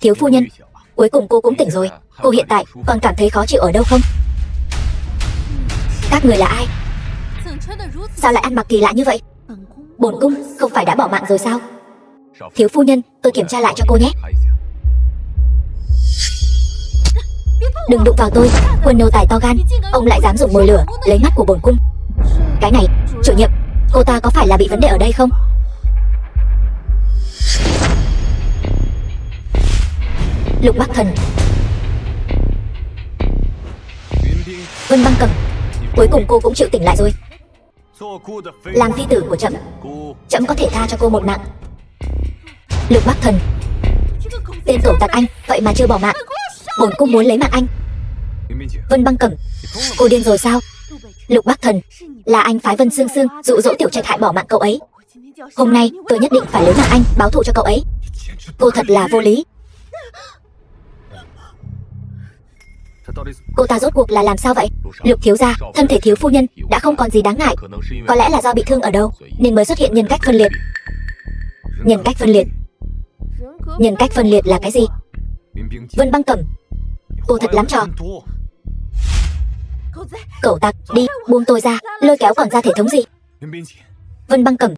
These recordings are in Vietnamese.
Thiếu phu nhân, cuối cùng cô cũng tỉnh rồi. Cô hiện tại còn cảm thấy khó chịu ở đâu không? Các người là ai? Sao lại ăn mặc kỳ lạ như vậy? Bổn cung không phải đã bỏ mạng rồi sao? Thiếu phu nhân, tôi kiểm tra lại cho cô nhé. Đừng đụng vào tôi, quân nô tài to gan. Ông lại dám dùng mồi lửa lấy mắt của bổn cung. Cái này, chủ nhiệm, cô ta có phải là bị vấn đề ở đây không? Lục Bắc Thần, Vân Băng Cầm, cuối cùng cô cũng chịu tỉnh lại rồi. Làm phi tử của trẫm, trẫm có thể tha cho cô một mạng. Lục Bắc Thần, tên cẩu tặc anh vậy mà chưa bỏ mạng. Bổn cung muốn lấy mạng anh. Vân Băng Cẩm, cô điên rồi sao? Lục Bắc Thần, là anh phái Vân Sương Sương dụ dỗ Tiểu Trạch hại bỏ mạng cậu ấy. Hôm nay tôi nhất định phải lấy mạng anh báo thù cho cậu ấy. Cô thật là vô lý. Cô ta rốt cuộc là làm sao vậy? Lục thiếu gia, thân thể thiếu phu nhân đã không còn gì đáng ngại. Có lẽ là do bị thương ở đâu nên mới xuất hiện nhân cách phân liệt. Nhân cách phân liệt? Nhân cách phân liệt là cái gì? Vân Băng Cẩm, cô thật lắm trò. Cẩu tặc, đi, buông tôi ra, lôi kéo còn ra thể thống gì? Vân Băng Cẩm,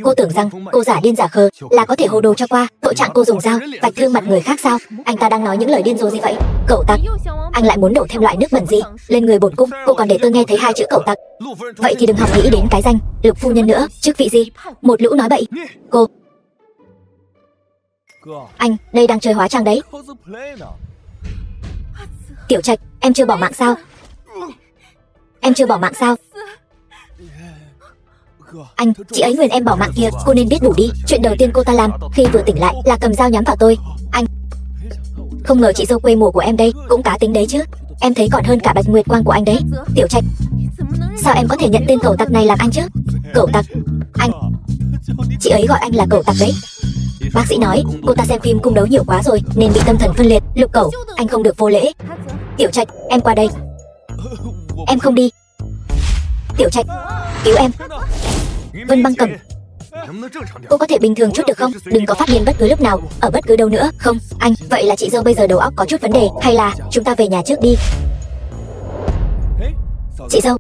cô tưởng rằng cô giả điên giả khờ là có thể hồ đồ cho qua tội trạng cô dùng dao vạch thương mặt người khác sao? Anh ta đang nói những lời điên rồ gì vậy? Cẩu tặc, anh lại muốn đổ thêm loại nước bẩn gì lên người bổn cung? Cô còn để tôi nghe thấy hai chữ cẩu tặc. Vậy thì đừng hòng nghĩ đến cái danh Lục phu nhân nữa. Chức vị gì? Một lũ nói bậy. Cô, anh đây đang chơi hóa trang đấy. Tiểu Trạch, em chưa bỏ mạng sao? Em chưa bỏ mạng sao? Anh, chị ấy nguyền em bỏ mạng kia, cô nên biết đủ đi. Chuyện đầu tiên cô ta làm khi vừa tỉnh lại là cầm dao nhắm vào tôi. Anh, không ngờ chị dâu quê mùa của em đây cũng cá tính đấy chứ. Em thấy còn hơn cả Bạch Nguyệt Quang của anh đấy. Tiểu Trạch, sao em có thể nhận tên cẩu tặc này làm anh chứ? Cẩu tặc? Anh, chị ấy gọi anh là cẩu tặc đấy. Bác sĩ nói cô ta xem phim cung đấu nhiều quá rồi nên bị tâm thần phân liệt. Lục Cẩu, anh không được vô lễ. Tiểu Trạch, em qua đây. Em không đi. Tiểu Trạch, cứu em. Vân Băng Cẩm, cô có thể bình thường chút được không? Đừng có phát điên bất cứ lúc nào, ở bất cứ đâu nữa. Không, anh, vậy là chị dâu bây giờ đầu óc có chút vấn đề, hay là chúng ta về nhà trước đi? Chị dâu,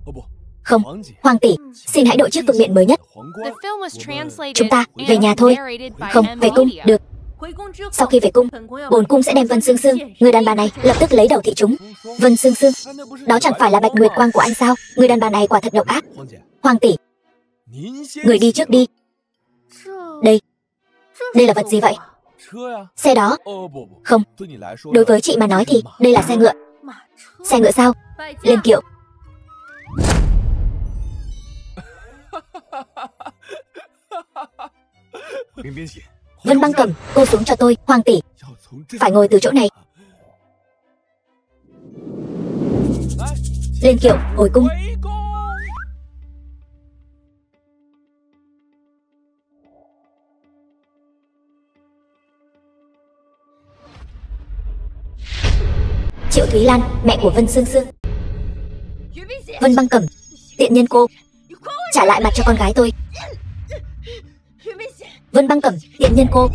không, Hoàng tỷ, xin hãy đội chiếc phương biện mới nhất. Chúng ta về nhà thôi. Không, về cung, được. Sau khi về cung, bổn cung sẽ đem Vân Sương Sương, người đàn bà này, lập tức lấy đầu thị chúng. Vân Sương Sương, đó chẳng phải là Bạch Nguyệt Quang của anh sao? Người đàn bà này quả thật độc ác. Hoàng tỷ, người đi trước đi. Đây là vật gì vậy? Xe đó. Không, đối với chị mà nói thì đây là xe ngựa. Xe ngựa sao? Lên kiệu. Vân Băng Cẩm, cô xuống cho tôi. Hoàng tỷ, phải ngồi từ chỗ này. Lên kiệu, hồi cung. Triệu Thúy Lan, mẹ của Vân Sương Sương. Vân Băng Cẩm, tiện nhân cô, trả lại mặt cho con gái tôi. Vân Băng Cẩm, tiện nhân cô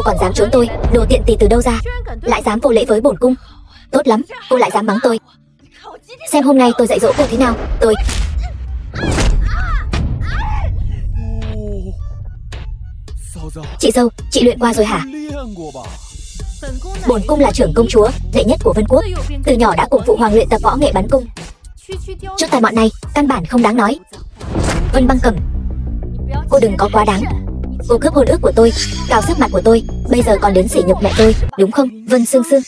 còn dám trốn tôi, đồ tiện tỳ từ đâu ra, lại dám vô lễ với bổn cung. Tốt lắm, cô lại dám mắng tôi. Xem hôm nay tôi dạy dỗ cô thế nào. Tôi... Chị dâu, chị luyện qua rồi hả? Bổn cung là trưởng công chúa đệ nhất của Vân Quốc, từ nhỏ đã cùng phụ hoàng luyện tập võ nghệ bắn cung. Chút tài mọn này căn bản không đáng nói. Vân Băng Cẩm, cô đừng có quá đáng. Cô cướp hôn ước của tôi, cào sức mặt của tôi, bây giờ còn đến sỉ nhục mẹ tôi, đúng không? Vân Sương Sương,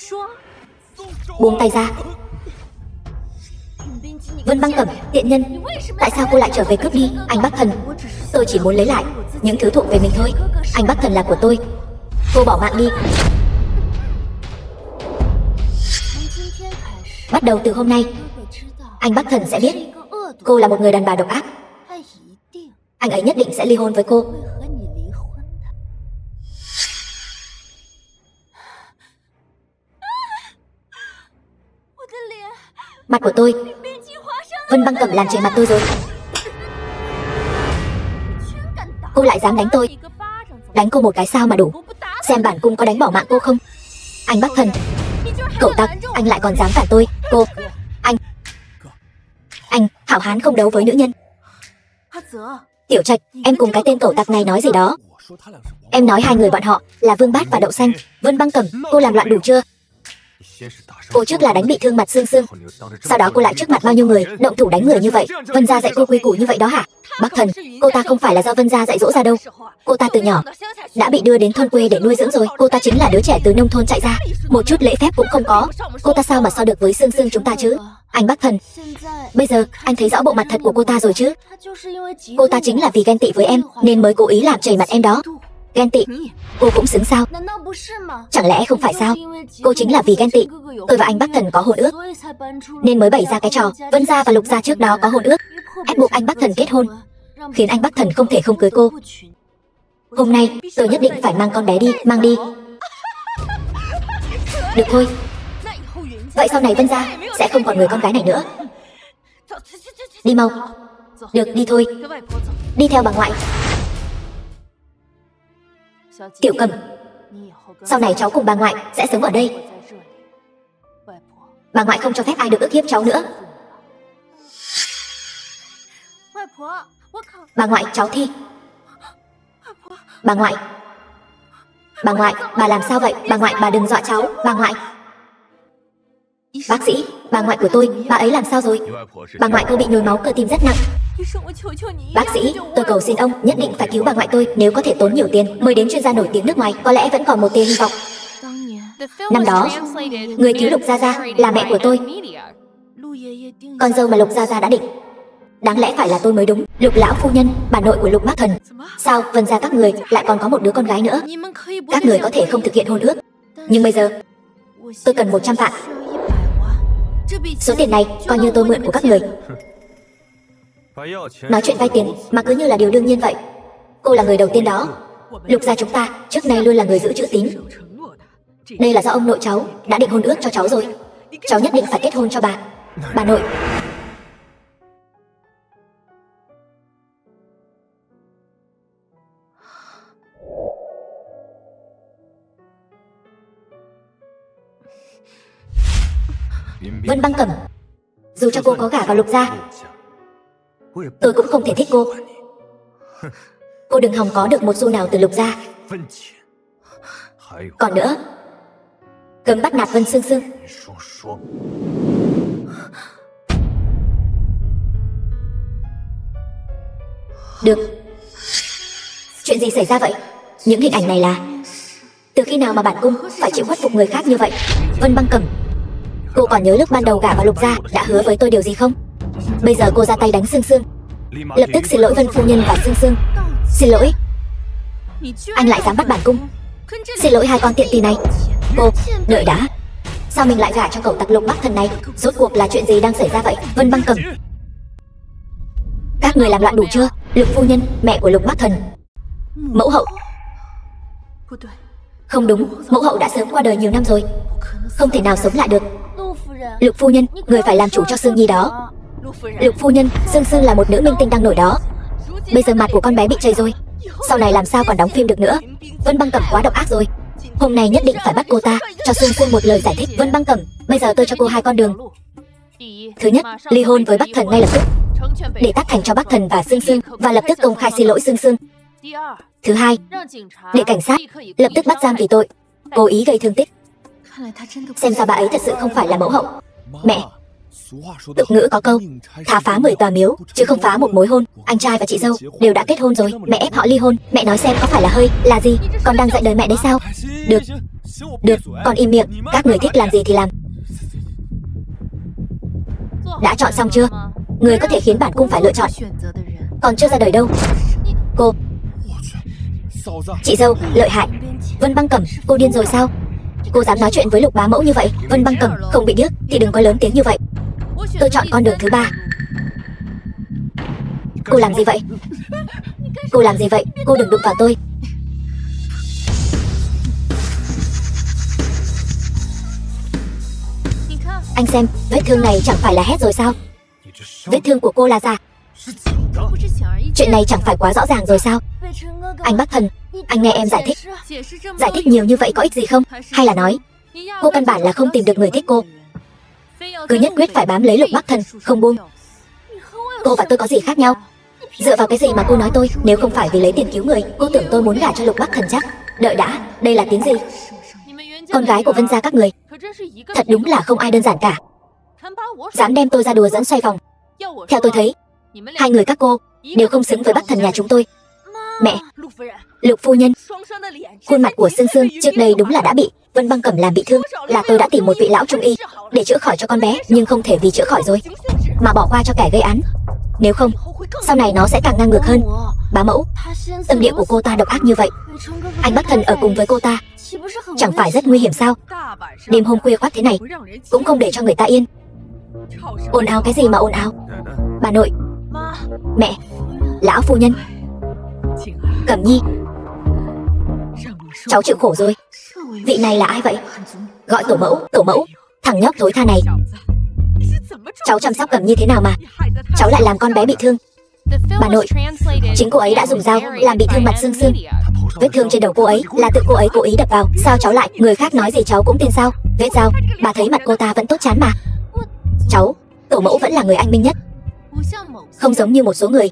buông tay ra. Vân Băng Cẩm, tiện nhân, tại sao cô lại trở về cướp đi anh Bắc Thần? Tôi chỉ muốn lấy lại những thứ thuộc về mình thôi. Anh Bắc Thần là của tôi. Cô bỏ mạng đi. Bắt đầu từ hôm nay, anh Bắc Thần sẽ biết cô là một người đàn bà độc ác. Anh ấy nhất định sẽ ly hôn với cô. Mặt của tôi, Vân Băng Cẩm làm chảy mặt tôi rồi. Cô lại dám đánh tôi. Đánh cô một cái sao mà đủ? xem bản cung có đánh bỏ mạng cô không. Anh Bắc Thần, cậu tặc, anh lại còn dám cản tôi. Cô, anh, hảo hán không đấu với nữ nhân. Tiểu Trạch, em cùng cái tên cậu tặc này nói gì đó. Em nói hai người bọn họ là Vương Bát và Đậu Xanh. Vân Băng Cẩm, cô làm loạn đủ chưa? Cô trước là đánh bị thương mặt Sương Sương, sau đó cô lại trước mặt bao nhiêu người động thủ đánh người như vậy. Vân gia dạy cô quy củ như vậy đó hả? Bắc Thần, cô ta không phải là do Vân gia dạy dỗ ra đâu. Cô ta từ nhỏ đã bị đưa đến thôn quê để nuôi dưỡng rồi. Cô ta chính là đứa trẻ từ nông thôn chạy ra, một chút lễ phép cũng không có. Cô ta sao mà so được với Sương Sương chúng ta chứ? Anh Bắc Thần, bây giờ anh thấy rõ bộ mặt thật của cô ta rồi chứ? Cô ta chính là vì ghen tị với em nên mới cố ý làm chảy mặt em đó. Ghen tị, cô cũng xứng sao? Chẳng lẽ không phải sao? Cô chính là vì ghen tị tôi và anh Bắc Thần có hôn ước nên mới bày ra cái trò Vân gia và Lục gia trước đó có hôn ước, ép buộc anh Bắc Thần kết hôn, khiến anh Bắc Thần không thể không cưới cô. Hôm nay tôi nhất định phải mang con bé đi, mang đi. Được thôi, vậy sau này Vân gia sẽ không còn người con gái này nữa. Đi mau. Được, đi thôi. Đi theo bà ngoại. Tiểu Cầm, sau này cháu cùng bà ngoại sẽ sống ở đây. Bà ngoại không cho phép ai được ức hiếp cháu nữa. Bà ngoại, cháu Thi. Bà ngoại, bà làm sao vậy? Bà ngoại, bà đừng dọa cháu. Bà ngoại. Bác sĩ, bà ngoại của tôi, bà ấy làm sao rồi? Bà ngoại tôi bị nhồi máu cơ tim rất nặng. Bác sĩ, tôi cầu xin ông nhất định phải cứu bà ngoại tôi. Nếu có thể tốn nhiều tiền mời đến chuyên gia nổi tiếng nước ngoài, có lẽ vẫn còn một tia hy vọng. Năm đó, người cứu Lục Gia Gia là mẹ của tôi. Con dâu mà Lục Gia Gia đã định, đáng lẽ phải là tôi mới đúng. Lục lão phu nhân, bà nội của Lục Bắc Thần. Sao Vân gia các người lại còn có một đứa con gái nữa? Các người có thể không thực hiện hôn ước, nhưng bây giờ tôi cần 100 vạn. Số tiền này coi như tôi mượn của các người. Nói chuyện vay tiền mà cứ như là điều đương nhiên vậy. Cô là người đầu tiên đó. Lục gia chúng ta trước nay luôn là người giữ chữ tín. Đây là do ông nội cháu đã định hôn ước cho cháu rồi. Cháu nhất định phải kết hôn cho bà nội. Vân Băng Cẩm, dù cho cô có gả vào Lục gia, tôi cũng không thể thích cô. Cô đừng hòng có được một xu nào từ Lục gia. Còn nữa, cấm bắt nạt Vân Sương Sương. Được. Chuyện gì xảy ra vậy? Những hình ảnh này là từ khi nào mà bản cung phải chịu khuất phục người khác như vậy? Vân Băng Cẩm, cô còn nhớ lúc ban đầu gả vào Lục gia đã hứa với tôi điều gì không? Bây giờ cô ra tay đánh Sương Sương, lập tức xin lỗi Vân phu nhân và Sương Sương. Xin lỗi. Anh lại dám bắt bản cung? Xin lỗi hai con tiện tì này. Cô, đợi đã. Sao mình lại gả cho cậu tặc Lục Bắc Thần này? Rốt cuộc là chuyện gì đang xảy ra vậy? Vân Băng Cẩm, các người làm loạn đủ chưa? Lục phu nhân, mẹ của Lục Bắc Thần. Mẫu hậu. Không đúng, mẫu hậu đã sớm qua đời nhiều năm rồi, không thể nào sống lại được. Lục phu nhân, người phải làm chủ cho Sương Nhi đó. Lục phu nhân, Sương Sương là một nữ minh tinh đang nổi đó. Bây giờ mặt của con bé bị chảy rồi, sau này làm sao còn đóng phim được nữa. Vân Băng Cẩm quá độc ác rồi. Hôm nay nhất định phải bắt cô ta, cho Sương Sương một lời giải thích. Vân Băng Cẩm, bây giờ tôi cho cô hai con đường. Thứ nhất, ly hôn với Bắc Thần ngay lập tức, để tắt thành cho Bắc Thần và Sương Sương, và lập tức công khai xin lỗi Sương Sương. Thứ hai, để cảnh sát lập tức bắt giam vì tội cố ý gây thương tích. Xem ra bà ấy thật sự không phải là mẫu hậu. Mẹ, tục ngữ có câu thà phá 10 tòa miếu chứ không phá một mối hôn. Anh trai và chị dâu đều đã kết hôn rồi, mẹ ép họ ly hôn. Mẹ nói xem có phải là hơi là gì? Con đang dạy đời mẹ đấy sao? Được, được, con im miệng. Các người thích làm gì thì làm. Đã chọn xong chưa? Người có thể khiến bản cung phải lựa chọn còn chưa ra đời đâu. Cô, chị dâu, lợi hại. Vân Băng Cẩm, cô điên rồi sao? Cô dám nói chuyện với Lục bá mẫu như vậy? Vân Băng Cẩm, không bị điếc thì đừng có lớn tiếng như vậy. Tôi chọn con đường thứ ba. Cô làm gì vậy? Cô làm gì vậy? Cô đừng đụng vào tôi. Anh xem, vết thương này chẳng phải là hét rồi sao? Vết thương của cô là giả. Chuyện này chẳng phải quá rõ ràng rồi sao? Anh Bắc Thần, Anh nghe em giải thích. Giải thích nhiều như vậy có ích gì không? Hay là nói cô căn bản là không tìm được người thích cô, cứ nhất quyết phải bám lấy Lục Bắc Thần không buông? Cô và tôi có gì khác nhau? Dựa vào cái gì mà cô nói tôi? Nếu không phải vì lấy tiền cứu người, cô tưởng tôi muốn gả cho Lục Bắc Thần chắc? Đợi đã, đây là tiếng gì? Con gái của Vân gia các người thật đúng là không ai đơn giản cả, dám đem tôi ra đùa dẫn xoay vòng. Theo tôi thấy, hai người các cô đều không xứng với Bắc Thần nhà chúng tôi. Mẹ, Lục phu nhân, khuôn mặt của Sương Sương trước đây đúng là đã bị Vân Băng Cẩm làm bị thương, là tôi đã tìm một vị lão trung y để chữa khỏi cho con bé, nhưng không thể vì chữa khỏi rồi mà bỏ qua cho kẻ gây án. Nếu không, sau này nó sẽ càng ngang ngược hơn. Bá mẫu, tâm địa của cô ta độc ác như vậy, anh Bắc Thần ở cùng với cô ta chẳng phải rất nguy hiểm sao? Đêm hôm khuya khoắt thế này cũng không để cho người ta yên. Ồn ào cái gì mà ồn ào? Bà nội, mẹ, lão phu nhân, Cẩm Nhi, cháu chịu khổ rồi. Vị này là ai vậy? Gọi tổ mẫu, thằng nhóc thối tha này. Cháu chăm sóc Cẩm Nhi thế nào mà cháu lại làm con bé bị thương? Bà nội, chính cô ấy đã dùng dao làm bị thương mặt Sương Sương. Vết thương trên đầu cô ấy là tự cô ấy cố ý đập vào. Sao cháu lại, người khác nói gì cháu cũng tin sao? Vết dao, bà thấy mặt cô ta vẫn tốt chán mà. Cháu, tổ mẫu vẫn là người anh minh nhất, không giống như một số người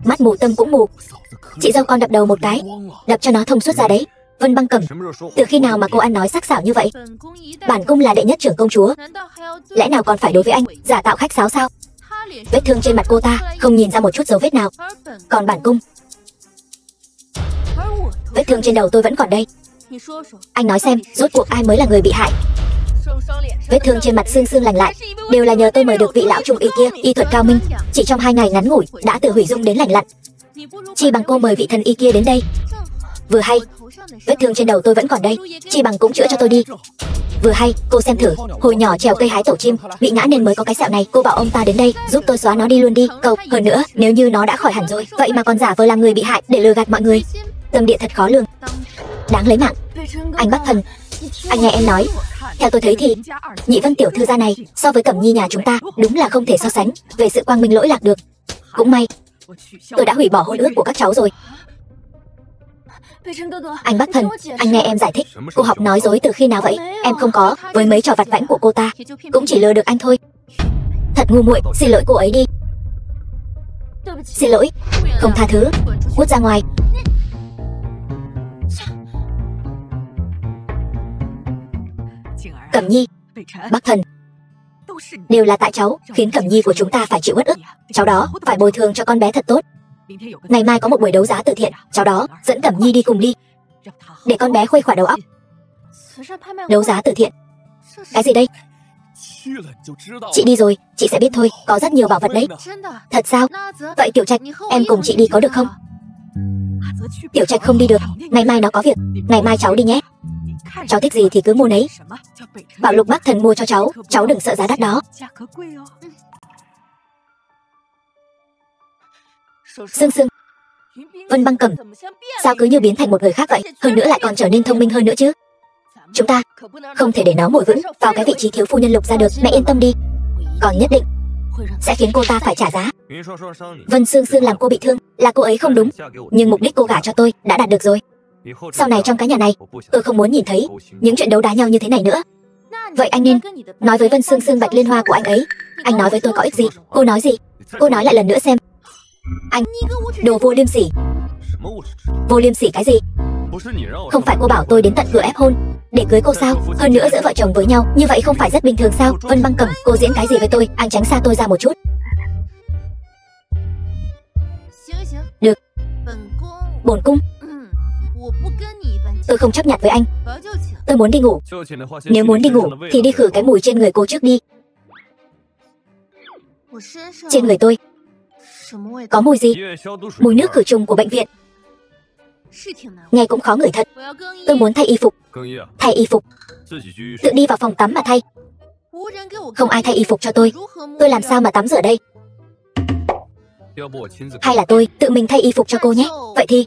mắt mù tâm cũng mù. Chị dâu con đập đầu một cái, đập cho nó thông suốt ra đấy. Vân Băng Cẩm, từ khi nào mà cô ăn nói sắc sảo như vậy? Bản cung là đệ nhất trưởng công chúa, lẽ nào còn phải đối với anh giả tạo khách sáo sao? Vết thương trên mặt cô ta không nhìn ra một chút dấu vết nào, còn bản cung, vết thương trên đầu tôi vẫn còn đây. Anh nói xem, rốt cuộc ai mới là người bị hại? Vết thương trên mặt Sương Sương lành lại đều là nhờ tôi mời được vị lão trung y kia, y thuật cao minh, chỉ trong 2 ngày ngắn ngủi đã từ hủy dung đến lành lặn. Chi bằng cô mời vị thần y kia đến đây. Vừa hay, vết thương trên đầu tôi vẫn còn đây, chi bằng cũng chữa cho tôi đi. Vừa hay, cô xem thử, hồi nhỏ trèo cây hái tổ chim bị ngã nên mới có cái sẹo này, cô bảo ông ta đến đây giúp tôi xóa nó đi luôn đi. Cậu, hơn nữa, nếu như nó đã khỏi hẳn rồi, vậy mà còn giả vờ làm người bị hại để lừa gạt mọi người. Tâm địa thật khó lường, đáng lấy mạng. Anh Bắc Thần, anh nghe em nói, theo tôi thấy thì Nhị Vân tiểu thư gia này so với Cẩm Nhi nhà chúng ta đúng là không thể so sánh về sự quang minh lỗi lạc được. Cũng may tôi đã hủy bỏ hôn ước của các cháu rồi. Anh Bắc Thần, anh nghe em giải thích, cô học nói dối từ khi nào vậy? Em không có, với mấy trò vặt vãnh của cô ta cũng chỉ lừa được anh thôi. Thật ngu muội, xin lỗi cô ấy đi. Xin lỗi, không tha thứ, cút ra ngoài. Cẩm Nhi, Bắc Thần, đều là tại cháu khiến Cẩm Nhi của chúng ta phải chịu uất ức. Cháu đó phải bồi thường cho con bé thật tốt. Ngày mai có một buổi đấu giá từ thiện, cháu đó dẫn Cẩm Nhi đi cùng đi, để con bé khuây khỏa đầu óc. Đấu giá từ thiện? Cái gì đây? Chị đi rồi, chị sẽ biết thôi, có rất nhiều bảo vật đấy. Thật sao? Vậy Tiểu Trạch, em cùng chị đi có được không? Tiểu Trạch không đi được, ngày mai nó có việc, ngày mai cháu đi nhé. Cháu thích gì thì cứ mua nấy. Bảo Lục Bắc Thần mua cho cháu đừng sợ giá đắt đó. Sương Sương, Vân Băng Cẩm, sao cứ như biến thành một người khác vậy? Hơn nữa lại còn trở nên thông minh hơn nữa chứ. Chúng ta không thể để nó ngồi vững vào cái vị trí thiếu phu nhân Lục ra được. Mẹ yên tâm đi, còn nhất định sẽ khiến cô ta phải trả giá. Vân Sương Sương làm cô bị thương là cô ấy không đúng, nhưng mục đích cô gả cho tôi đã đạt được rồi. Sau này trong cái nhà này, tôi không muốn nhìn thấy những chuyện đấu đá nhau như thế này nữa. Vậy anh nên nói với Vân Sương Sương Bạch Liên Hoa của anh ấy. Anh nói với tôi có ích gì? Cô nói gì? Cô nói lại lần nữa xem. Anh, đồ vô liêm sỉ. Vô liêm sỉ cái gì? Không phải cô bảo tôi đến tận cửa ép hôn để cưới cô sao? Hơn nữa giữa vợ chồng với nhau như vậy không phải rất bình thường sao? Vân Băng Cẩm, cô diễn cái gì với tôi? Anh tránh xa tôi ra một chút. Được, bổn cung, tôi không chấp nhận với anh. Tôi muốn đi ngủ. Nếu muốn đi ngủ thì đi khử cái mùi trên người cô trước đi. Trên người tôi có mùi gì? Mùi nước khử trùng của bệnh viện. Nghe cũng khó ngửi thật. Tôi muốn thay y phục. Thay y phục? Tự đi vào phòng tắm mà thay. Không ai thay y phục cho tôi làm sao mà tắm rửa đây? Hay là tôi tự mình thay y phục cho cô nhé? Vậy thì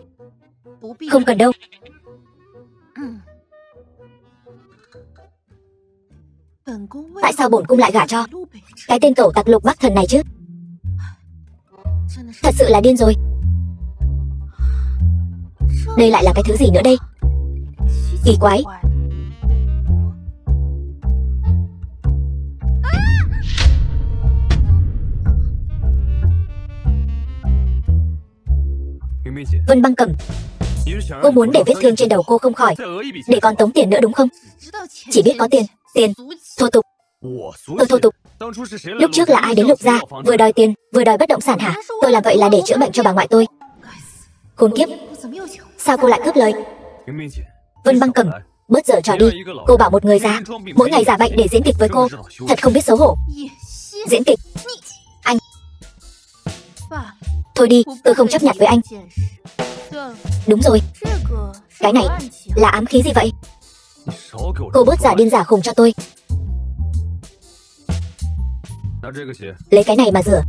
không cần đâu. Tại sao bổn cung lại gả cho cái tên cẩu tặc Lục Bắc Thần này chứ? Thật sự là điên rồi. Đây lại là cái thứ gì nữa đây? Kỳ quái. Vân Băng Cẩm, cô muốn để vết thương trên đầu cô không khỏi, để còn tống tiền nữa đúng không? Chỉ biết có tiền, tiền, thô tục. Tôi thô tục. Lúc trước là ai đến Lục gia, vừa đòi tiền, vừa đòi bất động sản hả? Tôi làm vậy là để chữa bệnh cho bà ngoại tôi. Khốn kiếp, sao cô lại cướp lời? Vân Băng Cẩm, bớt giở trò đi. Cô bảo một người già, mỗi ngày giả bệnh để diễn kịch với cô, thật không biết xấu hổ. Diễn kịch? Anh. Thôi đi, tôi không chấp nhận với anh. Đúng rồi, cái này là ám khí gì vậy? Cô bớt giả điên giả khùng cho tôi. Lấy cái này mà rửa.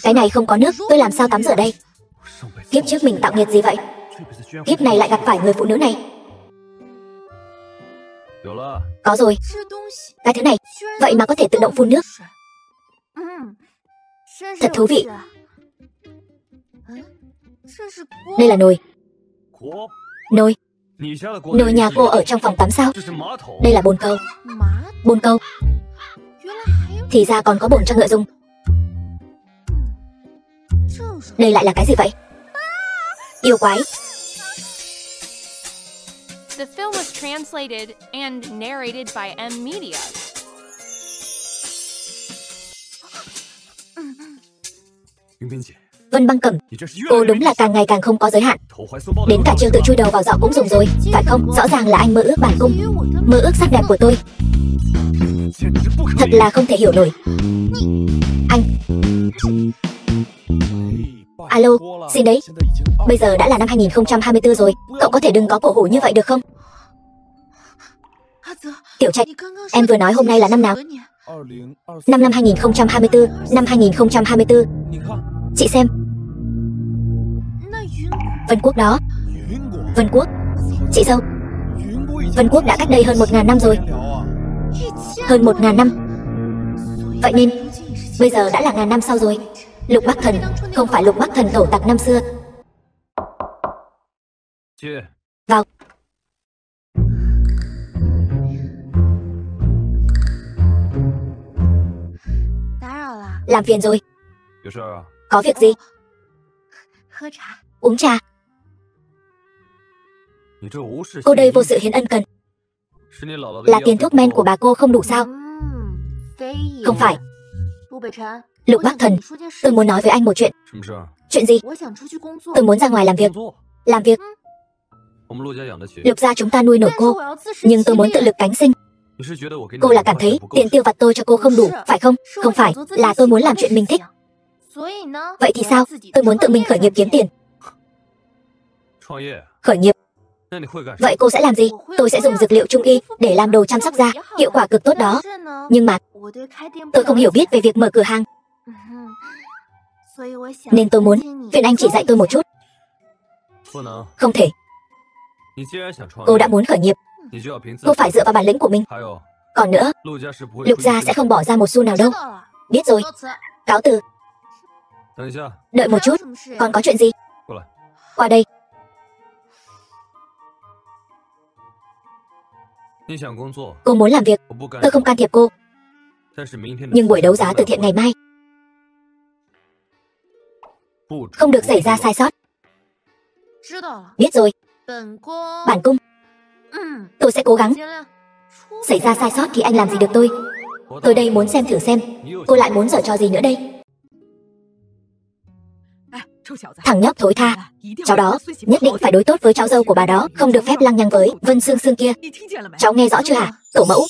Cái này không có nước, tôi làm sao tắm rửa đây? Kiếp trước mình tạo nghiệt gì vậy? Kiếp này lại gặp phải người phụ nữ này. Có rồi. Cái thứ này, vậy mà có thể tự động phun nước. Thật thú vị. Đây là nồi. Nồi. Nồi nhà cô ở trong phòng tắm sao? Đây là bồn cầu. Bồn cầu. Thì ra còn có bồn cho ngựa dùng. Đây lại là cái gì vậy? Yêu quái. The film was translated and narrated by M Media. Vân Băng Cẩm, cô đúng là càng ngày càng không có giới hạn. Đến cả chiêu tự chui đầu vào giỏ cũng dùng rồi, phải không? Rõ ràng là anh mơ ước bản cung, mơ ước sắc đẹp của tôi. Thật là không thể hiểu nổi. Anh. Alo, xin đấy. Bây giờ đã là năm 2024 rồi, cậu có thể đừng có cổ hủ như vậy được không? Tiểu Trạch, em vừa nói hôm nay là năm nào? Năm 2024, năm 2024. Chị xem. Vân Quốc đó. Vân Quốc. Chị dâu. Vân Quốc đã cách đây hơn 1000 năm rồi. Hơn 1000 năm. Vậy nên bây giờ đã là ngàn năm sau rồi. Lục Bắc Thần không phải Lục Bắc Thần cẩu tặc năm xưa. Vào. Làm phiền rồi. Có việc gì? Uống trà. Cô đây vô sự hiến ân cần. Là tiền thuốc men của bà cô không đủ sao? Không phải. Lục Bắc Thần, tôi muốn nói với anh một chuyện. Chuyện gì? Tôi muốn ra ngoài làm việc. Làm việc? Lục gia chúng ta nuôi nổi cô, nhưng tôi muốn tự lực cánh sinh. Cô là cảm thấy tiền tiêu vặt tôi cho cô không đủ, phải không? Không phải, là tôi muốn làm chuyện mình thích. Vậy thì sao? Tôi muốn tự mình khởi nghiệp kiếm tiền. Khởi nghiệp? Vậy cô sẽ làm gì? Tôi sẽ dùng dược liệu trung y để làm đồ chăm sóc da, hiệu quả cực tốt đó. Nhưng mà tôi không hiểu biết về việc mở cửa hàng, nên tôi muốn phiền anh chỉ dạy tôi một chút. Không thể. Cô đã muốn khởi nghiệp, cô phải dựa vào bản lĩnh của mình. Còn nữa, Lục gia sẽ không bỏ ra một xu nào đâu. Biết rồi. Cáo từ. Đợi một chút, còn có chuyện gì? Qua đây. Cô muốn làm việc, tôi không can thiệp cô. Nhưng buổi đấu giá từ thiện ngày mai không được xảy ra sai sót. Biết rồi. Bản cung. Tôi sẽ cố gắng. Xảy ra sai sót thì anh làm gì được tôi? Tôi đây muốn xem thử xem cô lại muốn giở trò gì nữa đây. Thằng nhóc thối tha. Cháu đó nhất định phải đối tốt với cháu dâu của bà đó, không được phép lăng nhăng với Vân Sương Sương kia. Cháu nghe rõ chưa hả, tổ mẫu?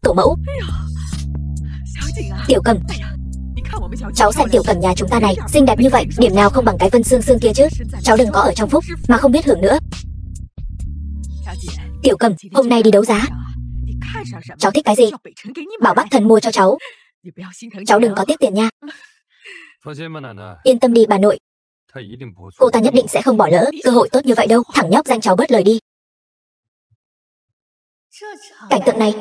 Tổ mẫu. Tiểu Cẩm. Cháu xem Tiểu Cẩm nhà chúng ta này, xinh đẹp như vậy, điểm nào không bằng cái Vân Sương Sương kia chứ. Cháu đừng có ở trong phúc mà không biết hưởng nữa. Tiểu Cẩm, hôm nay đi đấu giá. Cháu thích cái gì? Bảo Bắc Thần mua cho cháu. Cháu đừng có tiếc tiền nha. Yên tâm đi bà nội. Cô ta nhất định sẽ không bỏ lỡ cơ hội tốt như vậy đâu. Thằng nhóc danh cháu bớt lời đi. Cảnh tượng này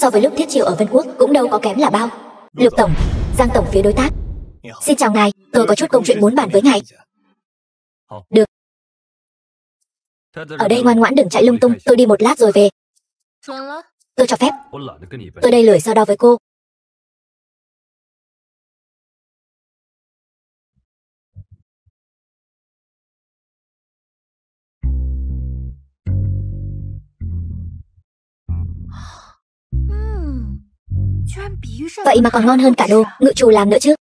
so với lúc Thiết Triều ở Vân Quốc cũng đâu có kém là bao. Lục tổng, Giang tổng phía đối tác. Xin chào ngài, tôi có chút công chuyện muốn bàn với ngài. Được. Ở đây ngoan ngoãn đừng chạy lung tung, tôi đi một lát rồi về. Tôi cho phép. Tôi đây lười so đo với cô. Vậy mà còn ngon hơn cả đồ ngự trù làm nữa chứ.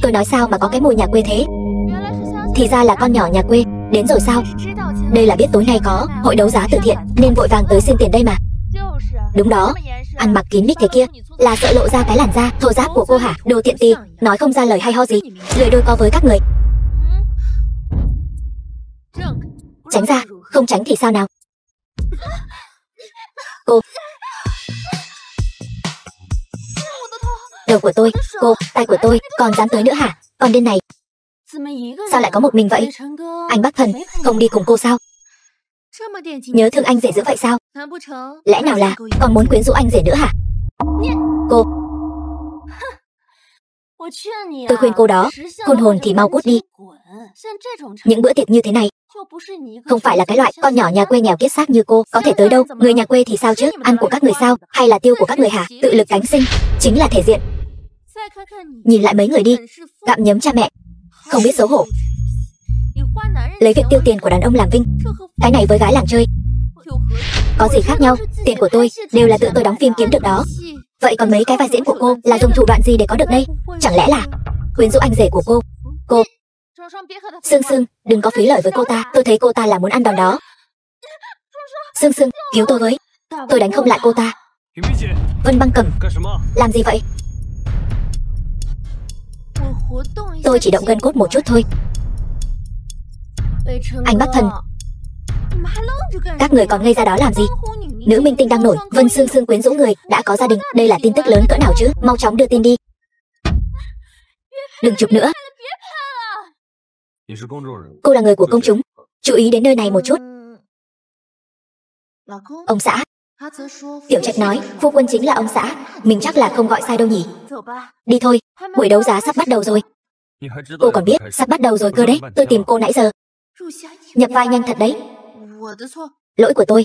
Tôi nói sao mà có cái mùi nhà quê thế? Thì ra là con nhỏ nhà quê. Đến rồi sao? Đây là biết tối nay có hội đấu giá từ thiện nên vội vàng tới xin tiền đây mà. Đúng đó, ăn mặc kín mít thế kia là sợ lộ ra cái làn da thô ráp của cô hả? Đồ tiện tì, nói không ra lời hay ho gì, lười đôi co với các người. Tránh ra, không tránh thì sao nào? Cô. Đầu của tôi, cô, tay của tôi, còn dám tới nữa hả? Còn điên này. Sao lại có một mình vậy? Anh Bắc Thần, không đi cùng cô sao? Nhớ thương anh rể dữ vậy sao? Lẽ nào là còn muốn quyến rũ anh rể nữa hả? Cô. Tôi khuyên cô đó, khôn hồn thì mau cút đi. Những bữa tiệc như thế này không phải là cái loại con nhỏ nhà quê nghèo kiết xác như cô có thể tới đâu. Người nhà quê thì sao chứ? Ăn của các người sao? Hay là tiêu của các người hả? Tự lực cánh sinh chính là thể diện. Nhìn lại mấy người đi, gặm nhấm cha mẹ, không biết xấu hổ. Lấy việc tiêu tiền của đàn ông làm vinh, cái này với gái làng chơi có gì khác nhau? Tiền của tôi đều là tự tôi đóng phim kiếm được đó. Vậy còn mấy cái vai diễn của cô là dùng thủ đoạn gì để có được đây? Chẳng lẽ là quyến rũ anh rể của cô? Cô Sương Sương, đừng có phí lời với cô ta. Tôi thấy cô ta là muốn ăn đòn đó. Sương Sương, cứu tôi với. Tôi đánh không lại cô ta. Vân Băng Cẩm, làm gì vậy? Tôi chỉ động gân cốt một chút thôi. Anh Bắc Thần, các người còn ngây ra đó làm gì? Nữ minh tinh đang nổi, Vân Sương Sương quyến rũ người đã có gia đình. Đây là tin tức lớn cỡ nào chứ? Mau chóng đưa tin đi. Đừng chụp nữa. Cô là người của công chúng, chú ý đến nơi này một chút. Ông xã. Tiểu Trạch nói phu quân chính là ông xã. Mình chắc là không gọi sai đâu nhỉ. Đi thôi, buổi đấu giá sắp bắt đầu rồi. Cô còn biết sắp bắt đầu rồi cơ đấy. Tôi tìm cô nãy giờ. Nhập vai nhanh thật đấy. Lỗi của tôi.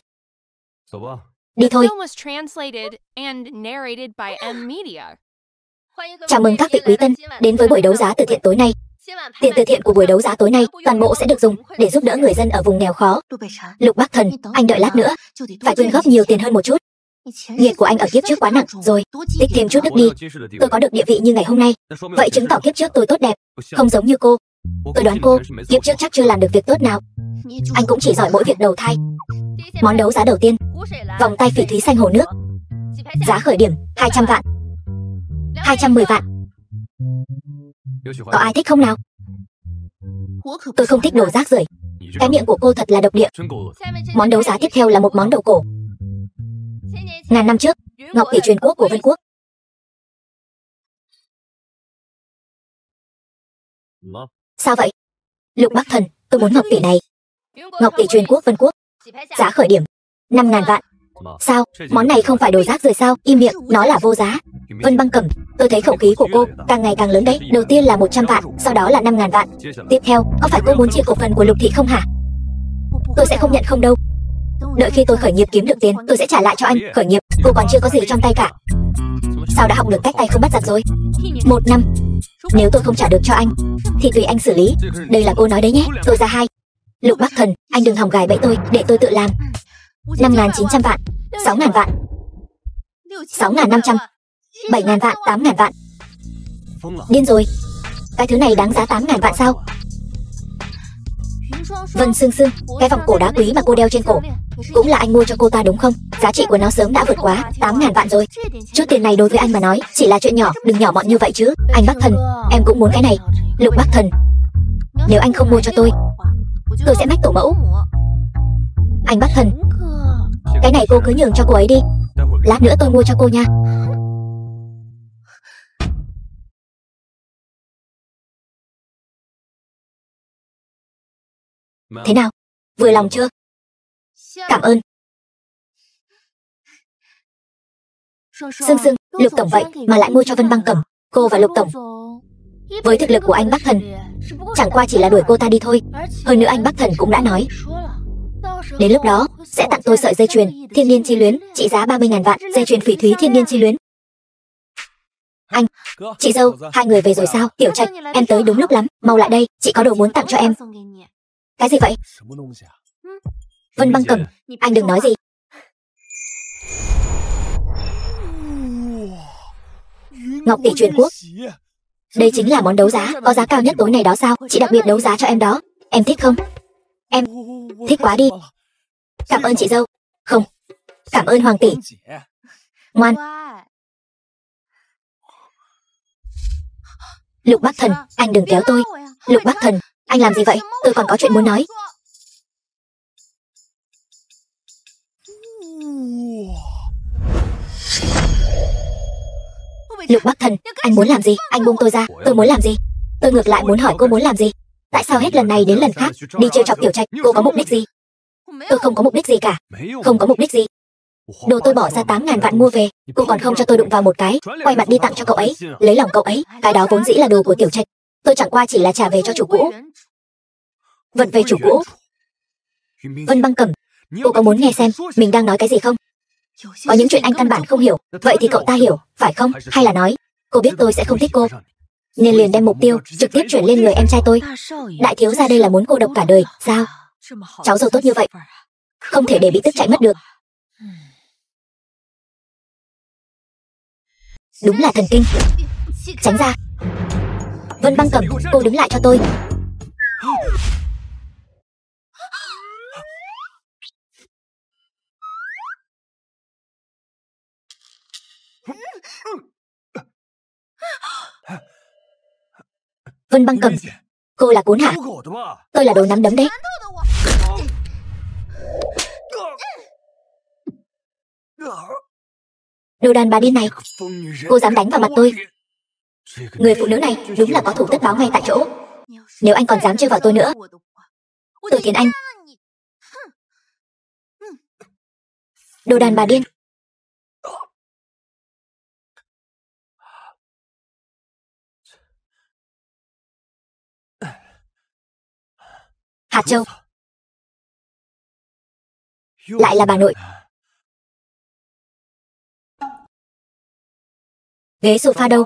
Đi thôi. Chào mừng các vị quý tân đến với buổi đấu giá từ thiện tối nay. Tiền từ thiện của buổi đấu giá tối nay toàn bộ sẽ được dùng để giúp đỡ người dân ở vùng nghèo khó. Lục Bắc Thần, anh đợi lát nữa, phải quyên góp nhiều tiền hơn một chút. Nghiệt của anh ở kiếp trước quá nặng rồi, tích thêm chút đức đi. Tôi có được địa vị như ngày hôm nay, vậy chứng tỏ kiếp trước tôi tốt đẹp, không giống như cô. Tôi đoán cô kiếp trước chắc chưa làm được việc tốt nào. Anh cũng chỉ giỏi mỗi việc đầu thai. Món đấu giá đầu tiên, vòng tay phỉ thúy xanh hồ nước. Giá khởi điểm 200 vạn, 210 vạn. Có ai thích không nào? Tôi không thích đồ rác rưởi. Cái miệng của cô thật là độc địa. Món đấu giá tiếp theo là một món đồ cổ. Ngàn năm trước, ngọc tỷ truyền quốc của Vân Quốc. Sao vậy? Lục Bắc Thần, tôi muốn ngọc tỷ này. Ngọc tỷ truyền quốc Vân Quốc. Giá khởi điểm 5.000 vạn. Sao? Món này không phải đồ rác rưởi sao? Im miệng, nó là vô giá. Vân Băng Cẩm, tôi thấy khẩu khí của cô càng ngày càng lớn đấy. Đầu tiên là 100 vạn, sau đó là 5.000 vạn. Tiếp theo, có phải cô muốn chia cổ phần của Lục thị không hả? Tôi sẽ không nhận không đâu. Đợi khi tôi khởi nghiệp kiếm được tiền, tôi sẽ trả lại cho anh. Khởi nghiệp, cô còn chưa có gì trong tay cả. Sao đã học được cách tay không bắt giặc rồi? 1 năm. Nếu tôi không trả được cho anh, thì tùy anh xử lý. Đây là cô nói đấy nhé. Tôi ra 2. Lục Bắc Thần, anh đừng hòng gài bẫy tôi, để tôi tự làm. 5.900 vạn, 6.000 vạn, 6.500, 7.000 vạn, 8.000 vạn. Điên rồi. Cái thứ này đáng giá 8.000 vạn sao? Vân Sương Sương, cái vòng cổ đá quý mà cô đeo trên cổ cũng là anh mua cho cô ta đúng không? Giá trị của nó sớm đã vượt quá 8.000 vạn rồi. Chút tiền này đối với anh mà nói chỉ là chuyện nhỏ, đừng nhỏ mọn như vậy chứ. Anh Bắc Thần, em cũng muốn cái này. Lục Bắc Thần, nếu anh không mua cho tôi sẽ mách tổ mẫu. Anh Bắc Thần, cái này cô cứ nhường cho cô ấy đi. Lát nữa tôi mua cho cô nha. Thế nào? Vừa lòng chưa? Cảm ơn. Sương Sương, Lục Tổng vậy mà lại mua cho Vân Băng Cẩm. Cô và Lục Tổng, với thực lực của anh Bắc Thần, chẳng qua chỉ là đuổi cô ta đi thôi. Hơn nữa anh Bắc Thần cũng đã nói, đến lúc đó sẽ tặng tôi sợi dây chuyền Thiên Niên Chi Luyến trị giá 30.000 vạn, dây chuyền phỉ thúy Thiên Niên Chi Luyến. Anh, chị dâu, hai người về rồi sao? Tiểu Trạch, em tới đúng lúc lắm, mau lại đây, chị có đồ muốn tặng cho em. Cái gì vậy? Vân Băng Cẩm, anh đừng nói gì. Ngọc tỷ truyền quốc. Đây chính là món đấu giá có giá cao nhất tối này đó sao? Chị đặc biệt đấu giá cho em đó. Em thích không? Em thích quá đi. Cảm ơn chị dâu. Không, cảm ơn Hoàng tỷ. Ngoan. Lục Bắc Thần, anh đừng kéo tôi. Lục Bắc Thần, anh làm gì vậy? Tôi còn có chuyện muốn nói. Lục Bắc Thần, anh muốn làm gì? Anh buông tôi ra. Tôi muốn làm gì? Tôi ngược lại muốn hỏi cô muốn làm gì? Tại sao hết lần này đến lần khác đi trêu chọc Tiểu Trạch? Cô có mục đích gì? Tôi không có mục đích gì cả. Không có mục đích gì. Đồ tôi bỏ ra 8.000 vạn mua về, cô còn không cho tôi đụng vào một cái, quay mặt đi tặng cho cậu ấy, lấy lòng cậu ấy. Cái đó vốn dĩ là đồ của Tiểu Trạch, tôi chẳng qua chỉ là trả về cho chủ cũ. Vật về chủ cũ. Vân Băng Cẩm, cô có muốn nghe xem mình đang nói cái gì không? Có những chuyện anh căn bản không hiểu, vậy thì cậu ta hiểu, phải không? Hay là nói, cô biết tôi sẽ không thích cô, nên liền đem mục tiêu trực tiếp chuyển lên người em trai tôi. Đại thiếu gia đây là muốn cô độc cả đời, sao? Cháu dâu tốt như vậy, không thể để bị tức chạy mất được. Đúng là thần kinh. Tránh ra. Vân Băng Cẩm, cô đứng lại cho tôi. Vân Băng Cẩm, cô là cún hả? Tôi là đồ nắm đấm đấy. Đồ đàn bà điên này, cô dám đánh vào mặt tôi. Người phụ nữ này đúng là có thủ tất báo ngay tại chỗ. Nếu anh còn dám trêu vào tôi nữa, tôi khiến anh. Đồ đàn bà điên. Hạt Châu. Lại là bà nội. Ghế sofa đâu?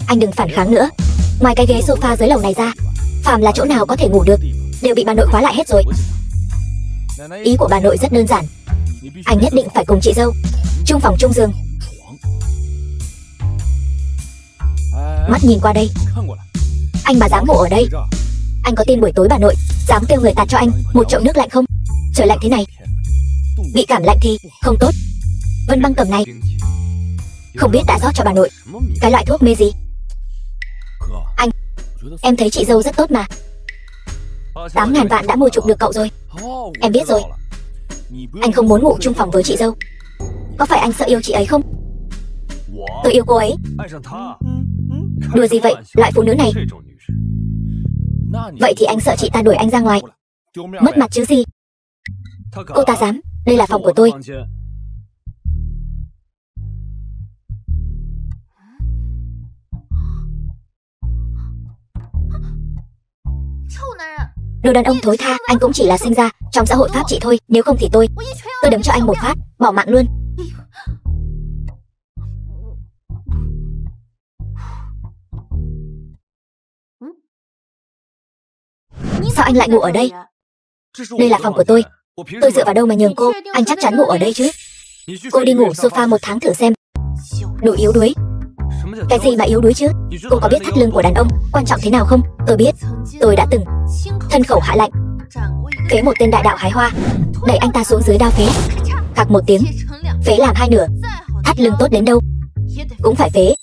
Anh đừng phản kháng nữa. Ngoài cái ghế sofa dưới lầu này ra, phàm là chỗ nào có thể ngủ được đều bị bà nội khóa lại hết rồi. Ý của bà nội rất đơn giản, anh nhất định phải cùng chị dâu chung phòng chung giường. Mắt nhìn qua đây. Anh mà dám ngủ ở đây, anh có tin buổi tối bà nội dám kêu người tạt cho anh một chậu nước lạnh không? Trời lạnh thế này, bị cảm lạnh thì không tốt. Vân Băng Cẩm này không biết đã rót cho bà nội cái loại thuốc mê gì. Anh, em thấy chị dâu rất tốt mà. 8.000 vạn đã mua chuộc được cậu rồi. Em biết rồi. Anh không muốn ngủ chung phòng với chị dâu. Có phải anh sợ yêu chị ấy không? Tôi yêu cô ấy. Đùa gì vậy, loại phụ nữ này. Vậy thì anh sợ chị ta đuổi anh ra ngoài, mất mặt chứ gì. Cô ta dám, đây là phòng của tôi. Đồ đàn ông thối tha, anh cũng chỉ là sinh ra trong xã hội pháp trị thôi. Nếu không thì tôi đấm cho anh một phát, bỏ mạng luôn. Sao anh lại ngủ ở đây? Đây là phòng của tôi dựa vào đâu mà nhường cô? Anh chắc chắn ngủ ở đây chứ? Cô đi ngủ sofa 1 tháng thử xem. Đồ yếu đuối. Cái gì mà yếu đuối chứ? Cô có biết thắt lưng của đàn ông quan trọng thế nào không? Tôi biết. Tôi đã từng thân khẩu hạ lạnh, phế một tên đại đạo hái hoa, đẩy anh ta xuống dưới đao phế. Khạc một tiếng, phế làm 2 nửa. Thắt lưng tốt đến đâu cũng phải phế.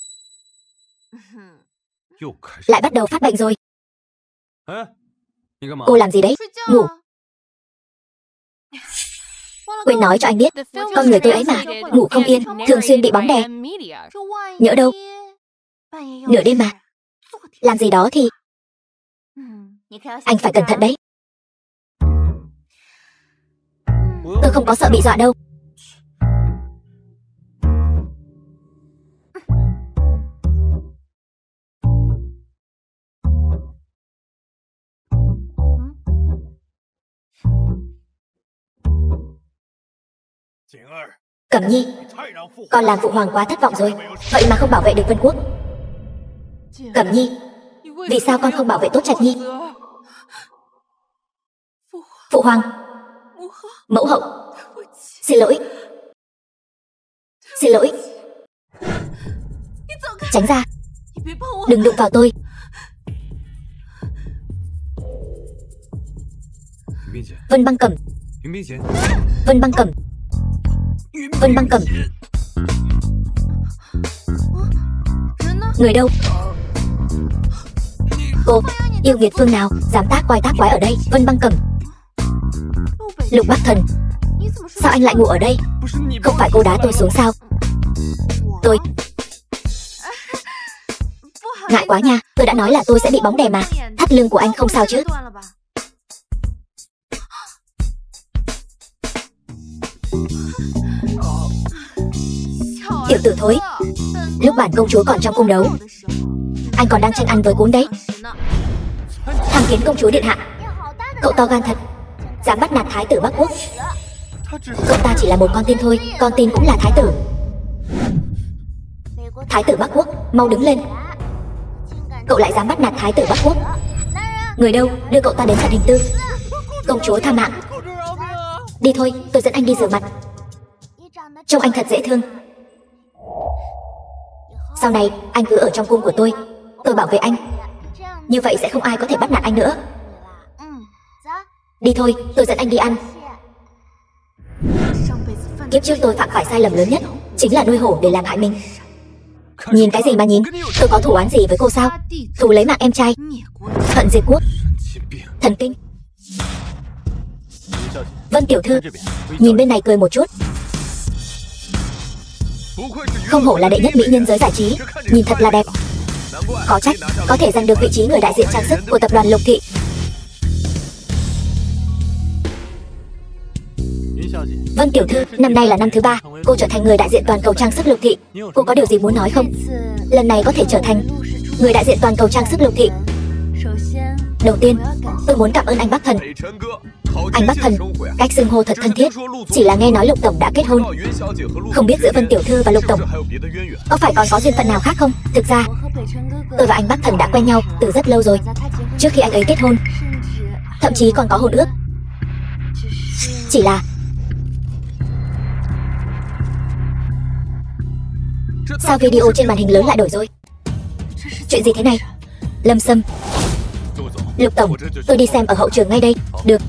lại bắt đầu phát bệnh rồi. 哎，你干嘛？ Cô làm gì đấy? 睡觉 Ngủ. 啊。忘了 Quên nói cho anh biết, The film con người tôi ấy mà, translated ngủ không yên, and thường xuyên bị bóng narrated đè. by M Media. Nhỡ đâu, nửa đêm mà, làm gì đó thì anh phải cẩn thận đấy. Tôi không có sợ bị dọa đâu. Cẩm Nhi, con làm phụ hoàng quá thất vọng rồi. Vậy mà không bảo vệ được Vân Quốc. Cẩm Nhi, vì sao con không bảo vệ tốt Trạch Nhi? Phụ hoàng, mẫu hậu, xin lỗi. Xin lỗi. Tránh ra, đừng đụng vào tôi. 云冰姐， Vân Băng Cẩm, 云冰姐， Vân Băng Cẩm, Vân Băng Cẩm. Người đâu? Cô, yêu nghiệt phương nào dám tác quái ở đây? Vân Băng Cẩm. Lục Bắc Thần, sao anh lại ngủ ở đây? Không phải cô đá tôi xuống sao? Tôi... Ngại quá nha, tôi đã nói là tôi sẽ bị bóng đè mà. Thắt lưng của anh không sao chứ? Tiểu tử thối, lúc bản công chúa còn trong cung đấu, anh còn đang tranh ăn với cún đấy. Tham kiến công chúa điện hạ. Cậu to gan thật, dám bắt nạt thái tử Bắc Quốc. Cậu ta chỉ là một con tin thôi, con tin cũng là thái tử. Thái tử Bắc Quốc, mau đứng lên. Cậu lại dám bắt nạt thái tử Bắc Quốc. Người đâu, đưa cậu ta đến phạt hình tư. Công chúa tha mạng. Đi thôi, tôi dẫn anh đi rửa mặt. Trông anh thật dễ thương. Sau này, anh cứ ở trong cung của tôi bảo vệ anh. Như vậy sẽ không ai có thể bắt nạt anh nữa. Đi thôi, tôi dẫn anh đi ăn. Kiếp trước tôi phạm phải sai lầm lớn nhất, chính là nuôi hổ để làm hại mình. Nhìn cái gì mà nhìn? Tôi có thù oán gì với cô sao? Thù lấy mạng em trai, hận diệt quốc. Thần kinh. Vân tiểu thư, nhìn bên này cười một chút. Không hổ là đệ nhất mỹ nhân giới giải trí, nhìn thật là đẹp. Có trách, có thể giành được vị trí người đại diện trang sức của tập đoàn Lục Thị. Vân tiểu thư, năm nay là năm thứ 3, cô trở thành người đại diện toàn cầu trang sức Lục Thị. Cô có điều gì muốn nói không? Lần này có thể trở thành người đại diện toàn cầu trang sức Lục Thị. Đầu tiên, tôi muốn cảm ơn anh Bắc Thần. Anh Bắc Thần, cách xưng hô thật thân thiết. Chỉ là nghe nói Lục Tổng đã kết hôn. Không biết giữa Vân tiểu thư và Lục Tổng có phải còn có duyên phận nào khác không? Thực ra, tôi và anh Bắc Thần đã quen nhau từ rất lâu rồi. Trước khi anh ấy kết hôn, thậm chí còn có hôn ước. Chỉ là sao video trên màn hình lớn lại đổi rồi? Chuyện gì thế này? Lâm Sâm, Lục Tổng, tôi đi xem ở hậu trường ngay đây. Được.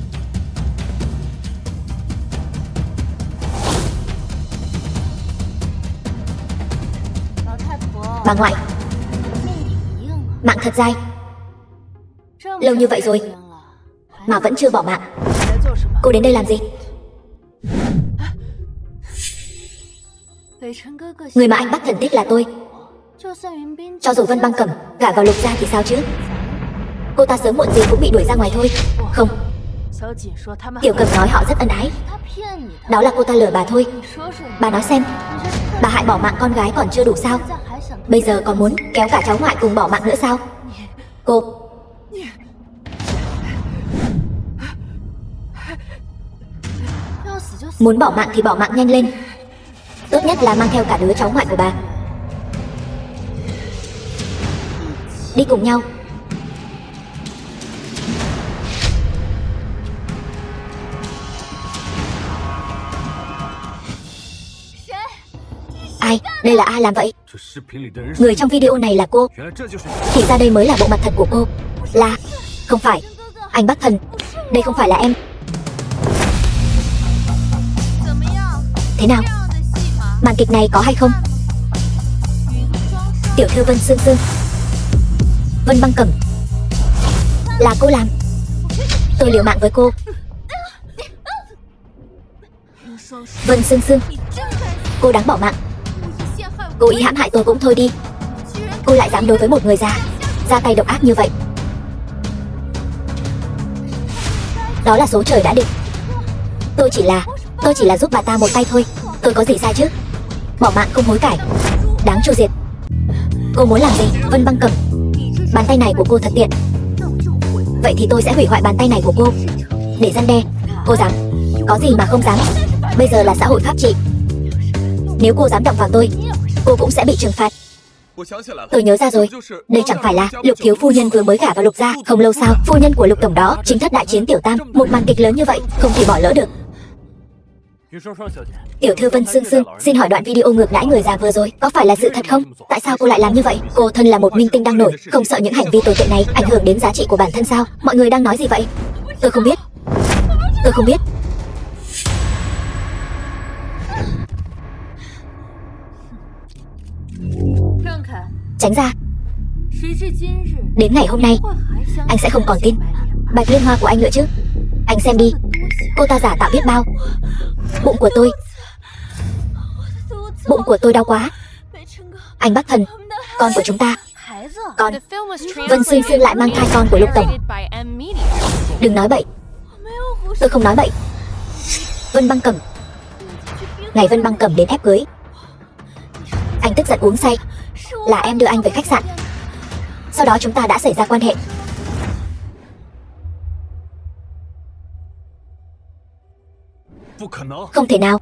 Bà ngoại, mạng thật dai. Lâu như vậy rồi mà vẫn chưa bỏ mạng. Cô đến đây làm gì? Người mà anh Bắc Thần thích là tôi. Cho dù Vân Băng Cẩm gả vào Lục gia thì sao chứ? Cô ta sớm muộn gì cũng bị đuổi ra ngoài thôi. Không, Tiểu Cẩm nói họ rất ân ái. Đó là cô ta lừa bà thôi. Bà nói xem, bà hại bỏ mạng con gái còn chưa đủ sao? Bây giờ còn muốn kéo cả cháu ngoại cùng bỏ mạng nữa sao? Cô... Muốn bỏ mạng thì bỏ mạng nhanh lên. Tốt nhất là mang theo cả đứa cháu ngoại của bà. Đi cùng nhau. Ai? Đây là ai làm vậy? Người trong video này là cô. Thì ra đây mới là bộ mặt thật của cô. Là... Không phải. Anh Bắc Thần, đây không phải là em. Thế nào? Màn kịch này có hay không? Tiểu thư Vân Sương Sương, Vân Băng Cẩm. Là cô làm. Tôi liều mạng với cô. Vân Sương Sương, cô đáng bỏ mạng. Cố ý hãm hại tôi cũng thôi đi, cô lại dám đối với một người già ra tay độc ác như vậy. Đó là số trời đã định. Tôi chỉ là giúp bà ta một tay thôi. Tôi có gì sai chứ? Bỏ mạng không hối cải, đáng tru diệt. Cô muốn làm gì, Vân Băng Cẩm? Bàn tay này của cô thật tiện. Vậy thì tôi sẽ hủy hoại bàn tay này của cô để răn đe. Cô dám? Có gì mà không dám. Bây giờ là xã hội pháp trị. Nếu cô dám động vào tôi, cô cũng sẽ bị trừng phạt. Tôi nhớ ra rồi. Đây chẳng phải là Lục thiếu phu nhân vừa mới gả vào Lục gia không lâu sao? Phu nhân của Lục tổng đó chính thất đại chiến tiểu tam. Một màn kịch lớn như vậy không thể bỏ lỡ được. Tiểu thư Vân Sương Sương, xin hỏi đoạn video ngược đãi người già vừa rồi có phải là sự thật không? Tại sao cô lại làm như vậy? Cô thân là một minh tinh đang nổi, không sợ những hành vi tồi tệ này ảnh hưởng đến giá trị của bản thân sao? Mọi người đang nói gì vậy? Tôi không biết. Tôi không biết. Tránh ra. Đến ngày hôm nay, anh sẽ không còn tin Bạch Liên Hoa của anh nữa chứ. Anh xem đi, cô ta giả tạo biết bao. Bụng của tôi đau quá. Anh Bắc Thần, con của chúng ta. Con. Vân Sương Sương lại mang thai con của Lục tổng. Đừng nói bậy. Tôi không nói bậy. Vân Băng Cẩm. Ngày Vân Băng Cẩm đến ép cưới, anh tức giận uống say. Là em đưa anh về khách sạn. Sau đó chúng ta đã xảy ra quan hệ. Không thể nào.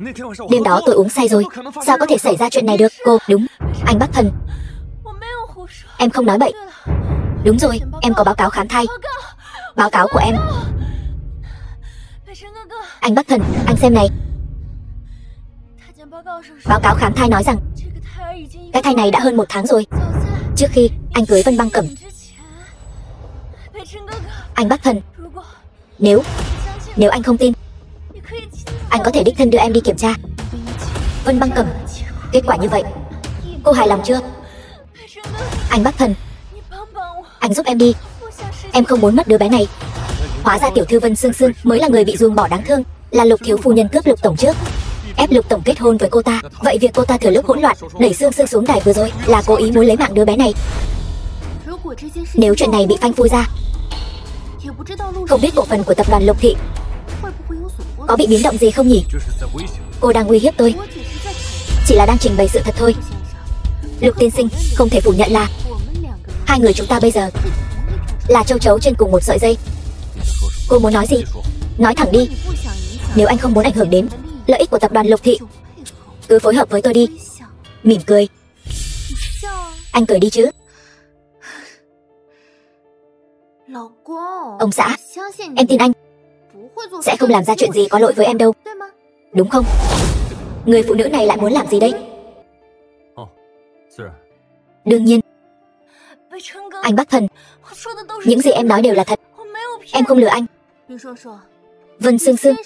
Đêm đó tôi uống say rồi. Sao có thể xảy ra chuyện này được? Cô, đúng. Anh Bắc Thần. Em không nói bậy. Đúng rồi, em có báo cáo khám thai. Báo cáo của em. Anh Bắc Thần, anh xem này. Báo cáo khám thai nói rằng cái thai này đã hơn 1 tháng rồi, trước khi anh cưới Vân Băng Cẩm. Anh Bắc Thần, nếu anh không tin, anh có thể đích thân đưa em đi kiểm tra. Vân Băng Cẩm, kết quả như vậy, cô hài lòng chưa? Anh Bắc Thần, anh giúp em đi. Em không muốn mất đứa bé này. Hóa ra tiểu thư Vân Sương Sương mới là người bị ruồng bỏ đáng thương. Là Lục thiếu phu nhân cướp Lục tổng trước, ép Lục tổng kết hôn với cô ta. Vậy việc cô ta thừa lúc hỗn loạn đẩy Sương Sương xuống đài vừa rồi là cố ý muốn lấy mạng đứa bé này. Nếu chuyện này bị phanh phui ra, không biết cổ phần của tập đoàn Lục thị có bị biến động gì không nhỉ? Cô đang uy hiếp tôi. Chỉ là đang trình bày sự thật thôi. Lục tiên sinh, không thể phủ nhận là hai người chúng ta bây giờ là châu chấu trên cùng một sợi dây. Cô muốn nói gì? Nói thẳng đi. Nếu anh không muốn ảnh hưởng đến lợi ích của tập đoàn Lục thị, cứ phối hợp với tôi đi. Mỉm cười. Anh cười đi chứ. Ông xã, em tin anh sẽ không làm ra chuyện gì có lỗi với em đâu. Đúng không? Người phụ nữ này lại muốn làm gì đây? Đương nhiên. Anh Bắc Thần, những gì em nói đều là thật. Em không lừa anh. Vân Sương Sương,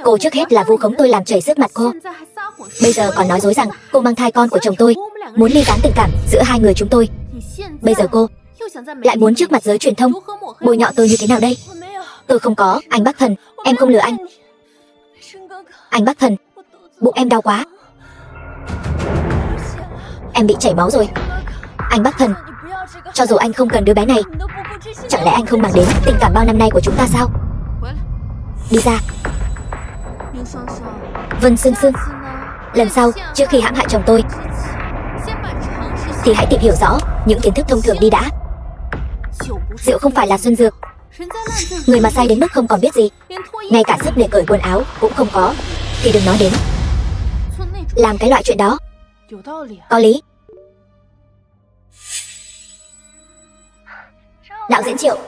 cô trước hết là vu khống tôi làm chảy sức mặt cô. Bây giờ còn nói dối rằng cô mang thai con của chồng tôi, muốn ly gián tình cảm giữa hai người chúng tôi. Bây giờ cô lại muốn trước mặt giới truyền thông bôi nhọ tôi như thế nào đây? Tôi không có. Anh Bắc Thần, em không lừa anh. Anh Bắc Thần, bụng em đau quá. Em bị chảy máu rồi. Anh Bắc Thần, cho dù anh không cần đứa bé này, chẳng lẽ anh không mang đến tình cảm bao năm nay của chúng ta sao? Đi ra. Vân Sương Sương, lần sau trước khi hãm hại chồng tôi thì hãy tìm hiểu rõ những kiến thức thông thường đi đã. Rượu không phải là xuân dược. Người mà say đến mức không còn biết gì, ngay cả sức để cởi quần áo cũng không có, thì đừng nói đến làm cái loại chuyện đó. Có lý. Đạo diễn Triệu,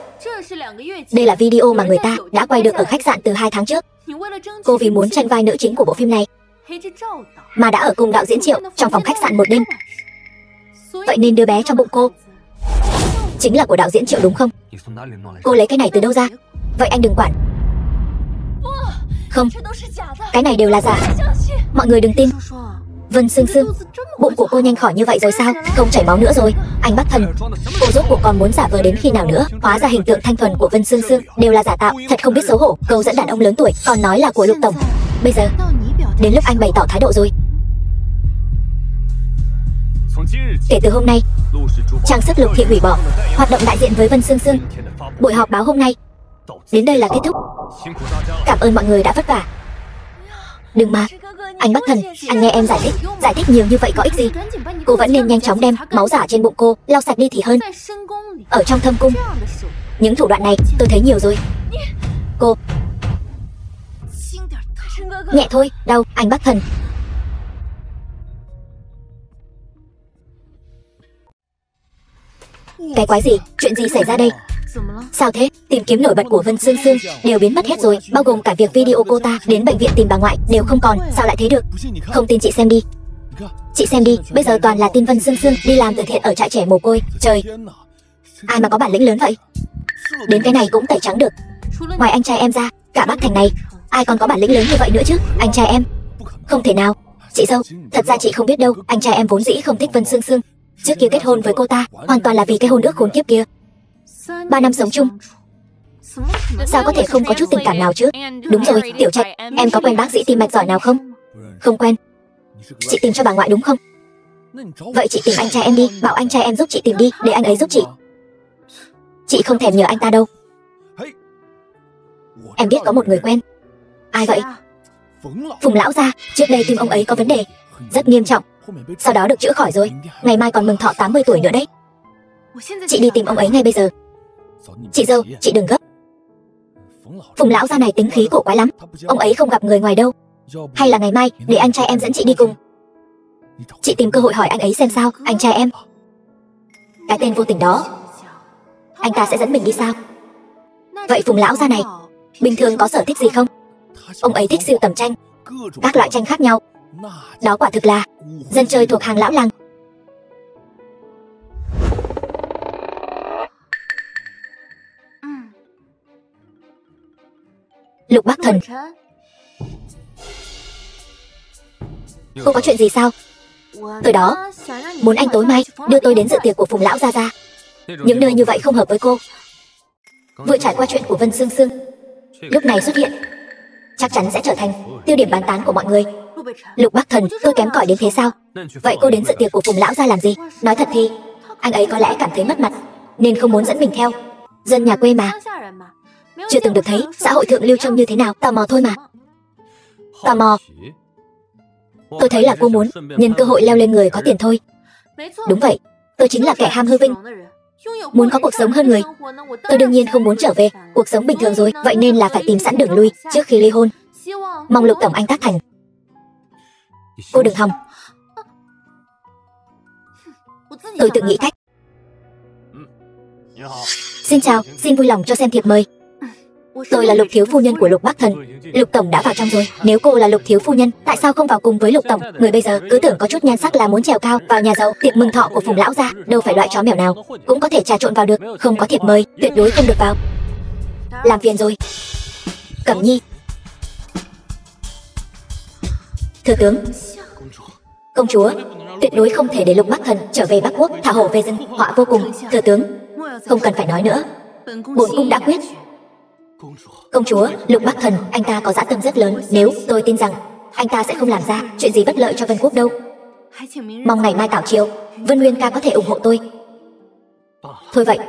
đây là video mà người ta đã quay được ở khách sạn từ 2 tháng trước. Cô vì muốn tranh vai nữ chính của bộ phim này mà đã ở cùng đạo diễn Triệu trong phòng khách sạn một đêm. Vậy nên đứa bé trong bụng cô chính là của đạo diễn Triệu đúng không? Cô lấy cái này từ đâu ra? Vậy anh đừng quản. Không, cái này đều là giả. Mọi người đừng tin. Vân Sương Sương, bụng của cô nhanh khỏi như vậy rồi sao? Không chảy máu nữa rồi. Anh Bắc Thần, cô rốt cuộc còn muốn giả vờ đến khi nào nữa? Hóa ra hình tượng thanh thuần của Vân Sương Sương đều là giả tạo, thật không biết xấu hổ. Câu dẫn đàn ông lớn tuổi còn nói là của Lục tổng. Bây giờ đến lúc anh bày tỏ thái độ rồi. Kể từ hôm nay, trang sức Lục thị hủy bỏ hoạt động đại diện với Vân Sương Sương. Buổi họp báo hôm nay đến đây là kết thúc. Cảm ơn mọi người đã vất vả. Đừng mà, anh Bắc Thần, anh nghe em giải thích nhiều như vậy có ích gì? Cô vẫn nên nhanh chóng đem máu giả trên bụng cô lau sạch đi thì hơn. Ở trong thâm cung, những thủ đoạn này tôi thấy nhiều rồi. Cô nhẹ thôi, đau, anh Bắc Thần. Cái quái gì? Chuyện gì xảy ra đây? Sao thế? Tìm kiếm nổi bật của Vân Sương Sương đều biến mất hết rồi, bao gồm cả việc video cô ta đến bệnh viện tìm bà ngoại đều không còn. Sao lại thế được? Không tin chị xem đi. Chị xem đi, bây giờ toàn là tin Vân Sương Sương đi làm từ thiện ở trại trẻ mồ côi. Trời, ai mà có bản lĩnh lớn vậy? Đến cái này cũng tẩy trắng được. Ngoài anh trai em ra, cả Bắc Thành này ai còn có bản lĩnh lớn như vậy nữa chứ? Anh trai em? Không thể nào. Chị dâu, thật ra chị không biết đâu. Anh trai em vốn dĩ không thích Vân Sương Sương. Trước kia kết hôn với cô ta hoàn toàn là vì cái hôn ước khốn kiếp kia. 3 năm sống chung, sao có thể không có chút tình cảm nào chứ? Đúng rồi, Tiểu Trạch, em có quen bác sĩ tim mạch giỏi nào không? Không quen. Chị tìm cho bà ngoại đúng không? Vậy chị tìm anh trai em đi, bảo anh trai em giúp chị tìm đi, để anh ấy giúp chị. Chị không thèm nhờ anh ta đâu. Em biết có một người quen. Ai vậy? Phùng lão gia, trước đây tim ông ấy có vấn đề rất nghiêm trọng, sau đó được chữa khỏi rồi. Ngày mai còn mừng thọ 80 tuổi nữa đấy. Chị đi tìm ông ấy ngay bây giờ. Chị dâu, chị đừng gấp. Phùng lão gia này tính khí cổ quái lắm. Ông ấy không gặp người ngoài đâu. Hay là ngày mai để anh trai em dẫn chị đi cùng. Chị tìm cơ hội hỏi anh ấy xem sao. Anh trai em, cái tên vô tình đó, anh ta sẽ dẫn mình đi sao? Vậy Phùng lão gia này bình thường có sở thích gì không? Ông ấy thích sưu tầm tranh, các loại tranh khác nhau. Đó quả thực là dân chơi thuộc hàng lão làng. Lục Bắc Thần, cô có chuyện gì sao? Tôi đó muốn anh tối mai đưa tôi đến dự tiệc của Phùng lão gia gia. Những nơi như vậy không hợp với cô. Vừa trải qua chuyện của Vân Sương Sương, lúc này xuất hiện chắc chắn sẽ trở thành tiêu điểm bàn tán của mọi người. Lục Bắc Thần, tôi kém cỏi đến thế sao? Vậy cô đến dự tiệc của Phùng lão gia làm gì? Nói thật thì anh ấy có lẽ cảm thấy mất mặt nên không muốn dẫn mình theo. Dân nhà quê mà, chưa từng được thấy xã hội thượng lưu trông như thế nào. Tò mò thôi mà. Tò mò. Tôi thấy là cô muốn nhân cơ hội leo lên người có tiền thôi. Đúng vậy, tôi chính là kẻ ham hư vinh, muốn có cuộc sống hơn người. Tôi đương nhiên không muốn trở về cuộc sống bình thường rồi, vậy nên là phải tìm sẵn đường lui trước khi ly hôn. Mong Lục tổng anh tác thành. Cô đừng hòng. Tôi tự nghĩ cách. Xin chào, xin vui lòng cho xem thiệp mời. Tôi là Lục thiếu phu nhân của Lục Bắc Thần. Lục tổng đã vào trong rồi. Nếu cô là Lục thiếu phu nhân, tại sao không vào cùng với Lục tổng? Người bây giờ cứ tưởng có chút nhan sắc là muốn trèo cao vào nhà giàu. Tiệc mừng thọ của Phùng lão gia đâu phải loại chó mèo nào cũng có thể trà trộn vào được. Không có thiệp mời tuyệt đối không được vào. Làm phiền rồi. Cẩm Nhi. Thừa tướng. Công chúa, tuyệt đối không thể để Lục Bắc Thần trở về Bắc Quốc, thả hổ về rừng, họa vô cùng. Thừa tướng, không cần phải nói nữa, bổn cung đã quyết. Công chúa, Lục Bắc Thần, anh ta có dã tâm rất lớn. Nếu tôi tin rằng anh ta sẽ không làm ra chuyện gì bất lợi cho Vân Quốc đâu. Mong ngày mai tảo triều, Vân Nguyên ca có thể ủng hộ tôi. Thôi vậy,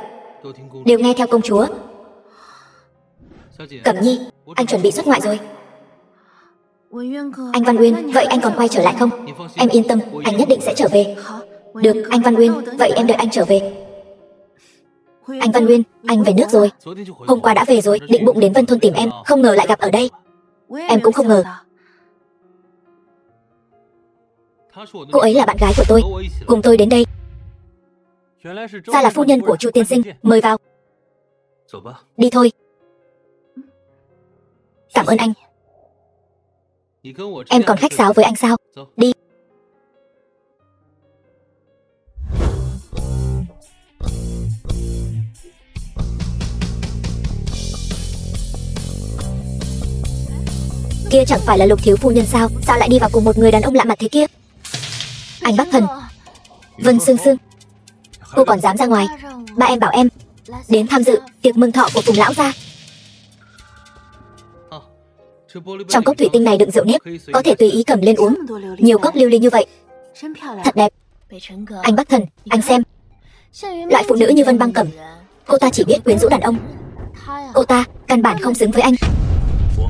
đều nghe theo công chúa. Cẩm Nhi, anh chuẩn bị xuất ngoại rồi. Anh Văn Uyên, vậy anh còn quay trở lại không? Em yên tâm, anh nhất định sẽ trở về. Được, anh Văn Uyên, vậy em đợi anh trở về. Anh Văn Uyên, anh về nước rồi. Hôm qua đã về rồi, định bụng đến Vân Thôn tìm em, không ngờ lại gặp ở đây. Em cũng không ngờ. Cô ấy là bạn gái của tôi, cùng tôi đến đây. Ra là phu nhân của Chu tiên sinh, mời vào. Đi thôi. Cảm ơn anh. Em còn khách sáo với anh sao? Đi. Kia chẳng phải là Lục thiếu phu nhân sao? Sao lại đi vào cùng một người đàn ông lạ mặt thế kia? Anh Bắc Thần. Vân Sương Sương. Cô còn dám ra ngoài. Ba em bảo em đến tham dự tiệc mừng thọ của Phùng lão gia. Trong cốc thủy tinh này đựng rượu nếp, có thể tùy ý cầm lên uống. Nhiều cốc lưu ly như vậy, thật đẹp. Anh Bắc Thần, anh xem. Loại phụ nữ như Vân Băng Cẩm, cô ta chỉ biết quyến rũ đàn ông. Cô ta căn bản không xứng với anh.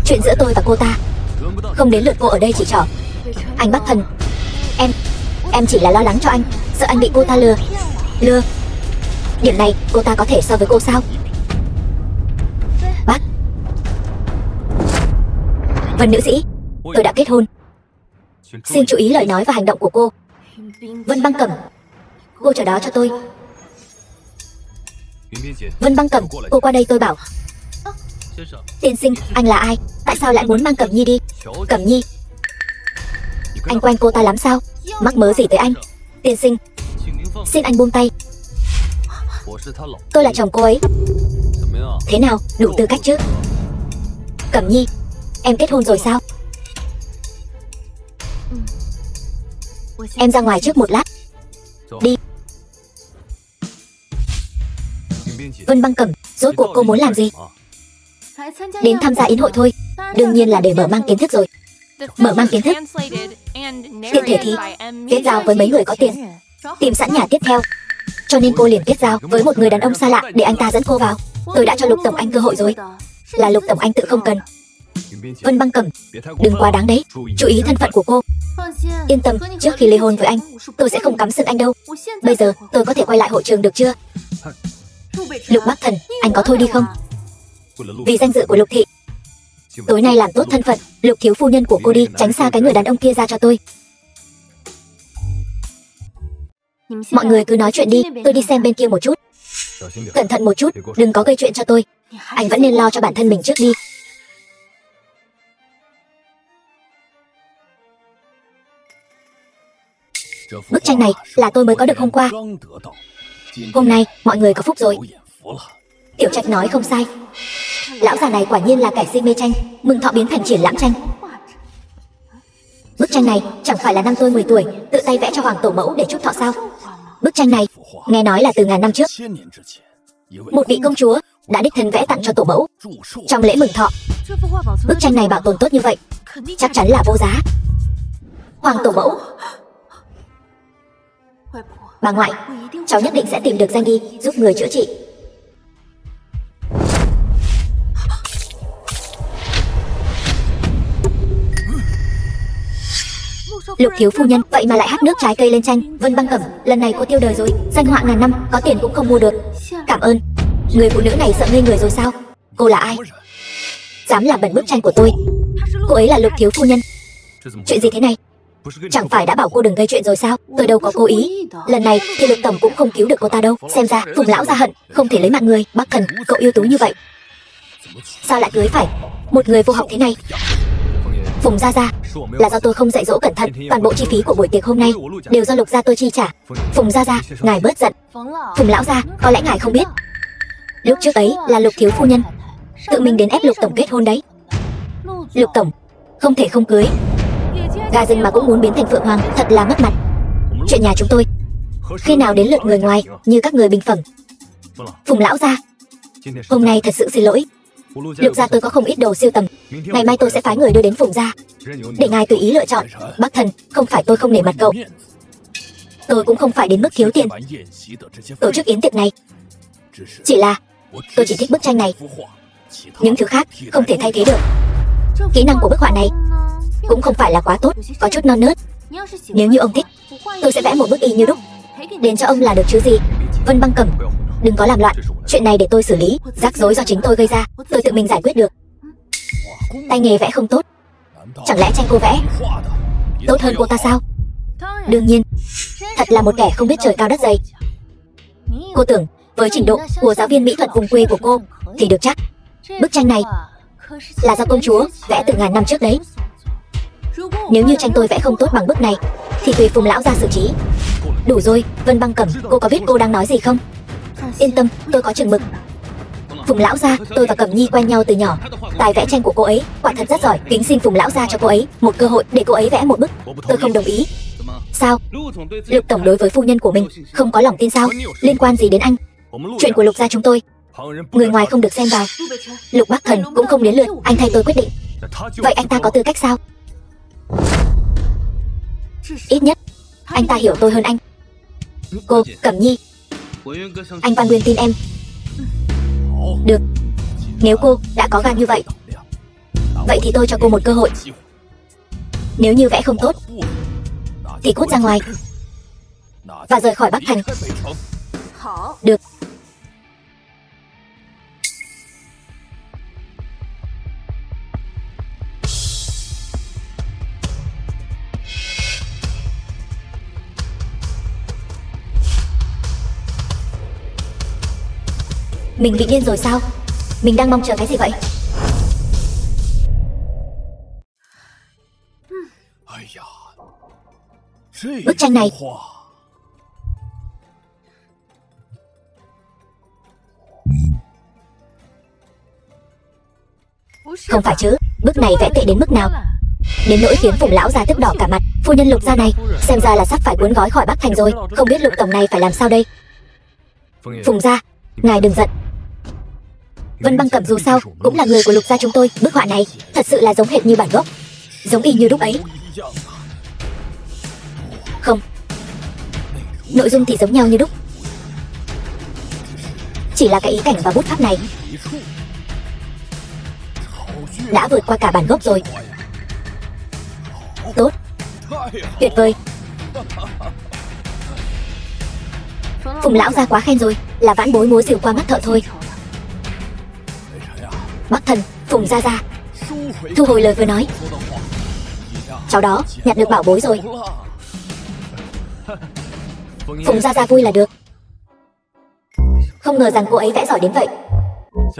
Chuyện giữa tôi và cô ta không đến lượt cô ở đây chỉ trỏ. Anh Bắc Thần, em chỉ là lo lắng cho anh, sợ anh bị cô ta lừa. Điểm này cô ta có thể so với cô sao? Bác. Vân nữ sĩ, tôi đã kết hôn. Xin chú ý lời nói và hành động của cô. Vân Băng Cẩm, cô chờ đó cho tôi. Vân Băng Cẩm, cô qua đây tôi bảo. Tiên sinh, anh là ai? Tại sao lại muốn mang Cẩm Nhi đi? Cẩm Nhi, anh quen cô ta lắm sao? Mắc mớ gì tới anh? Tiên sinh, xin anh buông tay. Tôi là chồng cô ấy. Thế nào, đủ tư cách chứ? Cẩm Nhi, em kết hôn rồi sao? Em ra ngoài trước một lát. Đi. Vân Băng Cẩm, rốt cuộc cô muốn làm gì? Đến tham gia yến hội thôi. Đương nhiên là để mở mang kiến thức rồi. Mở mang kiến thức. Tiện thể thì kết giao với mấy người có tiền, tìm sẵn nhà tiếp theo. Cho nên cô liền kết giao với một người đàn ông xa lạ để anh ta dẫn cô vào. Tôi đã cho Lục tổng anh cơ hội rồi. Là Lục tổng anh tự không cần. Vân Băng Cẩm, đừng quá đáng đấy. Chú ý thân phận của cô. Yên tâm, trước khi ly hôn với anh, tôi sẽ không cắm sừng anh đâu. Bây giờ tôi có thể quay lại hội trường được chưa? Lục Bắc Thần, anh có thôi đi không? Vì danh dự của Lục thị, tối nay làm tốt thân phận Lục thiếu phu nhân của cô đi, tránh xa cái người đàn ông kia ra cho tôi. Mọi người cứ nói chuyện đi, tôi đi xem bên kia một chút. Cẩn thận một chút, đừng có gây chuyện cho tôi. Anh vẫn nên lo cho bản thân mình trước đi. Bức tranh này là tôi mới có được hôm qua. Hôm nay mọi người có phúc rồi. Tiểu Trạch nói không sai. Lão già này quả nhiên là kẻ si mê tranh, mừng thọ biến thành triển lãm tranh. Bức tranh này chẳng phải là năm tôi 10 tuổi tự tay vẽ cho hoàng tổ mẫu để chúc thọ sao? Bức tranh này nghe nói là từ ngàn năm trước, một vị công chúa đã đích thân vẽ tặng cho tổ mẫu trong lễ mừng thọ. Bức tranh này bảo tồn tốt như vậy, chắc chắn là vô giá. Hoàng tổ mẫu, bà ngoại, cháu nhất định sẽ tìm được danh y giúp người chữa trị. Lục thiếu phu nhân, vậy mà lại hắt nước trái cây lên tranh. Vân Băng Cẩm, lần này cô tiêu đời rồi, danh họa ngàn năm, có tiền cũng không mua được. Cảm ơn. Người phụ nữ này sợ ngây người rồi sao? Cô là ai? Dám làm bẩn bức tranh của tôi? Cô ấy là Lục thiếu phu nhân. Chuyện gì thế này? Chẳng phải đã bảo cô đừng gây chuyện rồi sao? Tôi đâu có cố ý. Lần này thì Lục tổng cũng không cứu được cô ta đâu. Xem ra Phùng lão ra hận, không thể lấy mạng người. Bắc Thần, cậu ưu tú như vậy, sao lại cưới phải một người vô học thế này? Phùng gia gia, là do tôi không dạy dỗ cẩn thận, toàn bộ chi phí của buổi tiệc hôm nay đều do Lục gia tôi chi trả. Phùng gia gia, ngài bớt giận. Phùng lão gia, có lẽ ngài không biết, lúc trước ấy là Lục thiếu phu nhân tự mình đến ép Lục tổng kết hôn đấy. Lục tổng không thể không cưới. Gà rừng mà cũng muốn biến thành phượng hoàng, thật là mất mặt. Chuyện nhà chúng tôi khi nào đến lượt người ngoài như các người bình phẩm? Phùng lão gia, hôm nay thật sự xin lỗi. Lục gia tôi có không ít đồ siêu tầm, ngày mai tôi sẽ phái người đưa đến Phùng gia để ngài tùy ý lựa chọn. Bắc Thần, không phải tôi không nể mặt cậu, tôi cũng không phải đến mức thiếu tiền tổ chức yến tiệc này. Chỉ là tôi chỉ thích bức tranh này, những thứ khác không thể thay thế được. Kỹ năng của bức họa này cũng không phải là quá tốt, có chút non nớt. Nếu như ông thích, tôi sẽ vẽ một bức y như đúc đến cho ông là được chứ gì. Vân Băng Cẩm, đừng có làm loạn, chuyện này để tôi xử lý. Rắc rối do chính tôi gây ra, tôi tự mình giải quyết được. Tay nghề vẽ không tốt, chẳng lẽ tranh cô vẽ tốt hơn cô ta sao? Đương nhiên, thật là một kẻ không biết trời cao đất dày. Cô tưởng với trình độ của giáo viên mỹ thuật vùng quê của cô thì được chắc. Bức tranh này là do công chúa vẽ từ ngàn năm trước đấy. Nếu như tranh tôi vẽ không tốt bằng bức này thì tùy Phùng lão ra xử trí. Đủ rồi, Vân Băng Cẩm, cô có biết cô đang nói gì không? Yên tâm, tôi có chừng mực. Phùng lão gia, tôi và Cẩm Nhi quen nhau từ nhỏ. Tài vẽ tranh của cô ấy quả thật rất giỏi. Kính xin Phùng lão gia cho cô ấy một cơ hội để cô ấy vẽ một bức. Tôi không đồng ý. Sao? Lục tổng đối với phu nhân của mình không có lòng tin sao? Liên quan gì đến anh? Chuyện của Lục gia chúng tôi, người ngoài không được xen vào. Lục Bắc Thần cũng không đến lượt anh thay tôi quyết định. Vậy anh ta có tư cách sao? Ít nhất anh ta hiểu tôi hơn anh. Cô Cẩm Nhi, anh Văn Nguyên tin em. Được, nếu cô đã có gan như vậy, vậy thì tôi cho cô một cơ hội. Nếu như vẽ không tốt thì cút ra ngoài và rời khỏi Bắc Thành. Được. Mình bị điên rồi sao? Mình đang mong chờ cái gì vậy? Bức tranh này không phải chứ, bức này vẽ tệ đến mức nào, đến nỗi khiến Phùng lão gia tức đỏ cả mặt. Phu nhân Lục gia này xem ra là sắp phải cuốn gói khỏi Bắc Thành rồi. Không biết Lục tổng này phải làm sao đây? Phùng gia, ngài đừng giận. Vân Băng Cẩm dù sao cũng là người của Lục gia chúng tôi. Bức họa này thật sự là giống hệt như bản gốc, giống y như lúc ấy. Không, nội dung thì giống nhau như đúc, chỉ là cái ý cảnh và bút pháp này đã vượt qua cả bản gốc rồi. Tốt, tuyệt vời. Phùng lão gia quá khen rồi, là vãn bối múa xỉu qua mắt thợ thôi. Bắc Thần, Phùng gia gia, thu hồi lời vừa nói. Cháu đó nhặt được bảo bối rồi. Phùng gia gia vui là được. Không ngờ rằng cô ấy vẽ giỏi đến vậy.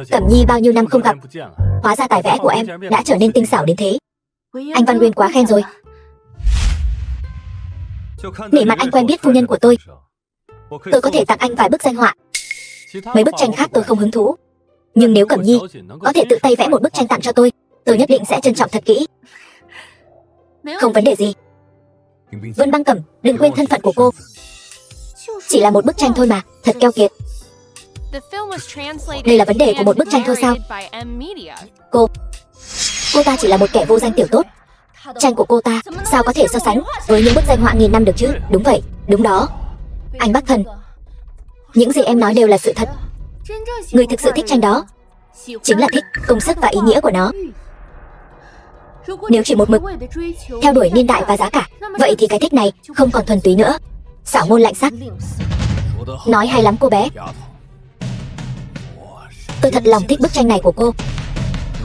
Cẩm Nhi bao nhiêu năm không gặp, hóa ra tài vẽ của em đã trở nên tinh xảo đến thế. Anh Văn Nguyên quá khen rồi. Nể mặt anh quen biết phu nhân của tôi có thể tặng anh vài bức danh họa. Mấy bức tranh khác tôi không hứng thú, nhưng nếu Cẩm Nhi có thể tự tay vẽ một bức tranh tặng cho tôi nhất định sẽ trân trọng thật kỹ. Không vấn đề gì. Vân Băng Cẩm, đừng quên thân phận của cô. Chỉ là một bức tranh thôi mà, thật keo kiệt. Đây là vấn đề của một bức tranh thôi sao? Cô ta chỉ là một kẻ vô danh tiểu tốt. Tranh của cô ta sao có thể so sánh với những bức danh họa nghìn năm được chứ? Đúng vậy, đúng đó. Anh Bắc Thần, những gì em nói đều là sự thật. Người thực sự thích tranh đó chính là thích công sức và ý nghĩa của nó. Nếu chỉ một mực theo đuổi niên đại và giá cả, vậy thì cái thích này không còn thuần túy nữa. Xảo ngôn lạnh sắc. Nói hay lắm cô bé. Tôi thật lòng thích bức tranh này của cô.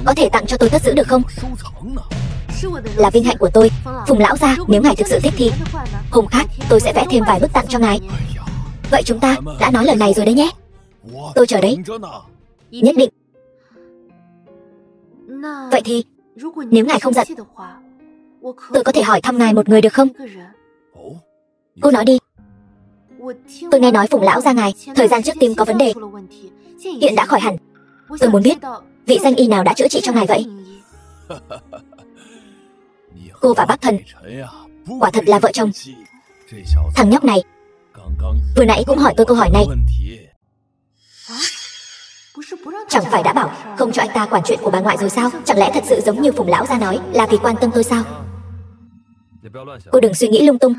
Có thể tặng cho tôi cất giữ được không? Là vinh hạnh của tôi. Phùng lão gia, nếu ngài thực sự thích thì hôm khác tôi sẽ vẽ thêm vài bức tặng cho ngài. Vậy chúng ta đã nói lần này rồi đấy nhé. Tôi chờ đấy. Nhất định. Vậy thì nếu ngài không giận, tôi có thể hỏi thăm ngài một người được không? Cô nói đi. Tôi nghe nói Phùng lão gia ngài thời gian trước tim có vấn đề, hiện đã khỏi hẳn. Tôi muốn biết vị danh y nào đã chữa trị cho ngài vậy? Cô và Bắc Thần quả thật là vợ chồng. Thằng nhóc này vừa nãy cũng hỏi tôi câu hỏi này. Chẳng phải đã bảo không cho anh ta quản chuyện của bà ngoại rồi sao? Chẳng lẽ thật sự giống như Phùng lão gia nói là vì quan tâm tôi sao? Cô đừng suy nghĩ lung tung.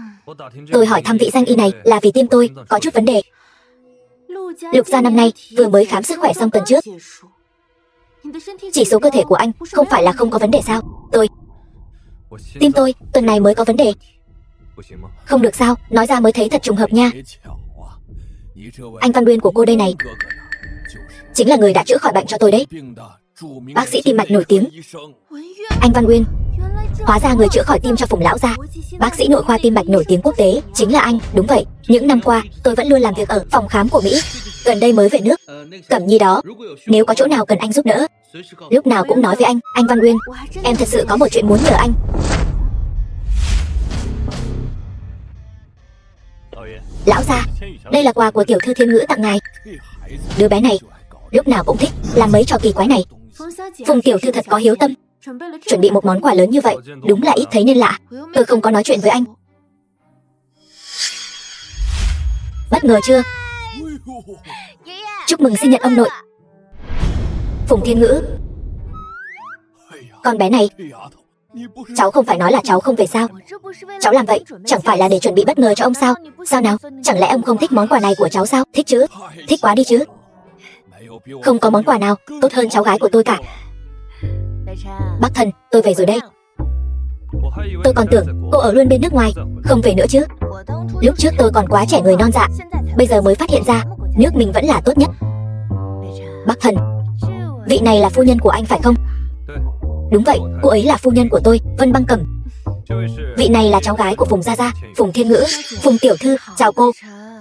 Tôi hỏi thăm vị danh y này là vì tim tôi có chút vấn đề. Lục gia năm nay vừa mới khám sức khỏe xong tuần trước. Chỉ số cơ thể của anh không phải là không có vấn đề sao? Tim tôi tuần này mới có vấn đề. Không được sao? Nói ra mới thấy thật trùng hợp nha. Anh Văn Nguyên của cô đây này chính là người đã chữa khỏi bệnh cho tôi đấy. Bác sĩ tim mạch nổi tiếng. Anh Văn Nguyên, hóa ra người chữa khỏi tim cho Phùng lão gia, bác sĩ nội khoa tim mạch nổi tiếng quốc tế chính là anh. Đúng vậy, những năm qua tôi vẫn luôn làm việc ở phòng khám của Mỹ, gần đây mới về nước. Cẩm Nhi đó, nếu có chỗ nào cần anh giúp đỡ, lúc nào cũng nói với anh. Anh Văn Nguyên, em thật sự có một chuyện muốn nhờ anh. Lão gia, đây là quà của tiểu thư Thiên Ngữ tặng ngài. Đứa bé này lúc nào cũng thích làm mấy trò kỳ quái này. Phùng tiểu thư thật có hiếu tâm, chuẩn bị một món quà lớn như vậy, đúng là ít thấy nên lạ. Tôi không có nói chuyện với anh. Bất ngờ chưa? Chúc mừng sinh nhật ông nội. Phùng Thiên Ngữ, con bé này, cháu không phải nói là cháu không về sao? Cháu làm vậy chẳng phải là để chuẩn bị bất ngờ cho ông sao? Sao nào, chẳng lẽ ông không thích món quà này của cháu sao? Thích chứ, thích quá đi chứ. Không có món quà nào tốt hơn cháu gái của tôi cả. Bác Thần, tôi về rồi đây. Tôi còn tưởng cô ở luôn bên nước ngoài, không về nữa chứ. Lúc trước tôi còn quá trẻ người non dạ, bây giờ mới phát hiện ra nước mình vẫn là tốt nhất. Bác Thần, vị này là phu nhân của anh phải không? Đúng vậy, cô ấy là phu nhân của tôi, Vân Băng Cẩm. Vị này là cháu gái của Phùng Gia Gia, Phùng Thiên Ngữ. Phùng tiểu thư, chào cô.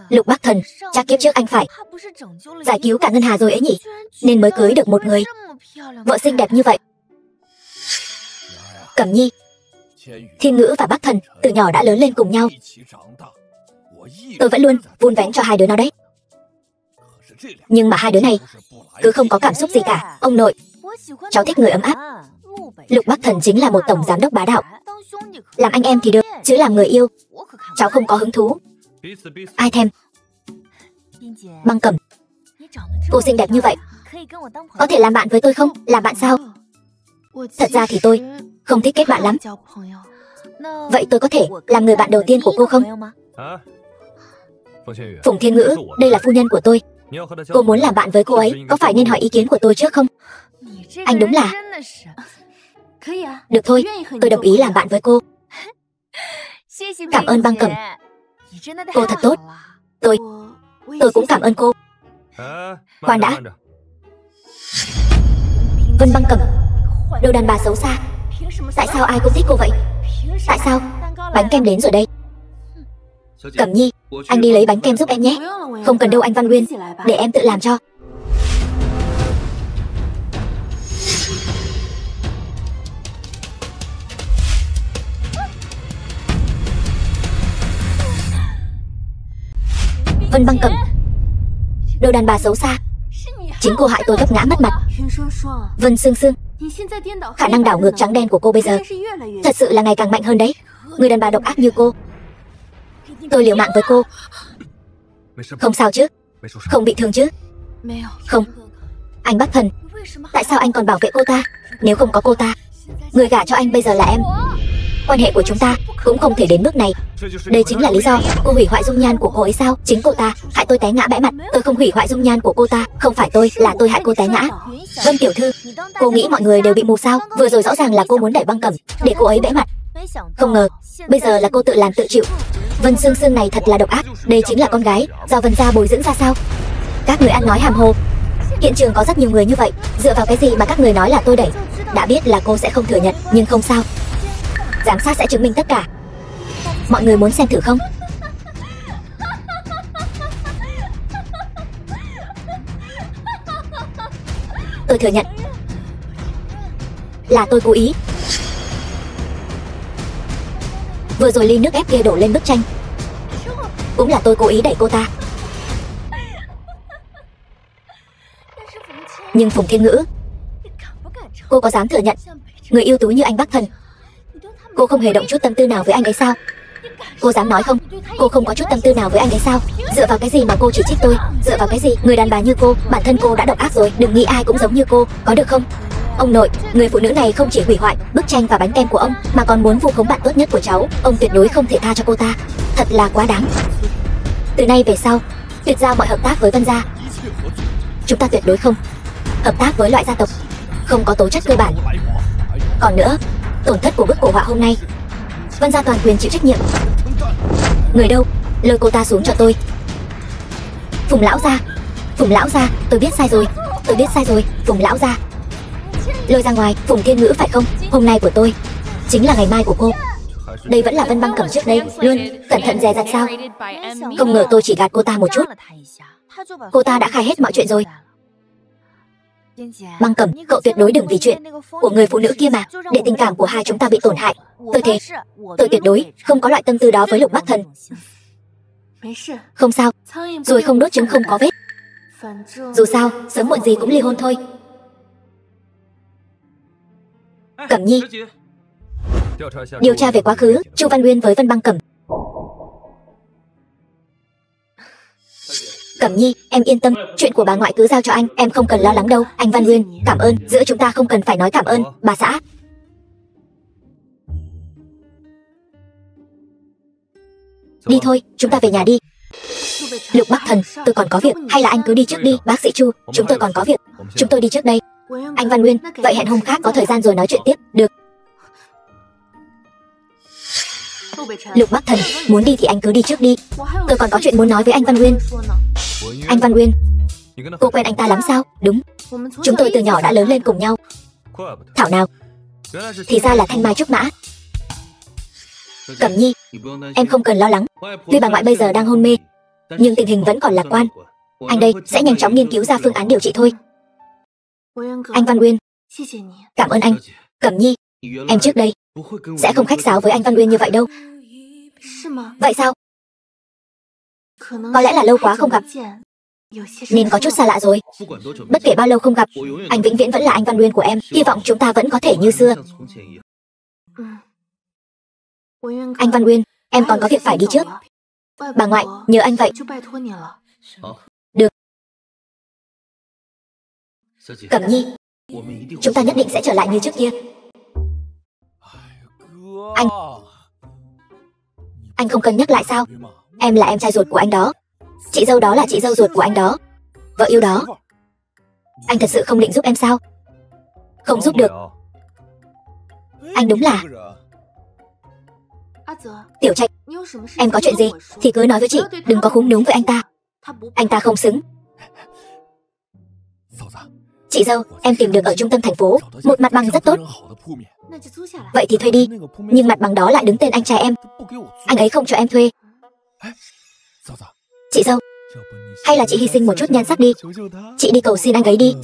Lục Bác Thần, chắc kiếp trước anh phải giải cứu cả Ngân Hà rồi ấy nhỉ, nên mới cưới được một người vợ xinh đẹp như vậy. Cẩm Nhi, Thiên Ngữ và Bác Thần từ nhỏ đã lớn lên cùng nhau. Tôi vẫn luôn vun vén cho hai đứa nó đấy. Nhưng mà hai đứa này cứ không có cảm xúc gì cả. Ông nội, cháu thích người ấm áp. Lục Bác Thần chính là một tổng giám đốc bá đạo. Làm anh em thì được, chứ làm người yêu cháu không có hứng thú. Ai thèm. Băng Cẩm, cô xinh đẹp như vậy, có thể làm bạn với tôi không? Làm bạn sao? Thật ra thì tôi không thích kết bạn lắm. Vậy tôi có thể làm người bạn đầu tiên của cô không? Phùng Thiên Ngữ, đây là phu nhân của tôi. Cô muốn làm bạn với cô ấy, có phải nên hỏi ý kiến của tôi trước không? Anh đúng là... Được thôi, tôi đồng ý làm bạn với cô. Cảm ơn Băng Cẩm. Cô thật tốt. Tôi cũng cảm ơn cô. Khoan đã. Vân Băng Cẩm, đồ đàn bà xấu xa. Tại sao ai cũng thích cô vậy? Tại sao? Bánh kem đến rồi đây. Cẩm Nhi, anh đi lấy bánh kem giúp em nhé. Không cần đâu anh Văn Nguyên, để em tự làm cho. Vân Băng Cẩm, đồ đàn bà xấu xa. Chính cô hại tôi gấp ngã mất mặt. Vân Sương Sương, khả năng đảo ngược trắng đen của cô bây giờ thật sự là ngày càng mạnh hơn đấy. Người đàn bà độc ác như cô, tôi liều mạng với cô. Không sao chứ? Không bị thương chứ? Không. Anh Bắc Thần, tại sao anh còn bảo vệ cô ta? Nếu không có cô ta, người gả cho anh bây giờ là em. Quan hệ của chúng ta cũng không thể đến bước này. Đây chính là lý do cô hủy hoại dung nhan của cô ấy sao? Chính cô ta hại tôi té ngã bẽ mặt. Tôi không hủy hoại dung nhan của cô ta. Không phải tôi, là tôi hại cô té ngã. Vân tiểu thư, cô nghĩ mọi người đều bị mù sao? Vừa rồi rõ ràng là cô muốn đẩy Băng Cẩm để cô ấy bẽ mặt. Không ngờ bây giờ là cô tự làm tự chịu. Vân Sương Sương này thật là độc ác. Đây chính là con gái do Vân gia bồi dưỡng ra sao? Các người ăn nói hàm hồ. Hiện trường có rất nhiều người như vậy, dựa vào cái gì mà các người nói là tôi đẩy? Đã biết là cô sẽ không thừa nhận, nhưng không sao. Giám sát sẽ chứng minh tất cả. Mọi người muốn xem thử không? Tôi thừa nhận là tôi cố ý. Vừa rồi ly nước ép kia đổ lên bức tranh, cũng là tôi cố ý đẩy cô ta. Nhưng Phùng Thiên Ngữ, cô có dám thừa nhận người ưu tú như anh Bắc Thần, cô không hề động chút tâm tư nào với anh ấy sao? Cô dám nói không? Cô không có chút tâm tư nào với anh ấy sao? Dựa vào cái gì mà cô chỉ trích tôi? Dựa vào cái gì? Người đàn bà như cô, bản thân cô đã độc ác rồi, đừng nghĩ ai cũng giống như cô, có được không? Ông nội, người phụ nữ này không chỉ hủy hoại bức tranh và bánh kem của ông, mà còn muốn vu khống bạn tốt nhất của cháu. Ông tuyệt đối không thể tha cho cô ta. Thật là quá đáng. Từ nay về sau, tuyệt giao mọi hợp tác với Vân gia. Chúng ta tuyệt đối không hợp tác với loại gia tộc không có tố chất cơ bản. Còn nữa, tổn thất của bức cổ họa hôm nay, Vân gia toàn quyền chịu trách nhiệm. Người đâu, lôi cô ta xuống cho tôi. Phùng lão gia, Phùng lão gia, tôi biết sai rồi, tôi biết sai rồi. Phùng lão gia, lôi ra ngoài. Phùng Thiên Ngữ phải không? Hôm nay của tôi chính là ngày mai của cô. Đây vẫn là Vân Băng Cẩm trước đây, luôn cẩn thận dè dặt sao? Không ngờ tôi chỉ gạt cô ta một chút, cô ta đã khai hết mọi chuyện rồi. Băng Cẩm, cậu tuyệt đối đừng vì chuyện của người phụ nữ kia mà để tình cảm của hai chúng ta bị tổn hại. Tôi thề, tôi tuyệt đối không có loại tâm tư đó với Lục Bắc Thần. Không sao, rồi không đốt trứng không có vết. Dù sao, sớm muộn gì cũng ly hôn thôi. Cẩm Nhi, điều tra về quá khứ Chu Văn Uyên với Vân Băng Cẩm. Cẩm Nhi, em yên tâm, chuyện của bà ngoại cứ giao cho anh, em không cần lo lắng đâu. Anh Văn Nguyên, cảm ơn, giữa chúng ta không cần phải nói cảm ơn, bà xã. Đi thôi, chúng ta về nhà đi. Lục Bắc Thần, tôi còn có việc, hay là anh cứ đi trước đi. Bác sĩ Chu, chúng tôi còn có việc, chúng tôi đi trước đây. Anh Văn Nguyên, vậy hẹn hôm khác có thời gian rồi nói chuyện tiếp. Được. Lục Bắc Thần, muốn đi thì anh cứ đi trước đi. Tôi còn có chuyện muốn nói với anh Văn Nguyên. Anh Văn Nguyên, cô quen anh ta lắm sao? Đúng, chúng tôi từ nhỏ đã lớn lên cùng nhau. Thảo nào, thì ra là Thanh Mai Trúc Mã. Cẩm Nhi, em không cần lo lắng. Tuy bà ngoại bây giờ đang hôn mê, nhưng tình hình vẫn còn lạc quan. Anh đây sẽ nhanh chóng nghiên cứu ra phương án điều trị thôi. Anh Văn Nguyên, cảm ơn anh. Cẩm Nhi, em trước đây sẽ không khách sáo với anh Văn Nguyên như vậy đâu. Vậy sao? Có lẽ là lâu quá không gặp nên có chút xa lạ rồi. Bất kể bao lâu không gặp, anh vĩnh viễn vẫn là anh Văn Nguyên của em. Hy vọng chúng ta vẫn có thể như xưa. Anh Văn Nguyên, em còn có việc phải đi trước. Bà ngoại, nhờ anh vậy. Được. Cẩm Nhi, chúng ta nhất định sẽ trở lại như trước kia. Anh không cần nhắc lại sao? Em là em trai ruột của anh đó. Chị dâu đó là chị dâu ruột của anh đó. Vợ yêu đó. Anh thật sự không định giúp em sao? Không giúp được. Anh đúng là... Tiểu Trạch, em có chuyện gì thì cứ nói với chị, đừng có khúm núm với anh ta. Anh ta không xứng. Chị dâu, em tìm được ở trung tâm thành phố một mặt bằng rất tốt. Vậy thì thuê đi. Nhưng mặt bằng đó lại đứng tên anh trai em. Anh ấy không cho em thuê. Chị dâu, hay là chị hy sinh một chút nhan sắc đi. Chị đi cầu xin anh ấy đi.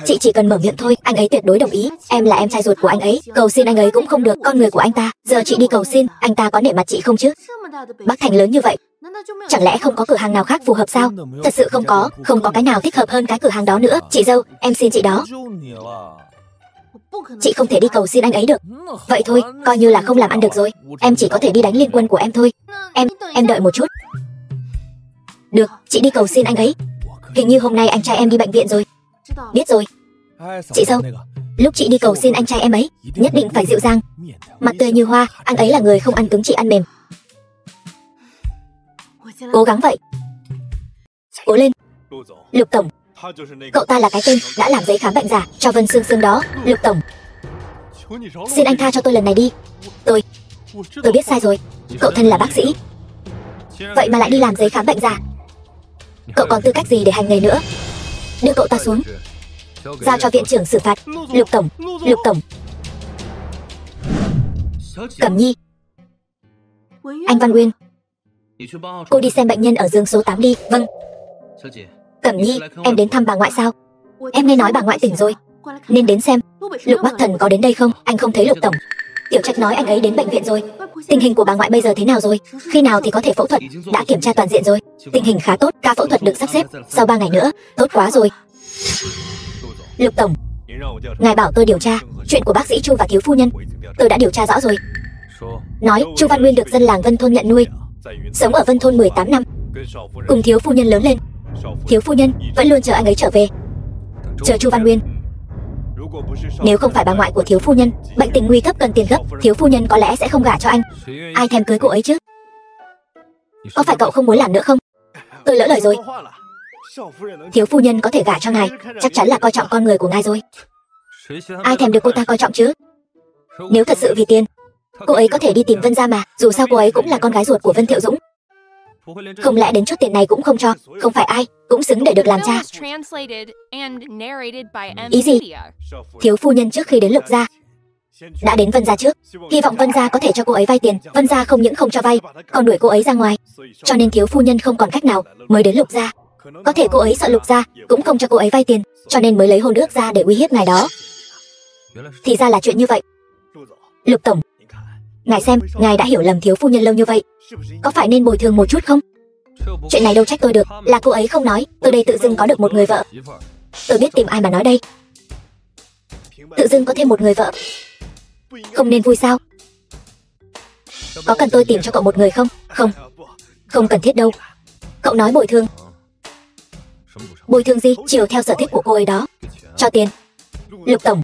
Chị chỉ cần mở miệng thôi, anh ấy tuyệt đối đồng ý. Em là em trai ruột của anh ấy, cầu xin anh ấy cũng không được, con người của anh ta. Giờ chị đi cầu xin, anh ta có nể mặt chị không chứ? Bắc Thành lớn như vậy, chẳng lẽ không có cửa hàng nào khác phù hợp sao? Thật sự không có cái nào thích hợp hơn cái cửa hàng đó nữa. Chị dâu, em xin chị đó. Chị không thể đi cầu xin anh ấy được. Vậy thôi, coi như là không làm ăn được rồi. Em chỉ có thể đi đánh liên quân của em thôi. Em đợi một chút. Được, chị đi cầu xin anh ấy. Hình như hôm nay anh trai em đi bệnh viện rồi. Biết rồi. Chị dâu, lúc chị đi cầu xin anh trai em ấy, nhất định phải dịu dàng, mặt tươi như hoa. Anh ấy là người không ăn cứng, chị ăn mềm. Cố gắng vậy. Cố lên. Lục tổng, cậu ta là cái tên đã làm giấy khám bệnh giả cho Vân Sương Sương đó. Lục tổng, xin anh tha cho tôi lần này đi. Tôi biết sai rồi. Cậu thân là bác sĩ, vậy mà lại đi làm giấy khám bệnh giả. Cậu còn tư cách gì để hành nghề nữa? Đưa cậu ta xuống, giao cho viện trưởng xử phạt. Lục tổng, Lục tổng. Cẩm Nhi, anh Văn Nguyên, cô đi xem bệnh nhân ở giường số 8 đi. Vâng. Cẩm Nhi, em đến thăm bà ngoại sao? Em nghe nói bà ngoại tỉnh rồi, nên đến xem. Lục Bắc Thần có đến đây không? Anh không thấy Lục tổng. Tiểu Trạch nói anh ấy đến bệnh viện rồi. Tình hình của bà ngoại bây giờ thế nào rồi? Khi nào thì có thể phẫu thuật? Đã kiểm tra toàn diện rồi. Tình hình khá tốt, ca phẫu thuật được sắp xếp sau 3 ngày nữa. Tốt quá rồi. Lục tổng, ngài bảo tôi điều tra chuyện của bác sĩ Chu và thiếu phu nhân. Tôi đã điều tra rõ rồi. Nói Chu Văn Nguyên được dân làng Vân Thôn nhận nuôi, sống ở Vân Thôn 18 năm, cùng thiếu phu nhân lớn lên. Thiếu phu nhân vẫn luôn chờ anh ấy trở về, chờ Chu Văn Nguyên. Nếu không phải bà ngoại của thiếu phu nhân bệnh tình nguy cấp cần tiền gấp, thiếu phu nhân có lẽ sẽ không gả cho anh. Ai thèm cưới cô ấy chứ? Có phải cậu không muốn làm nữa không? Tôi lỡ lời rồi. Thiếu phu nhân có thể gả cho ngài, chắc chắn là coi trọng con người của ngài rồi. Ai thèm được cô ta coi trọng chứ? Nếu thật sự vì tiền, cô ấy có thể đi tìm Vân gia mà. Dù sao cô ấy cũng là con gái ruột của Vân Thiệu Dũng. Không lẽ đến chút tiền này cũng không cho? Không phải ai cũng xứng để được làm cha. Ý gì? Thiếu phu nhân trước khi đến Lục gia đã đến Vân gia trước, hy vọng Vân gia có thể cho cô ấy vay tiền. Vân gia không những không cho vay, còn đuổi cô ấy ra ngoài. Cho nên thiếu phu nhân không còn cách nào mới đến Lục gia. Có thể cô ấy sợ Lục gia cũng không cho cô ấy vay tiền, cho nên mới lấy hôn ước ra để uy hiếp ngài đó. Thì ra là chuyện như vậy. Lục tổng, ngài xem, ngài đã hiểu lầm thiếu phu nhân lâu như vậy, có phải nên bồi thường một chút không? Chuyện này đâu trách tôi được, là cô ấy không nói. Tôi đây tự dưng có được một người vợ, tôi biết tìm ai mà nói đây. Tự dưng có thêm một người vợ, không nên vui sao? Có cần tôi tìm cho cậu một người không? Không, không cần thiết đâu. Cậu nói bồi thường Bồi thường gì? Chiều theo sở thích của cô ấy đó. Cho tiền. Lục tổng,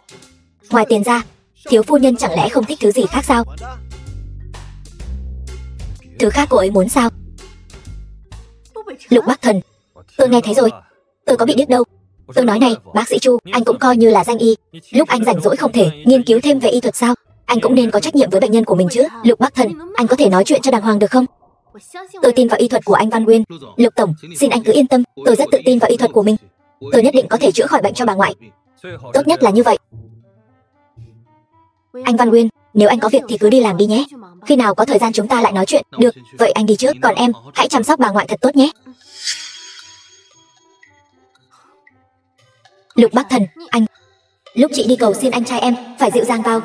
ngoài tiền ra, thiếu phu nhân chẳng lẽ không thích thứ gì khác sao? Thứ khác cô ấy muốn sao? Lục Bắc Thần, tôi nghe thấy rồi. Tôi có bị điếc đâu. Tôi nói này, bác sĩ Chu, anh cũng coi như là danh y. Lúc anh rảnh rỗi không thể nghiên cứu thêm về y thuật sao? Anh cũng nên có trách nhiệm với bệnh nhân của mình chứ. Lục Bắc Thần, anh có thể nói chuyện cho đàng hoàng được không? Tôi tin vào y thuật của anh Văn Nguyên. Lục tổng, xin anh cứ yên tâm, tôi rất tự tin vào y thuật của mình. Tôi nhất định có thể chữa khỏi bệnh cho bà ngoại. Tốt nhất là như vậy. Anh Văn Nguyên, nếu anh có việc thì cứ đi làm đi nhé. Khi nào có thời gian chúng ta lại nói chuyện. Được, vậy anh đi trước, còn em, hãy chăm sóc bà ngoại thật tốt nhé. Lục Bắc Thần, anh. Lúc chị đi cầu xin anh trai em, phải dịu dàng vào.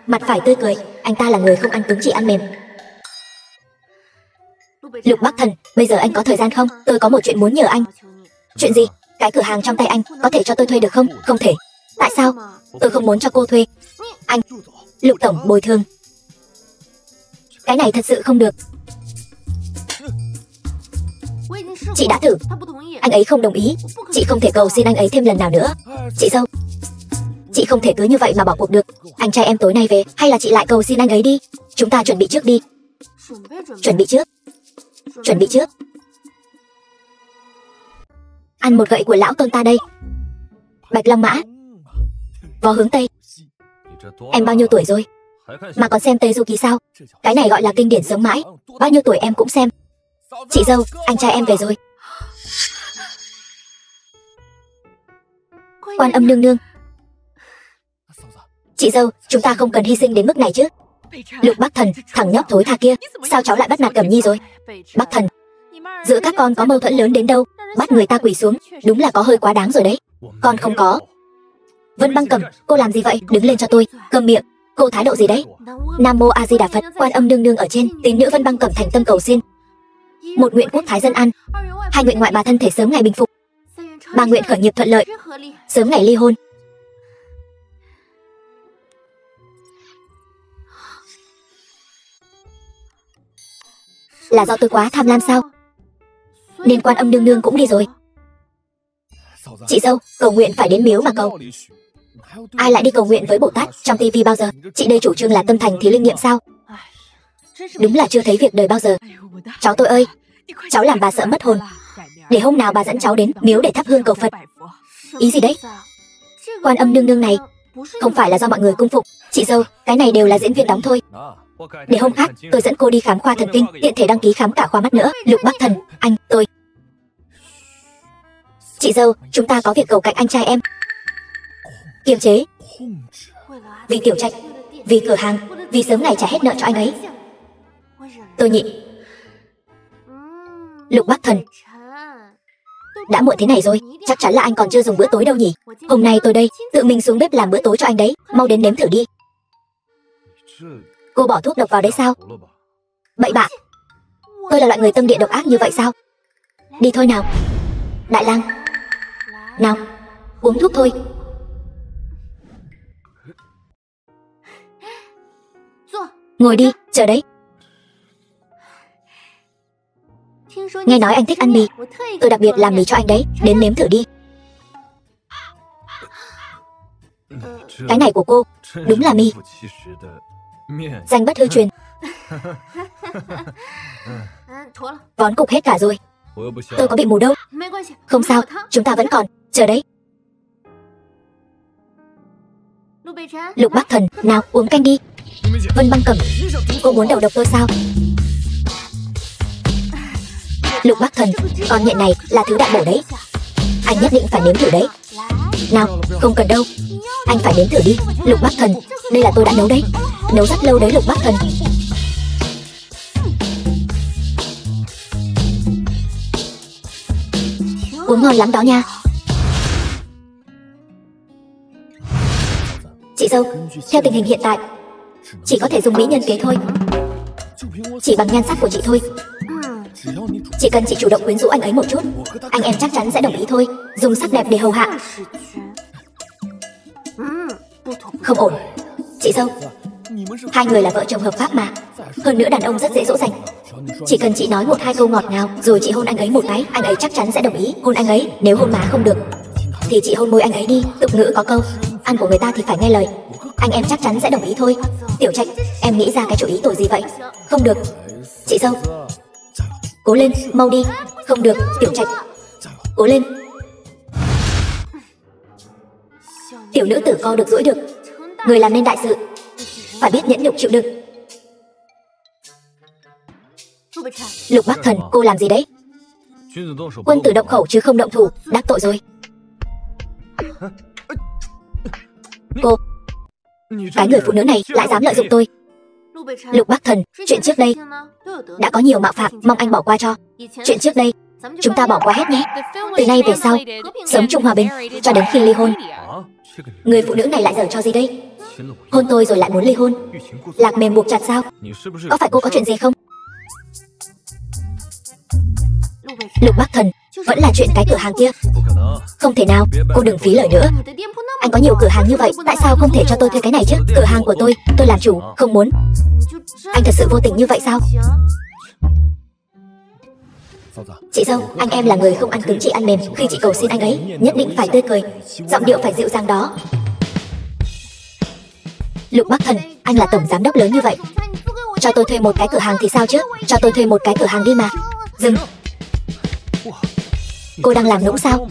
Mặt phải tươi cười, anh ta là người không ăn cứng chỉ ăn mềm. Lục Bắc Thần, bây giờ anh có thời gian không? Tôi có một chuyện muốn nhờ anh. Chuyện gì? Cái cửa hàng trong tay anh, có thể cho tôi thuê được không? Không thể. Tại sao? Tôi không muốn cho cô thuê. Anh. Lục tổng, bồi thường. Cái này thật sự không được. Chị đã thử. Anh ấy không đồng ý. Chị không thể cầu xin anh ấy thêm lần nào nữa. Chị dâu, chị không thể cứ như vậy mà bỏ cuộc được. Anh trai em tối nay về, hay là chị lại cầu xin anh ấy đi. Chúng ta chuẩn bị trước đi. Chuẩn bị trước. Chuẩn bị trước. Ăn một gậy của lão tôn ta đây. Bạch Long Mã, vó hướng Tây. Em bao nhiêu tuổi rồi mà còn xem Tây Du Ký sao? Cái này gọi là kinh điển sống mãi. Bao nhiêu tuổi em cũng xem. Chị dâu, anh trai em về rồi. Quan Âm nương nương. Chị dâu, chúng ta không cần hy sinh đến mức này chứ. Lục Bắc Thần, thằng nhóc thối tha kia, sao cháu lại bắt nạt Cẩm Nhi rồi? Bắc Thần, giữa các con có mâu thuẫn lớn đến đâu, bắt người ta quỳ xuống, đúng là có hơi quá đáng rồi đấy. Con không có. Vân Băng Cẩm, cô làm gì vậy? Đứng lên cho tôi. Câm miệng. Cô thái độ gì đấy? Nam Mô A Di Đà Phật. Quan Âm nương nương ở trên, tín nữ Vân Băng Cẩm thành tâm cầu xin. Một nguyện quốc thái dân an, hai nguyện ngoại bà thân thể sớm ngày bình phục, ba nguyện khởi nghiệp thuận lợi, sớm ngày ly hôn. Là do tôi quá tham lam sao? Nên Quan Âm nương nương cũng đi rồi. Chị dâu, cầu nguyện phải đến miếu mà cầu. Ai lại đi cầu nguyện với Bồ Tát trong tivi bao giờ? Chị đây chủ trương là tâm thành thì linh nghiệm sao? Đúng là chưa thấy việc đời bao giờ. Cháu tôi ơi, cháu làm bà sợ mất hồn. Để hôm nào bà dẫn cháu đến miếu để thắp hương cầu Phật. Ý gì đấy? Quan Âm nương nương này không phải là do mọi người cung phục. Chị dâu, cái này đều là diễn viên đóng thôi. Để hôm khác tôi dẫn cô đi khám khoa thần kinh, tiện thể đăng ký khám cả khoa mắt nữa. Lục Bắc Thần, anh, tôi. Chị dâu, chúng ta có việc cầu cạnh anh trai em. Kiềm chế. Vì Tiểu Trạch, vì cửa hàng, vì sớm ngày trả hết nợ cho anh ấy. Tôi nhịn. Lục Bắc Thần, đã muộn thế này rồi, chắc chắn là anh còn chưa dùng bữa tối đâu nhỉ. Hôm nay tôi đây, tự mình xuống bếp làm bữa tối cho anh đấy. Mau đến nếm thử đi. Cô bỏ thuốc độc vào đấy sao? Bậy bạ. Tôi là loại người tâm địa độc ác như vậy sao? Đi thôi nào. Đại lang, nào, uống thuốc thôi. Ngồi đi, chờ đấy. Nghe nói anh thích ăn mì, tôi đặc biệt làm mì cho anh đấy. Đến nếm thử đi. Cái này của cô, đúng là mì. Danh bất hư truyền. Vón cục hết cả rồi. Tôi có bị mù đâu. Không sao, chúng ta vẫn còn. Chờ đấy. Lục Bắc Thần, nào, uống canh đi. Vân Băng Cẩm, cô muốn đầu độc tôi sao? Lục Bắc Thần, con nhện này là thứ đại bổ đấy. Anh nhất định phải nếm thử đấy. Nào, không cần đâu, anh phải nếm thử đi. Lục Bắc Thần, đây là tôi đã nấu đấy. Nấu rất lâu đấy Lục Bắc Thần. Uống ngon lắm đó nha. Chị dâu, theo tình hình hiện tại, chỉ có thể dùng mỹ nhân kế thôi. Chỉ bằng nhan sắc của chị thôi. Chỉ cần chị chủ động quyến rũ anh ấy một chút, anh em chắc chắn sẽ đồng ý thôi. Dùng sắc đẹp để hầu hạ. Không ổn. Chị dâu, Hai người là vợ chồng hợp pháp mà. Hơn nữa đàn ông rất dễ dỗ dành. Chỉ cần chị nói một hai câu ngọt ngào rồi chị hôn anh ấy một cái, anh ấy chắc chắn sẽ đồng ý hôn anh ấy. Nếu hôn má không được thì chị hôn môi anh ấy đi. Tục ngữ có câu, ăn của người ta thì phải nghe lời. Anh em chắc chắn sẽ đồng ý thôi. Tiểu Trạch, em nghĩ ra cái chủ ý tồi gì vậy? Không được. Chị dâu, cố lên, mau đi. Không được, Tiểu Trạch, cố lên. Tiểu nữ tử co được duỗi được. Người làm nên đại sự phải biết nhẫn nhục chịu đựng. Lục Bắc Thần, cô làm gì đấy? Quân tử động khẩu chứ không động thủ, đắc tội rồi. Cô, cái người phụ nữ này lại dám lợi dụng tôi. Lục Bắc Thần, chuyện trước đây đã có nhiều mạo phạm, mong anh bỏ qua cho. Chuyện trước đây chúng ta bỏ qua hết nhé. Từ nay về sau sống chung hòa bình cho đến khi ly hôn. Người phụ nữ này lại giở trò gì đây? Hôn tôi rồi lại muốn ly hôn. Lạc mềm buộc chặt sao? Có phải cô có chuyện gì không? Lục Bắc Thần, vẫn là chuyện cái cửa hàng kia. Không thể nào, cô đừng phí lời nữa. Anh có nhiều cửa hàng như vậy, tại sao không thể cho tôi thuê cái này chứ? Cửa hàng của tôi làm chủ, không muốn. Anh thật sự vô tình như vậy sao? Chị dâu, anh em là người không ăn cứng chị ăn mềm. Khi chị cầu xin anh ấy, nhất định phải tươi cười, giọng điệu phải dịu dàng đó. Lục Bắc Thần, anh là tổng giám đốc lớn như vậy, cho tôi thuê một cái cửa hàng thì sao chứ? Cho tôi thuê một cái cửa hàng đi mà. Dừng. Cô đang làm nũng sao?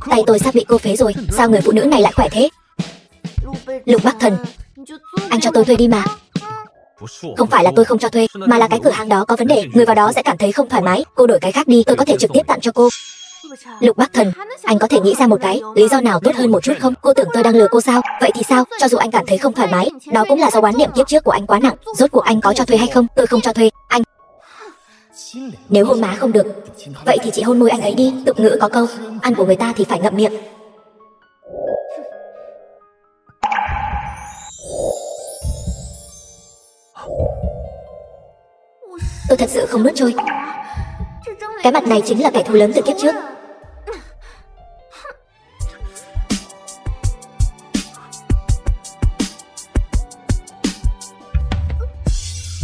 Tay tôi sắp bị cô phế rồi. Sao người phụ nữ này lại khỏe thế? Lục Bắc Thần, anh cho tôi thuê đi mà. Không phải là tôi không cho thuê, mà là cái cửa hàng đó có vấn đề. Người vào đó sẽ cảm thấy không thoải mái. Cô đổi cái khác đi, tôi có thể trực tiếp tặng cho cô. Lục Bắc Thần, anh có thể nghĩ ra một cái lý do nào tốt hơn một chút không? Cô tưởng tôi đang lừa cô sao? Vậy thì sao? Cho dù anh cảm thấy không thoải mái, đó cũng là do oán niệm kiếp trước của anh quá nặng. Rốt cuộc anh có cho thuê hay không? Tôi không cho thuê. Anh, nếu hôn má không được, vậy thì chị hôn môi anh ấy đi. Tục ngữ có câu, ăn của người ta thì phải ngậm miệng. Tôi thật sự không nuốt trôi. Cái mặt này chính là kẻ thù lớn từ kiếp trước.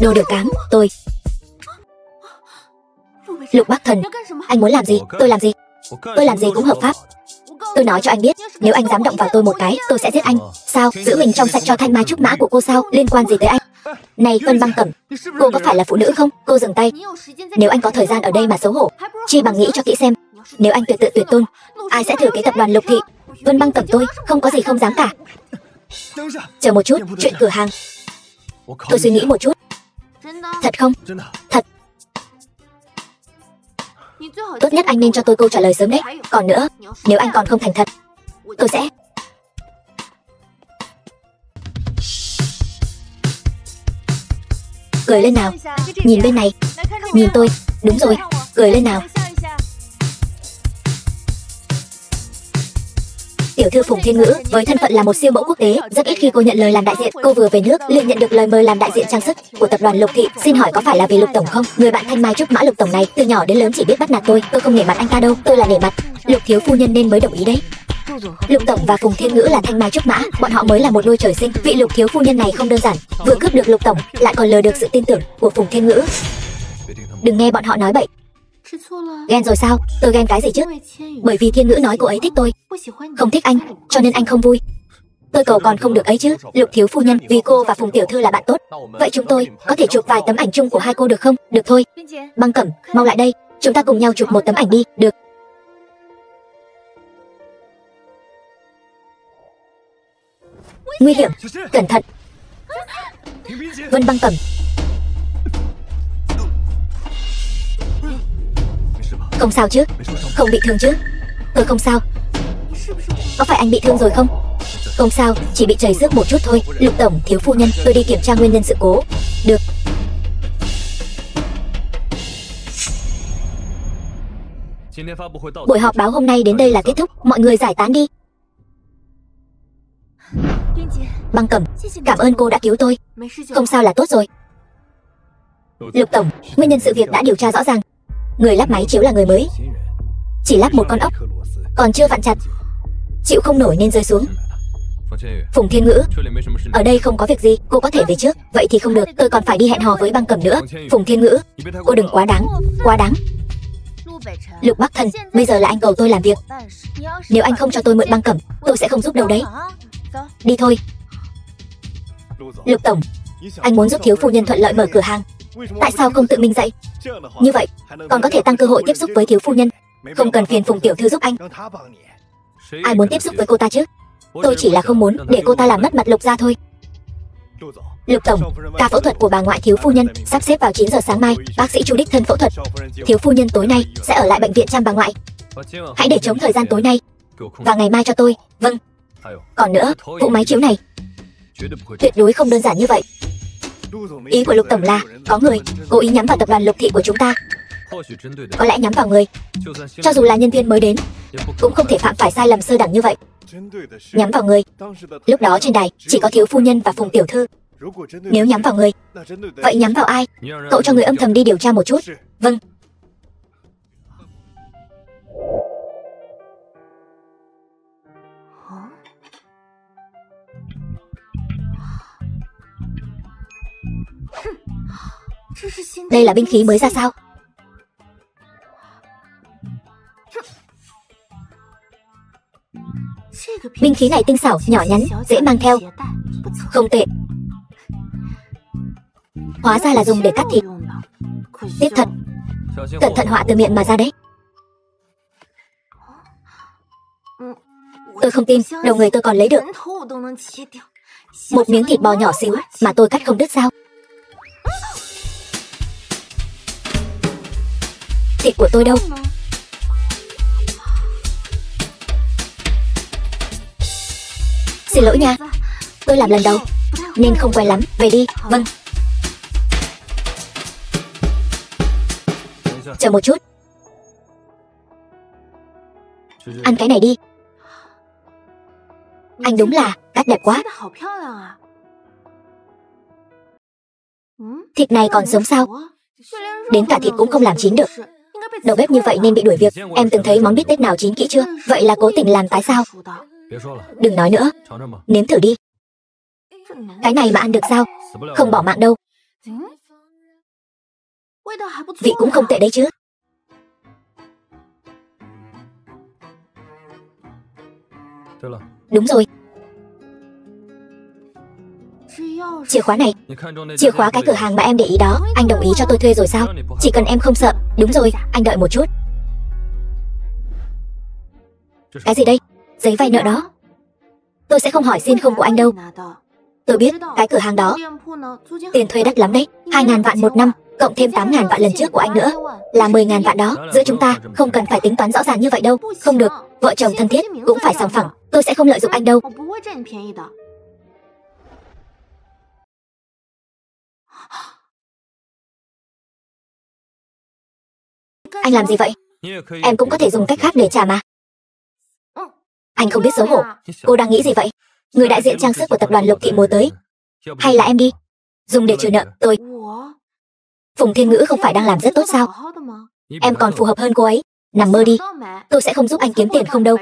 Đồ được cám, tôi. Lục Bắc Thần, anh muốn làm gì? Tôi làm gì? Tôi làm gì cũng hợp pháp. Tôi nói cho anh biết, nếu anh dám động vào tôi một cái, tôi sẽ giết anh. Sao? Giữ mình trong sạch cho thanh mai trúc mã của cô sao? Liên quan gì tới anh? Này Vân Băng Cẩm, cô có phải là phụ nữ không? Cô dừng tay. Nếu anh có thời gian ở đây mà xấu hổ, chi bằng nghĩ cho kỹ xem. Nếu anh tuyệt tự tuyệt tôn, ai sẽ thừa kế tập đoàn Lục Thị? Vân Băng Cẩm tôi, không có gì không dám cả. Chờ một chút, chuyện cửa hàng tôi suy nghĩ một chút. Thật không? Thật. Tốt nhất anh nên cho tôi câu trả lời sớm đấy. Còn nữa, nếu anh còn không thành thật, tôi sẽ... Cười lên nào. Nhìn bên này. Nhìn tôi. Đúng rồi, cười lên nào. Tiểu thư Phùng Thiên Ngữ, với thân phận là một siêu mẫu quốc tế, rất ít khi cô nhận lời làm đại diện. Cô vừa về nước liền nhận được lời mời làm đại diện trang sức của tập đoàn Lục Thị. Xin hỏi có phải là vì Lục tổng không? Người bạn thanh mai trúc mã Lục tổng này từ nhỏ đến lớn chỉ biết bắt nạt tôi không nể mặt anh ta đâu. Tôi là nể mặt Lục thiếu phu nhân nên mới đồng ý đấy. Lục tổng và Phùng Thiên Ngữ là thanh mai trúc mã, bọn họ mới là một đôi trời sinh. Vị Lục thiếu phu nhân này không đơn giản, vừa cướp được Lục tổng, lại còn lừa được sự tin tưởng của Phùng Thiên Ngữ. Đừng nghe bọn họ nói bậy. Ghen rồi sao? Tôi ghen cái gì chứ? Bởi vì Thiên Ngữ nói cô ấy thích tôi, không thích anh, cho nên anh không vui. Tôi cầu còn không được ấy chứ. Lục thiếu phu nhân, vì cô và Phùng tiểu thư là bạn tốt, vậy chúng tôi có thể chụp vài tấm ảnh chung của hai cô được không? Được thôi. Băng Cẩm, mau lại đây, chúng ta cùng nhau chụp một tấm ảnh đi. Được. Nguy hiểm, cẩn thận. Vân Băng Cẩm, không sao chứ? Không bị thương chứ? Tôi không sao. Có phải anh bị thương rồi không? Không sao, chỉ bị chảy xước một chút thôi. Lục tổng, thiếu phu nhân, tôi đi kiểm tra nguyên nhân sự cố. Được. Buổi họp báo hôm nay đến đây là kết thúc, mọi người giải tán đi. Băng Cẩm, cảm ơn cô đã cứu tôi. Không sao là tốt rồi. Lục tổng, nguyên nhân sự việc đã điều tra rõ ràng. Người lắp máy chiếu là người mới, chỉ lắp một con ốc, còn chưa vặn chặt, chịu không nổi nên rơi xuống. Phùng Thiên Ngữ, ở đây không có việc gì, cô có thể về trước. Vậy thì không được, tôi còn phải đi hẹn hò với Băng Cẩm nữa. Phùng Thiên Ngữ, cô đừng quá đáng, quá đáng. Lục Bắc Thần, bây giờ là anh cầu tôi làm việc. Nếu anh không cho tôi mượn băng cẩm, tôi sẽ không giúp đâu đấy. Đi thôi. Lục Tổng, anh muốn giúp thiếu phu nhân thuận lợi mở cửa hàng. Tại sao không tự mình dậy? Như vậy, còn có thể tăng cơ hội tiếp xúc với thiếu phu nhân. Không cần phiền Phùng tiểu thư giúp anh. Ai muốn tiếp xúc với cô ta chứ? Tôi chỉ là không muốn để cô ta làm mất mặt Lục gia thôi. Lục Tổng, ca phẫu thuật của bà ngoại thiếu phu nhân sắp xếp vào 9 giờ sáng mai. Bác sĩ Chu đích thân phẫu thuật. Thiếu phu nhân tối nay sẽ ở lại bệnh viện chăm bà ngoại. Hãy để trống thời gian tối nay và ngày mai cho tôi. Vâng. Còn nữa, vụ máy chiếu này tuyệt đối không đơn giản như vậy. Ý của Lục Tổng là có người cố ý nhắm vào tập đoàn Lục thị của chúng ta. Có lẽ nhắm vào người, cho dù là nhân viên mới đến, cũng không thể phạm phải sai lầm sơ đẳng như vậy. Nhắm vào người. Lúc đó trên đài chỉ có thiếu phu nhân và Phùng tiểu thư. Nếu nhắm vào người, vậy nhắm vào ai? Cậu cho người âm thầm đi điều tra một chút. Vâng. Đây là binh khí mới ra sao? Binh khí này tinh xảo, nhỏ nhắn, dễ mang theo. Không tệ. Hóa ra là dùng để cắt thịt. Tiếc thật. Cẩn thận họa từ miệng mà ra đấy. Tôi không tin, đầu người tôi còn lấy được. Một miếng thịt bò nhỏ xíu mà tôi cắt không đứt sao? Thịt của tôi đâu? Xin lỗi nha, tôi làm lần đầu nên không quen lắm. Về đi. Vâng. Chờ một chút. Ăn cái này đi. Anh đúng là cắt đẹp quá. Thịt này còn sống sao? Đến cả thịt cũng không làm chín được. Đầu bếp như vậy nên bị đuổi việc. Em từng thấy món bít tết nào chín kỹ chưa? Vậy là cố tình làm tái sao? Đừng nói nữa. Nếm thử đi. Cái này mà ăn được sao? Không bỏ mạng đâu. Vị cũng không tệ đấy chứ. Đúng rồi. Chìa khóa này, chìa khóa cái cửa hàng mà em để ý đó, anh đồng ý cho tôi thuê rồi sao? Chỉ cần em không sợ. Đúng rồi, anh đợi một chút. Cái gì đây? Giấy vay nợ đó. Tôi sẽ không hỏi xin không của anh đâu. Tôi biết, cái cửa hàng đó tiền thuê đắt lắm đấy. 2.000 vạn một năm, cộng thêm 8.000 vạn lần trước của anh nữa, là 10.000 vạn đó. Giữa chúng ta không cần phải tính toán rõ ràng như vậy đâu. Không được, vợ chồng thân thiết cũng phải sòng phẳng. Tôi sẽ không lợi dụng anh đâu. Anh làm gì vậy? Em cũng có thể dùng cách khác để trả mà. Anh không biết xấu hổ. Cô đang nghĩ gì vậy? Người đại diện trang sức của tập đoàn Lục thị mùa tới. Hay là em đi dùng để trừ nợ tôi? Phùng Thiên Ngữ không phải đang làm rất tốt sao? Em còn phù hợp hơn cô ấy. Nằm mơ đi. Tôi sẽ không giúp anh kiếm tiền không đâu.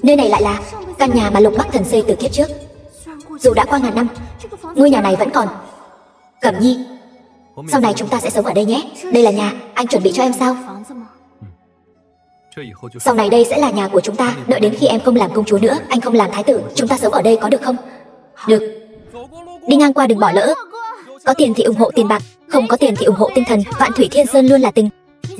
Nơi này lại là căn nhà mà Lục Bắc Thần xây từ kiếp trước. Dù đã qua ngàn năm, ngôi nhà này vẫn còn. Cẩm Nhi, sau này chúng ta sẽ sống ở đây nhé. Đây là nhà anh chuẩn bị cho em sao? Sau này đây sẽ là nhà của chúng ta. Đợi đến khi em không làm công chúa nữa, anh không làm thái tử, chúng ta sống ở đây có được không? Được. Đi ngang qua đừng bỏ lỡ. Có tiền thì ủng hộ tiền bạc, không có tiền thì ủng hộ tinh thần. Vạn Thủy Thiên Sơn luôn là tình.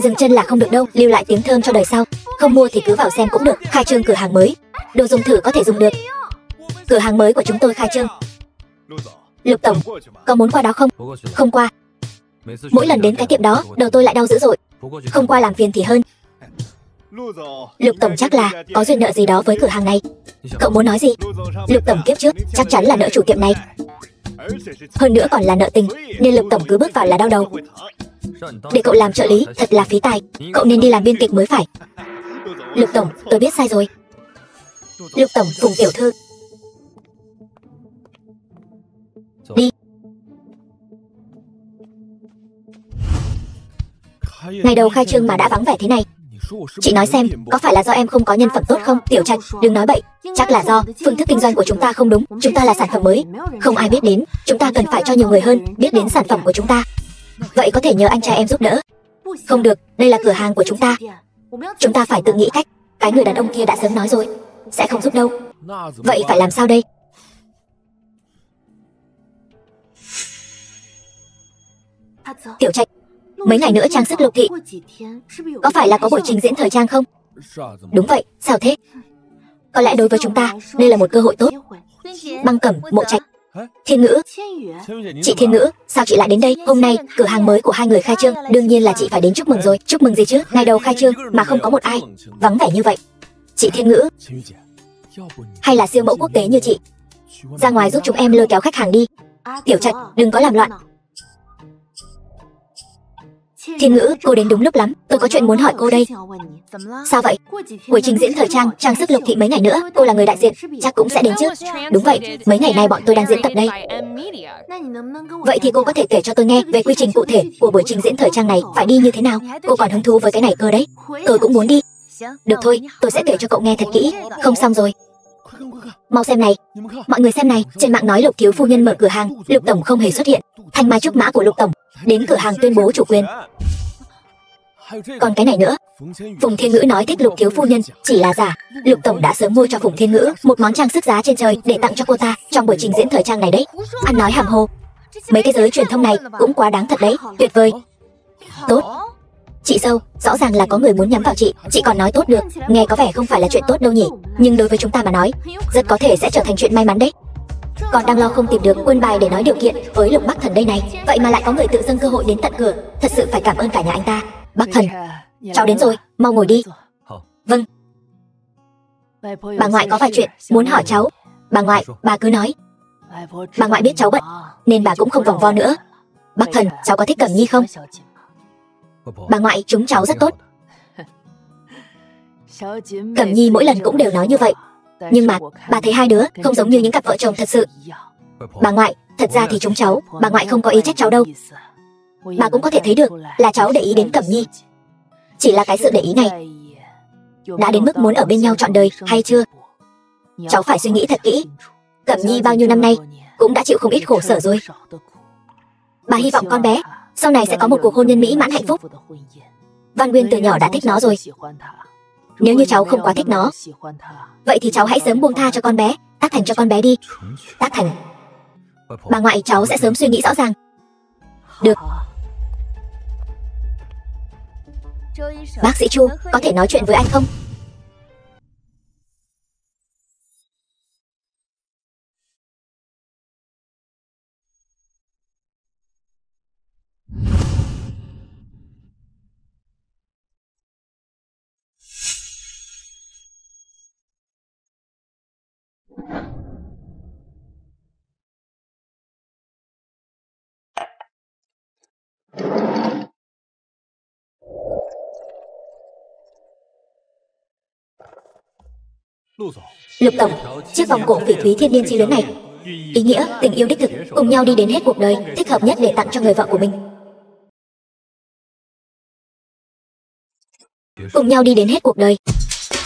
Dừng chân là không được đâu, lưu lại tiếng thơm cho đời sau. Không mua thì cứ vào xem cũng được. Khai trương cửa hàng mới, đồ dùng thử có thể dùng được. Cửa hàng mới của chúng tôi khai trương. Lục Tổng, có muốn qua đó không? Không qua. Mỗi lần đến cái tiệm đó, đầu tôi lại đau dữ dội. Không qua làm phiền thì hơn. Lục Tổng chắc là có duyên nợ gì đó với cửa hàng này. Cậu muốn nói gì? Lục Tổng kiếp trước chắc chắn là nợ chủ tiệm này. Hơn nữa còn là nợ tình, nên Lục Tổng cứ bước vào là đau đầu. Để cậu làm trợ lý thật là phí tài. Cậu nên đi làm biên kịch mới phải. Lục tổng, tôi biết sai rồi. Lục tổng, Phùng tiểu thư. Đi. Ngày đầu khai trương mà đã vắng vẻ thế này. Chị nói xem, có phải là do em không có nhân phẩm tốt không? Tiểu Trạch, đừng nói bậy. Chắc là do phương thức kinh doanh của chúng ta không đúng. Chúng ta là sản phẩm mới, không ai biết đến. Chúng ta cần phải cho nhiều người hơn biết đến sản phẩm của chúng ta. Vậy có thể nhờ anh trai em giúp đỡ. Không được, đây là cửa hàng của chúng ta. Chúng ta phải tự nghĩ cách. Cái người đàn ông kia đã sớm nói rồi, sẽ không giúp đâu. Vậy phải làm sao đây? Tiểu Trạch, mấy ngày nữa trang sức Lục thị có phải là có buổi trình diễn thời trang không? Đúng vậy, sao thế? Có lẽ đối với chúng ta, đây là một cơ hội tốt. Băng Cẩm, Mộ Trạch, Thiên Ngữ. Chị Thiên Ngữ, sao chị lại đến đây? Hôm nay, cửa hàng mới của hai người khai trương, đương nhiên là chị phải đến chúc mừng rồi. Chúc mừng gì chứ? Ngày đầu khai trương mà không có một ai, vắng vẻ như vậy. Chị Thiên Ngữ, hay là siêu mẫu quốc tế như chị, ra ngoài giúp chúng em lôi kéo khách hàng đi. Tiểu Trạch, đừng có làm loạn. Thiên Ngữ, cô đến đúng lúc lắm. Tôi có chuyện muốn hỏi cô đây. Sao vậy? Buổi trình diễn thời trang, trang sức Lục thị mấy ngày nữa. Cô là người đại diện, chắc cũng sẽ đến chứ? Đúng vậy, mấy ngày nay bọn tôi đang diễn tập đây. Vậy thì cô có thể kể cho tôi nghe về quy trình cụ thể của buổi trình diễn thời trang này phải đi như thế nào? Cô còn hứng thú với cái này cơ đấy. Tôi cũng muốn đi. Được thôi, tôi sẽ kể cho cậu nghe thật kỹ. Không xong rồi. Mau xem này. Mọi người xem này. Trên mạng nói Lục thiếu phu nhân mở cửa hàng, Lục tổng không hề xuất hiện. Thanh mai trúc mã của Lục tổng đến cửa hàng tuyên bố chủ quyền. Còn cái này nữa, Phùng Thiên Ngữ nói thích Lục thiếu phu nhân chỉ là giả. Lục tổng đã sớm mua cho Phùng Thiên Ngữ một món trang sức giá trên trời để tặng cho cô ta trong buổi trình diễn thời trang này đấy. Ăn nói hàm hồ. Mấy cái giới truyền thông này cũng quá đáng thật đấy. Tuyệt vời. Tốt. Chị dâu, rõ ràng là có người muốn nhắm vào chị. Chị còn nói tốt được, nghe có vẻ không phải là chuyện tốt đâu nhỉ. Nhưng đối với chúng ta mà nói, rất có thể sẽ trở thành chuyện may mắn đấy. Còn đang lo không tìm được quân bài để nói điều kiện với Lục Bắc Thần đây này. Vậy mà lại có người tự dưng cơ hội đến tận cửa. Thật sự phải cảm ơn cả nhà anh ta. Bắc Thần, cháu đến rồi, mau ngồi đi. Vâng. Bà ngoại có vài chuyện muốn hỏi cháu. Bà ngoại, bà cứ nói. Bà ngoại biết cháu bận nên bà cũng không vòng vo nữa. Bắc Thần, cháu có thích Cẩm Nhi không? Bà ngoại, chúng cháu rất tốt. Cẩm Nhi mỗi lần cũng đều nói như vậy. Nhưng mà, bà thấy hai đứa không giống như những cặp vợ chồng thật sự. Bà ngoại, thật ra thì chúng cháu, bà ngoại không có ý trách cháu đâu. Bà cũng có thể thấy được là cháu để ý đến Cẩm Nhi. Chỉ là cái sự để ý này đã đến mức muốn ở bên nhau trọn đời hay chưa? Cháu phải suy nghĩ thật kỹ. Cẩm Nhi bao nhiêu năm nay cũng đã chịu không ít khổ sở rồi. Bà hy vọng con bé sau này sẽ có một cuộc hôn nhân mỹ mãn hạnh phúc. Văn Nguyên từ nhỏ đã thích nó rồi. Nếu như cháu không quá thích nó, vậy thì cháu hãy sớm buông tha cho con bé, tác thành cho con bé đi. Tác thành. Bà ngoại, cháu sẽ sớm suy nghĩ rõ ràng. Được. Bác sĩ Chu, có thể nói chuyện với anh không? Lục tổng, chiếc vòng cổ phỉ thúy thiên niên chi luyến này, ý nghĩa tình yêu đích thực, cùng nhau đi đến hết cuộc đời, thích hợp nhất để tặng cho người vợ của mình. Cùng nhau đi đến hết cuộc đời.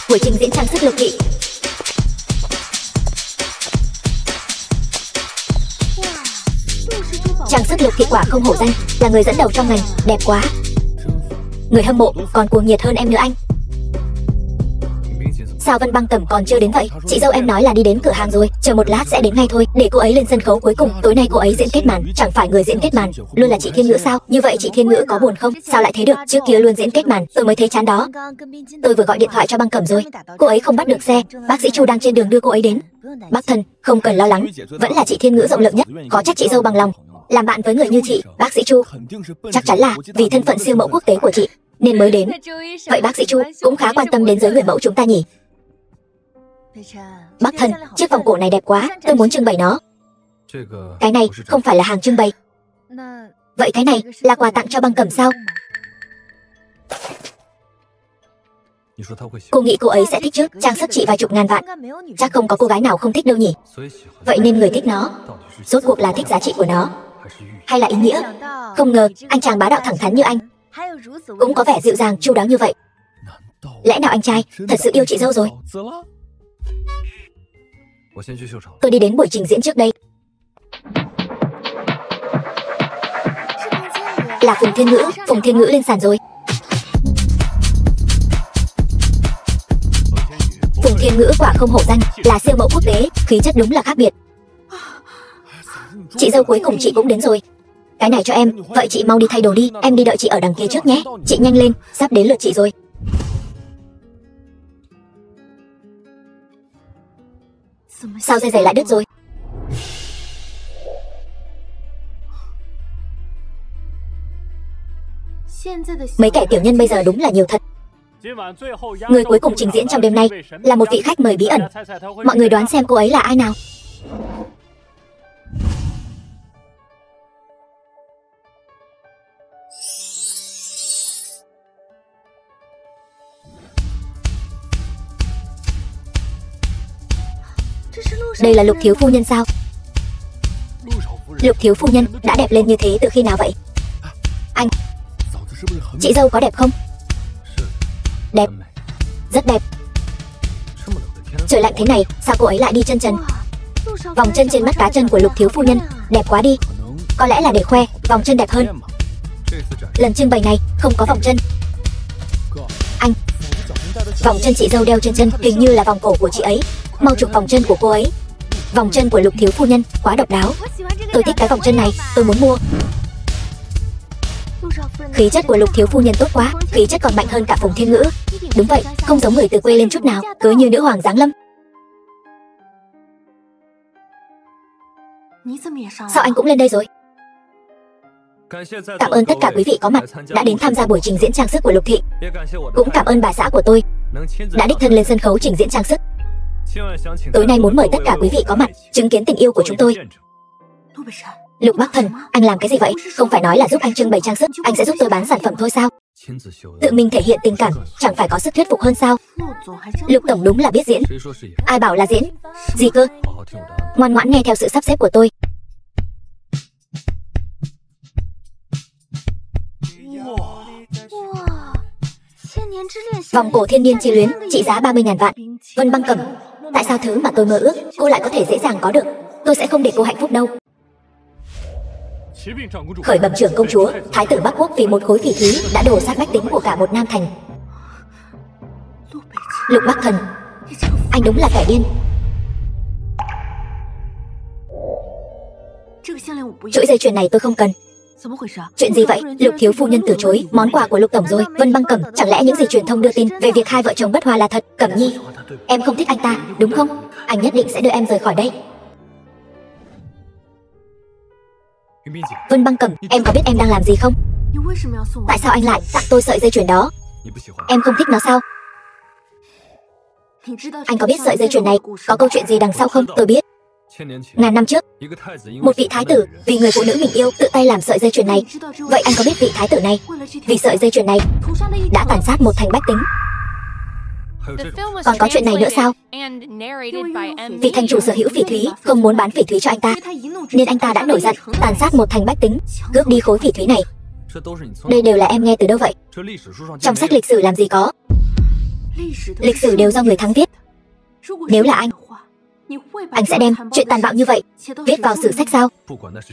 Buổi trình diễn trang sức Lục thị. Trang sức Lục thị quả không hổ danh là người dẫn đầu trong ngành, đẹp quá. Người hâm mộ còn cuồng nhiệt hơn em nữa anh. Sao Vân Băng Cẩm còn chưa đến vậy? Chị dâu em nói là đi đến cửa hàng rồi, chờ một lát sẽ đến ngay thôi. Để cô ấy lên sân khấu cuối cùng. Tối nay cô ấy diễn kết màn. Chẳng phải người diễn kết màn luôn là chị Thiên Ngữ sao? Như vậy chị Thiên Ngữ có buồn không? Sao lại thế được? Trước kia luôn diễn kết màn, tôi mới thấy chán đó. Tôi vừa gọi điện thoại cho Băng Cẩm rồi, cô ấy không bắt được xe. Bác sĩ Chu đang trên đường đưa cô ấy đến. Bác Thần, không cần lo lắng, vẫn là chị Thiên Ngữ rộng lượng nhất. Có trách chị dâu bằng lòng làm bạn với người như chị. Bác sĩ Chu, chắc chắn là vì thân phận siêu mẫu quốc tế của chị nên mới đến. Vậy bác sĩ Chu cũng khá quan tâm đến giới người mẫu chúng ta nhỉ? Bác Thần, chiếc vòng cổ này đẹp quá, tôi muốn trưng bày nó. Cái này không phải là hàng trưng bày. Vậy cái này là quà tặng cho Băng Cẩm sao? Cô nghĩ cô ấy sẽ thích chứ? Trang sức trị vài chục ngàn vạn, chắc không có cô gái nào không thích đâu nhỉ? Vậy nên người thích nó rốt cuộc là thích giá trị của nó hay là ý nghĩa? Không ngờ anh chàng bá đạo thẳng thắn như anh cũng có vẻ dịu dàng chu đáo như vậy. Lẽ nào anh trai thật sự yêu chị dâu rồi? Tôi đi đến buổi trình diễn trước đây. Là Phùng Thiên Ngữ. Phùng Thiên Ngữ lên sàn rồi. Phùng Thiên Ngữ quả không hổ danh là siêu mẫu quốc tế, khí chất đúng là khác biệt. Chị dâu cuối cùng chị cũng đến rồi. Cái này cho em, vậy chị mau đi thay đồ đi, em đi đợi chị ở đằng kia trước nhé. Chị nhanh lên, sắp đến lượt chị rồi. Sao dây giày lại đứt rồi? Mấy kẻ tiểu nhân bây giờ đúng là nhiều thật. Người cuối cùng trình diễn trong đêm nay là một vị khách mời bí ẩn. Mọi người đoán xem cô ấy là ai nào? Đây là Lục thiếu phu nhân sao? Lục thiếu phu nhân đã đẹp lên như thế từ khi nào vậy? Anh, chị dâu có đẹp không? Đẹp, rất đẹp. Trời lạnh thế này, sao cô ấy lại đi chân trần? Vòng chân trên mắt cá chân của Lục thiếu phu nhân đẹp quá đi. Có lẽ là để khoe vòng chân đẹp hơn. Lần trưng bày này không có vòng chân. Anh, vòng chân chị dâu đeo trên chân hình như là vòng cổ của chị ấy. Mau chụp vòng chân của cô ấy. Vòng chân của Lục thiếu phu nhân quá độc đáo. Tôi thích cái vòng chân này, tôi muốn mua. Khí chất của Lục thiếu phu nhân tốt quá, khí chất còn mạnh hơn cả Phùng Thiên Ngữ. Đúng vậy, không giống người từ quê lên chút nào, cứ như nữ hoàng giáng lâm. Sao anh cũng lên đây rồi? Cảm ơn tất cả quý vị có mặt đã đến tham gia buổi trình diễn trang sức của Lục thị. Cũng cảm ơn bà xã của tôi đã đích thân lên sân khấu trình diễn trang sức. Tối nay muốn mời tất cả quý vị có mặt chứng kiến tình yêu của chúng tôi. Lục Bắc Thần, anh làm cái gì vậy? Không phải nói là giúp anh trưng bày trang sức, anh sẽ giúp tôi bán sản phẩm thôi sao? Tự mình thể hiện tình cảm chẳng phải có sức thuyết phục hơn sao? Lục tổng đúng là biết diễn. Ai bảo là diễn? Gì cơ? Ngoan ngoãn nghe theo sự sắp xếp của tôi. Vòng cổ thiên niên chi luyến trị giá 30.000 vạn. Vân Băng Cẩm, tại sao thứ mà tôi mơ ước cô lại có thể dễ dàng có được? Tôi sẽ không để cô hạnh phúc đâu. Khởi bẩm trưởng công chúa, thái tử Bắc Quốc vì một khối phỉ thúy đã đổ sát bách tính của cả một nam thành. Lục Bắc Thần, anh đúng là kẻ điên. Chuỗi dây chuyền này tôi không cần. Chuyện gì vậy? Lục thiếu phu nhân từ chối món quà của Lục tổng rồi. Vân Băng Cẩm, chẳng lẽ những gì truyền thông đưa tin về việc hai vợ chồng bất hòa là thật? Cẩm Nhi, em không thích anh ta, đúng không? Anh nhất định sẽ đưa em rời khỏi đây. Vân Băng Cẩm, em có biết em đang làm gì không? Tại sao anh lại tặng tôi sợi dây chuyền đó? Em không thích nó sao? Anh có biết sợi dây chuyền này có câu chuyện gì đằng sau không? Tôi biết. Ngàn năm trước, một vị thái tử vì người phụ nữ mình yêu tự tay làm sợi dây chuyền này. Vậy anh có biết vị thái tử này vì sợi dây chuyền này đã tàn sát một thành bách tính? Còn có chuyện này nữa sao? Vị thành chủ sở hữu phỉ thúy không muốn bán phỉ thúy cho anh ta, nên anh ta đã nổi giận tàn sát một thành bách tính, cướp đi khối phỉ thúy này. Đây đều là em nghe từ đâu vậy? Trong sách lịch sử làm gì có. Lịch sử đều do người thắng viết. Nếu là anh sẽ đem chuyện tàn bạo như vậy viết vào sử sách sao?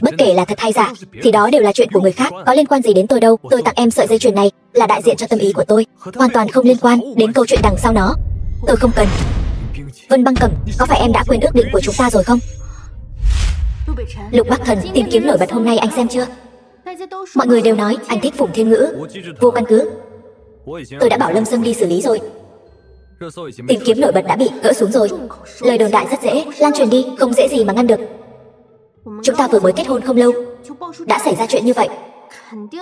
Bất kể là thật hay giả thì đó đều là chuyện của người khác, có liên quan gì đến tôi đâu. Tôi tặng em sợi dây chuyền này là đại diện cho tâm ý của tôi, hoàn toàn không liên quan đến câu chuyện đằng sau nó. Tôi không cần. Vân Băng Cẩm, có phải em đã quên ước định của chúng ta rồi không? Lục Bắc Thần tìm kiếm nổi bật hôm nay anh xem chưa? Mọi người đều nói anh thích Phùng Thiên Ngữ, vô căn cứ. Tôi đã bảo Lâm Sâm đi xử lý rồi. Tìm kiếm nổi bật đã bị gỡ xuống rồi. Lời đồn đại rất dễ lan truyền đi, không dễ gì mà ngăn được. Chúng ta vừa mới kết hôn không lâu đã xảy ra chuyện như vậy,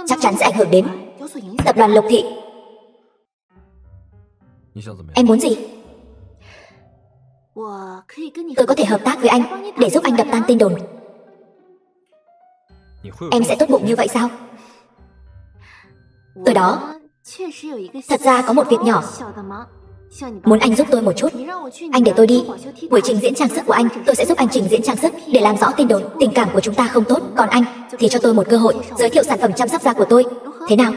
chắc chắn sẽ ảnh hưởng đến tập đoàn Lục thị. Em muốn gì? Tôi có thể hợp tác với anh để giúp anh đập tan tin đồn. Em sẽ tốt bụng như vậy sao? Ở đó, thật ra có một việc nhỏ. Muốn anh giúp tôi một chút. Anh để tôi đi. Buổi trình diễn trang sức của anh, tôi sẽ giúp anh trình diễn trang sức để làm rõ tin đồn tình cảm của chúng ta không tốt. Còn anh thì cho tôi một cơ hội giới thiệu sản phẩm chăm sóc da của tôi. Thế nào?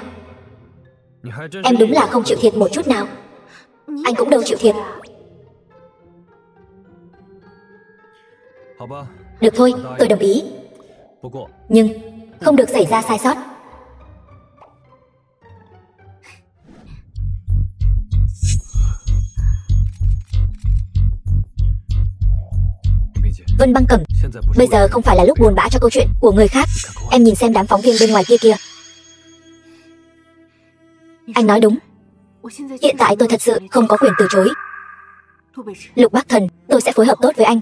Em đúng là không chịu thiệt một chút nào. Anh cũng đâu chịu thiệt. Được thôi, tôi đồng ý. Nhưng không được xảy ra sai sót. Vân Băng Cẩm, bây giờ không phải là lúc buồn bã cho câu chuyện của người khác. Em nhìn xem đám phóng viên bên ngoài kia kìa. Anh nói đúng. Hiện tại tôi thật sự không có quyền từ chối. Lục Bắc Thần, tôi sẽ phối hợp tốt với anh.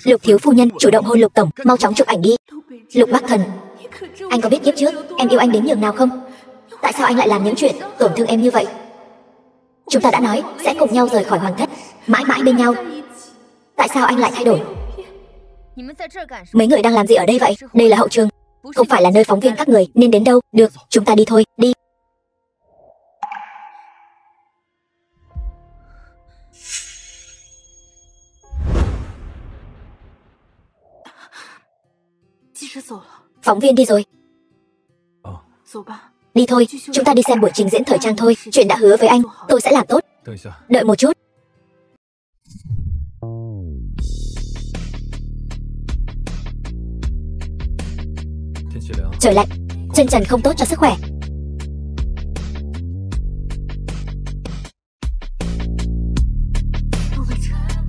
Lục thiếu phu nhân chủ động hôn Lục tổng, mau chóng chụp ảnh đi. Lục Bắc Thần, anh có biết kiếp trước em yêu anh đến nhường nào không? Tại sao anh lại làm những chuyện tổn thương em như vậy? Chúng ta đã nói sẽ cùng nhau rời khỏi hoàng thất, mãi mãi bên nhau. Tại sao anh lại thay đổi? Mấy người đang làm gì ở đây vậy? Đây là hậu trường, không phải là nơi phóng viên các người nên đến đâu. Được, chúng ta đi thôi, đi. Phóng viên đi rồi. Đi thôi, chúng ta đi xem buổi trình diễn thời trang thôi. Chuyện đã hứa với anh, tôi sẽ làm tốt. Đợi một chút. Trời lạnh, chân trần không tốt cho sức khỏe.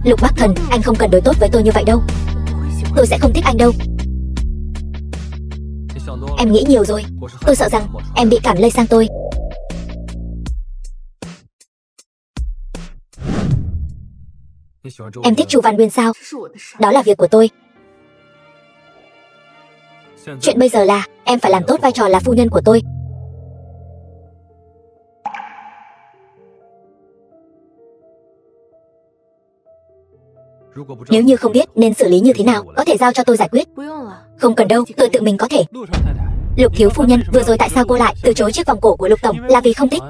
Lục Bắc Thần, anh không cần đối tốt với tôi như vậy đâu. Tôi sẽ không thích anh đâu. Em nghĩ nhiều rồi. Tôi sợ rằng em bị cảm lây sang tôi. Em thích Chu Văn Nguyên sao? Đó là việc của tôi. Chuyện bây giờ là em phải làm tốt vai trò là phu nhân của tôi. Nếu như không biết nên xử lý như thế nào, có thể giao cho tôi giải quyết. Không cần đâu, tôi tự mình có thể. Lục thiếu phu nhân, vừa rồi tại sao cô lại từ chối chiếc vòng cổ của Lục tổng? Là vì không thích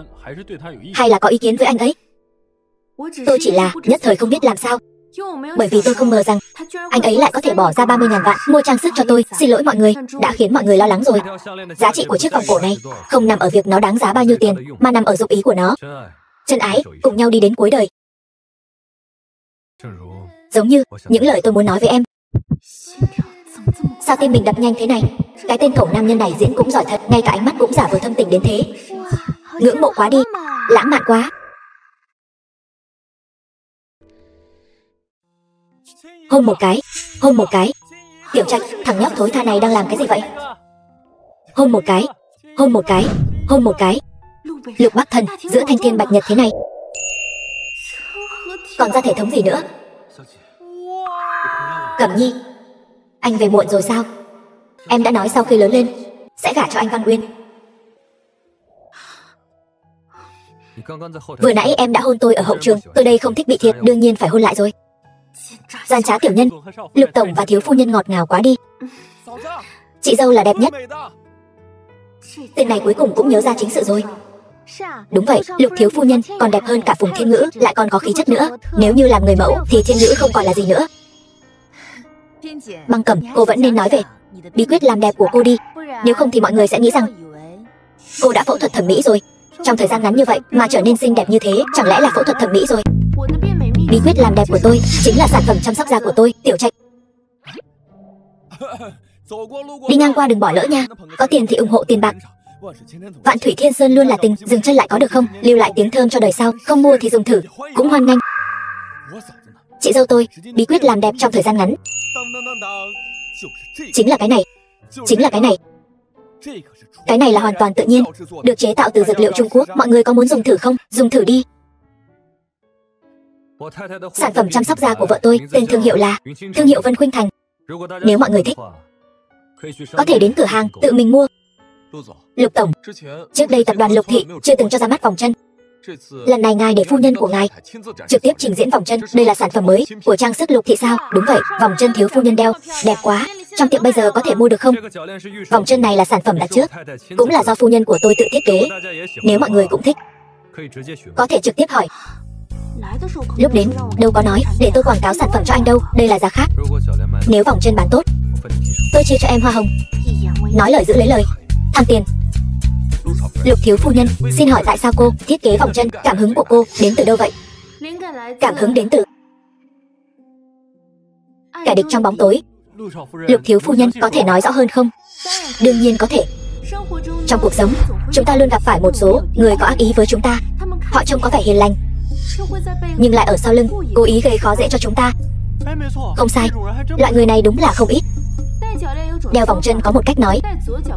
hay là có ý kiến với anh ấy? Tôi chỉ là nhất thời không biết làm sao. Bởi vì tôi không ngờ rằng anh ấy lại có thể bỏ ra 30.000 vạn mua trang sức cho tôi. Xin lỗi mọi người, đã khiến mọi người lo lắng rồi. Giá trị của chiếc vòng cổ này không nằm ở việc nó đáng giá bao nhiêu tiền, mà nằm ở dụng ý của nó. Chân ái, cùng nhau đi đến cuối đời. Giống như những lời tôi muốn nói với em. Sao tim mình đập nhanh thế này? Cái tên cẩu nam nhân này diễn cũng giỏi thật, ngay cả ánh mắt cũng giả vờ thâm tình đến thế. Ngưỡng mộ quá đi, lãng mạn quá. Hôn một cái, hôn một cái. Tiểu Trạch, thằng nhóc thối tha này đang làm cái gì vậy? Hôn một cái, hôn một cái, hôn một cái. Lục Bắc Thần, giữa thanh thiên bạch nhật thế này còn ra thể thống gì nữa? Cẩm Nhi, anh về muộn rồi sao? Em đã nói sau khi lớn lên sẽ gả cho anh Văn Nguyên. Vừa nãy em đã hôn tôi ở hậu trường, tôi đây không thích bị thiệt, đương nhiên phải hôn lại rồi. Gian trá tiểu nhân, Lục tổng và thiếu phu nhân ngọt ngào quá đi. Chị dâu là đẹp nhất. Tên này cuối cùng cũng nhớ ra chính sự rồi. Đúng vậy, Lục thiếu phu nhân còn đẹp hơn cả Phùng Thiên Ngữ, lại còn có khí chất nữa. Nếu như làm người mẫu thì Thiên Ngữ không còn là gì nữa. Băng Cẩm, cô vẫn nên nói về bí quyết làm đẹp của cô đi. Nếu không thì mọi người sẽ nghĩ rằng cô đã phẫu thuật thẩm mỹ rồi. Trong thời gian ngắn như vậy mà trở nên xinh đẹp như thế, chẳng lẽ là phẫu thuật thẩm mỹ rồi? Bí quyết làm đẹp của tôi chính là sản phẩm chăm sóc da của tôi, Tiểu Trạch. Đi ngang qua đừng bỏ lỡ nha. Có tiền thì ủng hộ tiền bạc. Vạn Thủy Thiên Sơn luôn là tình, dừng chân lại có được không? Lưu lại tiếng thơm cho đời sau, không mua thì dùng thử, cũng hoan nghênh. Chị dâu tôi, bí quyết làm đẹp trong thời gian ngắn chính là cái này. Chính là cái này. Cái này là hoàn toàn tự nhiên, được chế tạo từ dược liệu Trung Quốc. Mọi người có muốn dùng thử không? Dùng thử đi. Sản phẩm chăm sóc da của vợ tôi, tên thương hiệu là thương hiệu Vân Khuynh Thành. Nếu mọi người thích, có thể đến cửa hàng tự mình mua. Lục tổng, trước đây tập đoàn Lục Thị chưa từng cho ra mắt vòng chân. Lần này ngài để phu nhân của ngài trực tiếp trình diễn vòng chân. Đây là sản phẩm mới của trang sức Lục Thị sao? Đúng vậy, vòng chân thiếu phu nhân đeo. Đẹp quá. Trong tiệm bây giờ có thể mua được không? Vòng chân này là sản phẩm đặt trước, cũng là do phu nhân của tôi tự thiết kế. Nếu mọi người cũng thích, có thể trực tiếp hỏi. Lúc đến, đâu có nói để tôi quảng cáo sản phẩm cho anh đâu. Đây là giá khác. Nếu vòng chân bán tốt, tôi chia cho em hoa hồng. Nói lời giữ lấy lời. Thăng tiền. Lục thiếu phu nhân, xin hỏi tại sao cô thiết kế vòng chân? Cảm hứng của cô đến từ đâu vậy? Cảm hứng đến từ kẻ địch trong bóng tối. Lục thiếu phu nhân có thể nói rõ hơn không? Đương nhiên có thể. Trong cuộc sống, chúng ta luôn gặp phải một số người có ác ý với chúng ta. Họ trông có vẻ hiền lành, nhưng lại ở sau lưng cố ý gây khó dễ cho chúng ta. Không sai, loại người này đúng là không ít. Đeo vòng chân có một cách nói.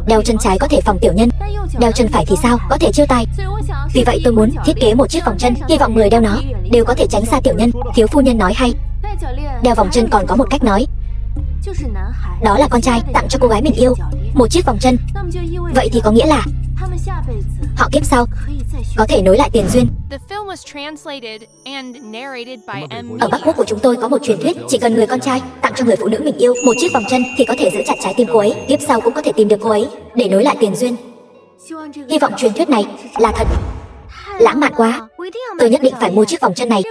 Đeo chân trái có thể phòng tiểu nhân, đeo chân phải thì sao? Có thể chiêu tài. Vì vậy tôi muốn thiết kế một chiếc vòng chân, hy vọng người đeo nó đều có thể tránh xa tiểu nhân. Thiếu phu nhân nói hay. Đeo vòng chân còn có một cách nói. Đó là con trai tặng cho cô gái mình yêu một chiếc vòng chân. Vậy thì có nghĩa là họ kiếp sau có thể nối lại tiền duyên. The film was translated and narrated by M. Ở Bắc Quốc của chúng tôi có một truyền thuyết, chỉ cần người con trai tặng cho người phụ nữ mình yêu một chiếc vòng chân thì có thể giữ chặt trái tim cô ấy, kiếp sau cũng có thể tìm được cô ấy để nối lại tiền duyên. Hy vọng truyền thuyết này là thật. Lãng mạn quá. Tôi nhất định phải mua chiếc vòng chân này.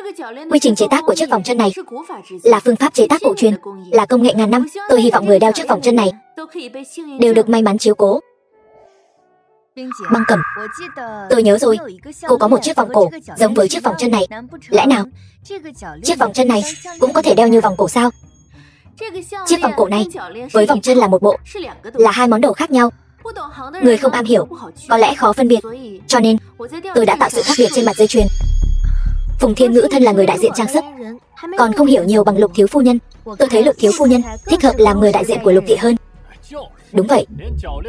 Quy trình chế tác của chiếc vòng chân này là phương pháp chế tác cổ truyền, là công nghệ ngàn năm. Tôi hy vọng người đeo chiếc vòng chân này đều được may mắn chiếu cố. Băng Cẩm, tôi nhớ rồi, cô có một chiếc vòng cổ giống với chiếc vòng chân này. Lẽ nào chiếc vòng chân này cũng có thể đeo như vòng cổ sao? Chiếc vòng cổ này với vòng chân là một bộ, là hai món đồ khác nhau. Người không am hiểu có lẽ khó phân biệt, cho nên tôi đã tạo sự khác biệt trên mặt dây chuyền. Phùng Thiên Ngữ thân là người đại diện trang sức, còn không hiểu nhiều bằng Lục thiếu phu nhân. Tôi thấy Lục thiếu phu nhân thích hợp làm người đại diện của Lục thị hơn. Đúng vậy,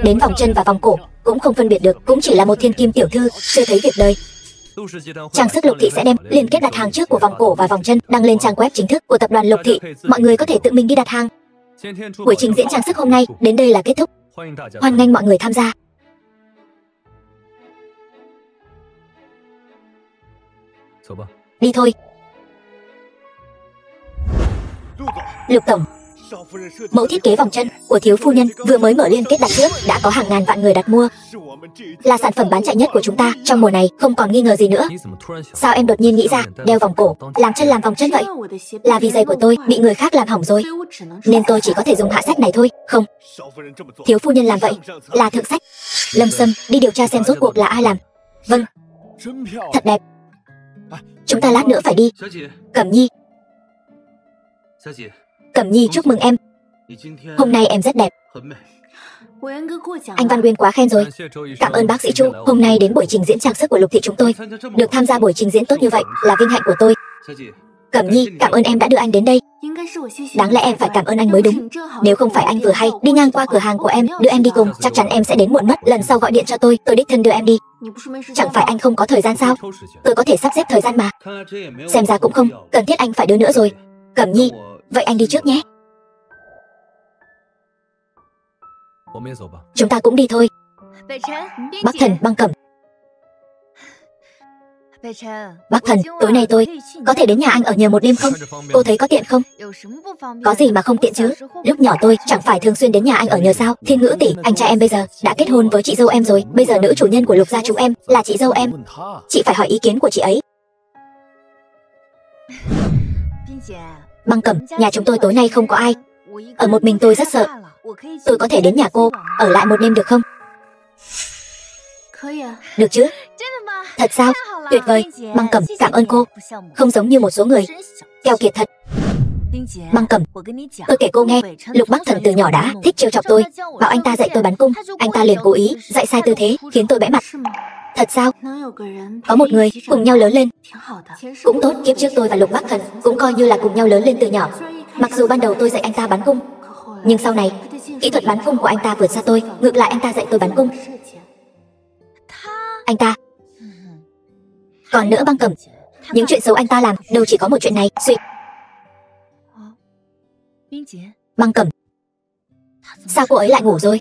đến vòng chân và vòng cổ cũng không phân biệt được, cũng chỉ là một thiên kim tiểu thư chưa thấy việc đời. Trang sức Lục thị sẽ đem liên kết đặt hàng trước của vòng cổ và vòng chân đăng lên trang web chính thức của tập đoàn Lục thị. Mọi người có thể tự mình đi đặt hàng. Buổi trình diễn trang sức hôm nay đến đây là kết thúc. Hoan nghênh mọi người tham gia. Đi thôi. Lục tổng, mẫu thiết kế vòng chân của thiếu phu nhân vừa mới mở liên kết đặt trước đã có hàng ngàn vạn người đặt mua. Là sản phẩm bán chạy nhất của chúng ta trong mùa này, không còn nghi ngờ gì nữa. Sao em đột nhiên nghĩ ra đeo vòng cổ làm chân làm vòng chân vậy? Là vì giày của tôi bị người khác làm hỏng rồi, nên tôi chỉ có thể dùng hạ sách này thôi. Không, thiếu phu nhân làm vậy là thượng sách. Lâm Sâm, đi điều tra xem rốt cuộc là ai làm. Vâng. Thật đẹp. Chúng ta lát nữa phải đi. Cẩm Nhi, Cẩm Nhi chúc mừng em. Hôm nay em rất đẹp. Anh Văn Uyên quá khen rồi. Cảm ơn bác sĩ Chu. Hôm nay đến buổi trình diễn trang sức của Lục thị chúng tôi, được tham gia buổi trình diễn tốt như vậy là vinh hạnh của tôi. Cẩm Nhi, cảm ơn em đã đưa anh đến đây. Đáng lẽ em phải cảm ơn anh mới đúng. Nếu không phải anh vừa hay đi ngang qua cửa hàng của em, đưa em đi cùng, chắc chắn em sẽ đến muộn mất. Lần sau gọi điện cho tôi đích thân đưa em đi. Chẳng phải anh không có thời gian sao? Tôi có thể sắp xếp thời gian mà. Xem ra cũng không cần thiết anh phải đưa nữa rồi. Cẩm Nhi, vậy anh đi trước nhé. Chúng ta cũng đi thôi. Bác Thần, Băng Cẩm. Bác Thần, tối nay tôi có thể đến nhà anh ở nhờ một đêm không? Cô thấy có tiện không? Có gì mà không tiện chứ? Lúc nhỏ tôi chẳng phải thường xuyên đến nhà anh ở nhờ sao? Thiên Ngữ tỷ, anh trai em bây giờ đã kết hôn với chị dâu em rồi. Bây giờ nữ chủ nhân của Lục gia chúng em là chị dâu em. Chị phải hỏi ý kiến của chị ấy. Băng Cẩm, nhà chúng tôi tối nay không có ai. Ở một mình tôi rất sợ. Tôi có thể đến nhà cô ở lại một đêm được không? Được chứ? Thật sao? Tuyệt vời. Băng Cẩm, cảm ơn cô. Không giống như một số người keo kiệt thật. Băng Cẩm, tôi kể cô nghe, Lục Bắc Thần từ nhỏ đã thích trêu chọc tôi, bảo anh ta dạy tôi bắn cung. Anh ta liền cố ý dạy sai tư thế khiến tôi bẽ mặt. Thật sao? Có một người cùng nhau lớn lên cũng tốt. Kiếp trước tôi và Lục Bắc Thần cũng coi như là cùng nhau lớn lên từ nhỏ. Mặc dù ban đầu tôi dạy anh ta bắn cung, nhưng sau này kỹ thuật bắn cung của anh ta vượt xa tôi. Ngược lại anh ta dạy tôi bắn cung. Anh ta. Còn nữa Băng Cẩm, những chuyện xấu anh ta làm đâu chỉ có một chuyện này. Suy. Băng Cẩm, sao cô ấy lại ngủ rồi?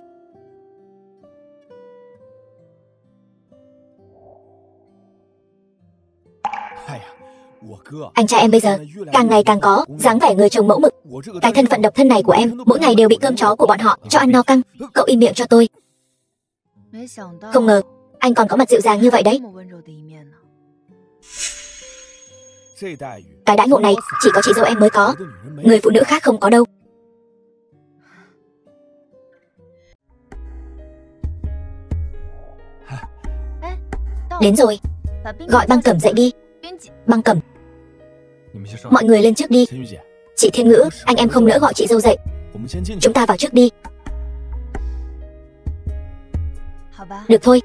Anh trai em bây giờ càng ngày càng có dáng vẻ người chồng mẫu mực. Cái thân phận độc thân này của em mỗi ngày đều bị cơm chó của bọn họ cho ăn no căng. Cậu im miệng cho tôi. Không ngờ anh còn có mặt dịu dàng như vậy đấy. Cái đãi ngộ này chỉ có chị dâu em mới có, người phụ nữ khác không có đâu. Đến rồi, gọi Băng Cẩm dậy đi. Băng Cẩm, mọi người lên trước đi. Chị Thiên Ngữ, anh em không nỡ gọi chị dâu dậy. Chúng ta vào trước đi. Được thôi.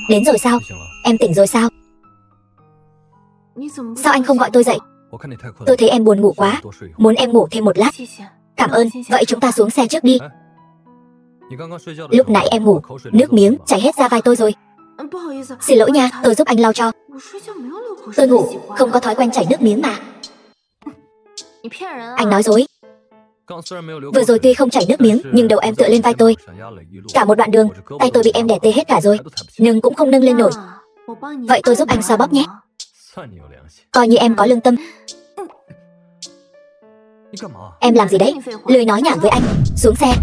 Đến rồi sao? Em tỉnh rồi sao? Sao anh không gọi tôi dậy? Tôi thấy em buồn ngủ quá, muốn em ngủ thêm một lát. Cảm ơn, vậy chúng ta xuống xe trước đi. Lúc nãy em ngủ, nước miếng chảy hết ra vai tôi rồi. Xin lỗi nha, tôi giúp anh lau cho. Tôi ngủ, không có thói quen chảy nước miếng mà. Anh nói dối. Vừa rồi tuy không chảy nước miếng, nhưng đầu em tựa lên vai tôi. Cả một đoạn đường, tay tôi bị em đè tê hết cả rồi, nhưng cũng không nâng lên nổi. Vậy tôi giúp anh xoa bóp nhé. Coi như em có lương tâm. Em làm gì đấy? Lười nói nhảm với anh. Xuống xe.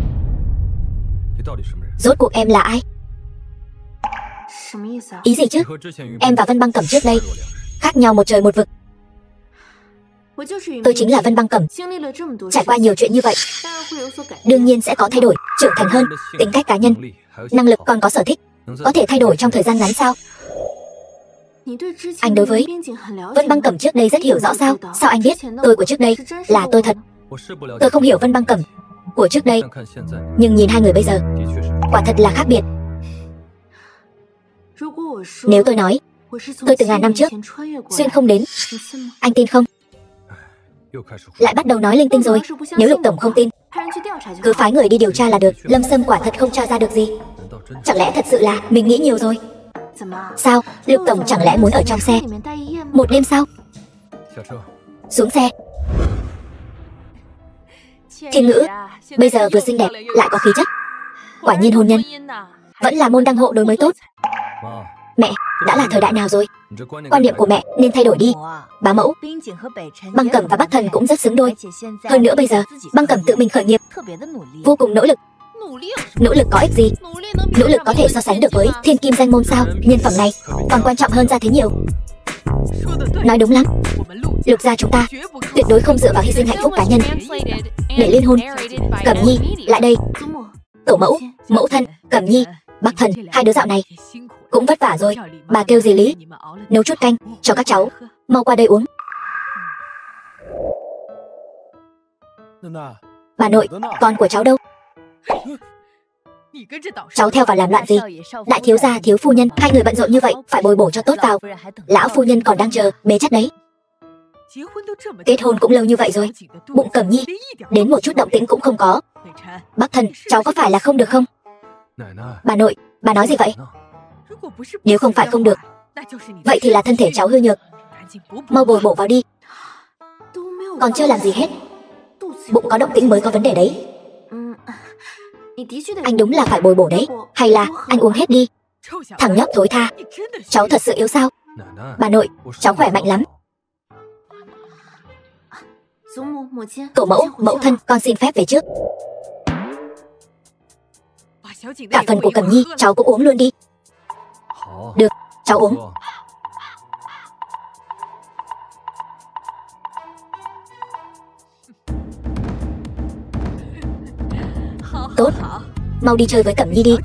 Rốt cuộc em là ai? Ý gì chứ? Em và Vân Băng Cẩm trước đây khác nhau một trời một vực. Tôi chính là Vân Băng Cẩm. Trải qua nhiều chuyện như vậy, đương nhiên sẽ có thay đổi, trưởng thành hơn. Tính cách cá nhân, năng lực còn có sở thích, có thể thay đổi trong thời gian ngắn sao? Anh đối với Vân Băng Cẩm trước đây rất hiểu rõ sao? Sao anh biết tôi của trước đây là tôi thật? Tôi không hiểu Vân Băng Cẩm của trước đây, nhưng nhìn hai người bây giờ, quả thật là khác biệt. Nếu tôi nói tôi từ ngàn năm trước xuyên không đến, anh tin không? Lại bắt đầu nói linh tinh rồi. Nếu Lục Tổng không tin, cứ phái người đi điều tra là được. Lâm Sâm quả thật không tra ra được gì. Chẳng lẽ thật sự là mình nghĩ nhiều rồi? Sao? Lục Tổng chẳng lẽ muốn ở trong xe một đêm sao? Xuống xe. Thiên Ngữ, bây giờ vừa xinh đẹp lại có khí chất. Quả nhiên hôn nhân vẫn là môn đăng hộ đối mới tốt. Mẹ, đã là thời đại nào rồi? Quan niệm của mẹ nên thay đổi đi. Bá mẫu, Băng Cẩm và Bắc Thần cũng rất xứng đôi. Hơn nữa bây giờ Băng Cẩm tự mình khởi nghiệp, vô cùng nỗ lực. Nỗ lực có ích gì? Nỗ lực có thể so sánh được với thiên kim danh môn sao? Nhân phẩm này còn quan trọng hơn ra thế nhiều. Nói đúng lắm. Lục gia chúng ta tuyệt đối không dựa vào hy sinh hạnh phúc cá nhân để liên hôn. Cẩm Nhi, lại đây. Tổ mẫu, mẫu thân, Cẩm Nhi, Bắc Thần, hai đứa dạo này cũng vất vả rồi. Bà kêu gì Lý? Nấu chút canh cho các cháu. Mau qua đây uống. Bà nội, con của cháu đâu? Cháu theo vào làm loạn gì? Đại thiếu gia, thiếu phu nhân, hai người bận rộn như vậy, phải bồi bổ cho tốt vào. Lão phu nhân còn đang chờ, bế chắc đấy. Kết hôn cũng lâu như vậy rồi, bụng Cẩm Nhi đến một chút động tĩnh cũng không có. Bắc Thần, cháu có phải là không được không? Bà nội, bà nói gì vậy? Nếu không phải không được, vậy thì là thân thể cháu hư nhược. Mau bồi bổ vào đi. Còn chưa làm gì hết, bụng có động tĩnh mới có vấn đề đấy. Anh đúng là phải bồi bổ đấy. Hay là anh uống hết đi. Thằng nhóc thối tha, cháu thật sự yếu sao? Bà nội, cháu khỏe mạnh lắm. Tổ mẫu, mẫu thân, con xin phép về trước. Cả phần của Cẩm Nhi, cháu cũng uống luôn đi. Được, cháu uống. Tốt, mau đi chơi với Cẩm Nhi đi.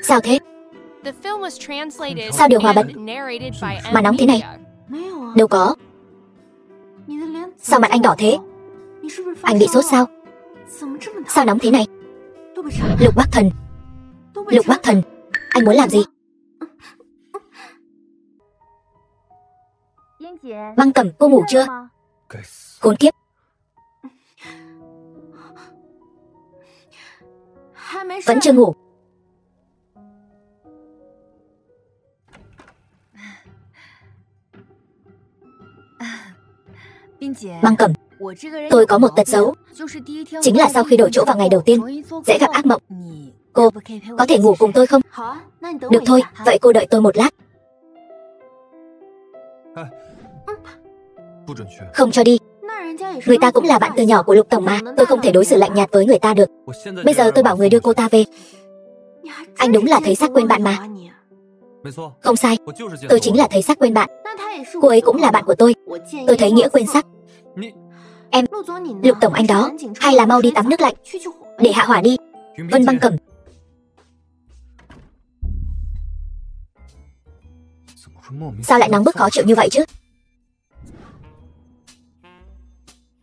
Sao thế? Sao điều hòa bật mà nóng thế này? Đâu có. Sao mặt anh đỏ thế? Anh bị sốt sao? Sao nóng thế này? Lục Bắc Thần, Lục Bắc Thần, anh muốn làm gì? Băng Cẩm, cô ngủ chưa? 该死！ Khốn kiếp. Vẫn chưa ngủ. Băng Cẩm, tôi có một tật xấu, chính là sau khi đổi chỗ vào ngày đầu tiên dễ gặp ác mộng. Cô có thể ngủ cùng tôi không? Được thôi, vậy cô đợi tôi một lát. 不准去！ Không cho đi. Người ta cũng là bạn từ nhỏ của Lục Tổng mà, tôi không thể đối xử lạnh nhạt với người ta được. 我现在 Bây giờ tôi bảo người đưa cô ta về. Anh đúng là thấy xác quên bạn mà. 没错， Không sai, 我就是见 tôi chính là thấy xác quên bạn. Cô ấy cũng là bạn của tôi thấy nghĩa quên sắc. 你 Lục Tổng anh đó, hay là mau đi tắm nước lạnh để hạ hỏa đi. 云 Vân 冰 Băng 姐， Cẩm. 怎么会莫名 Sao lại nóng bức khó chịu như vậy chứ?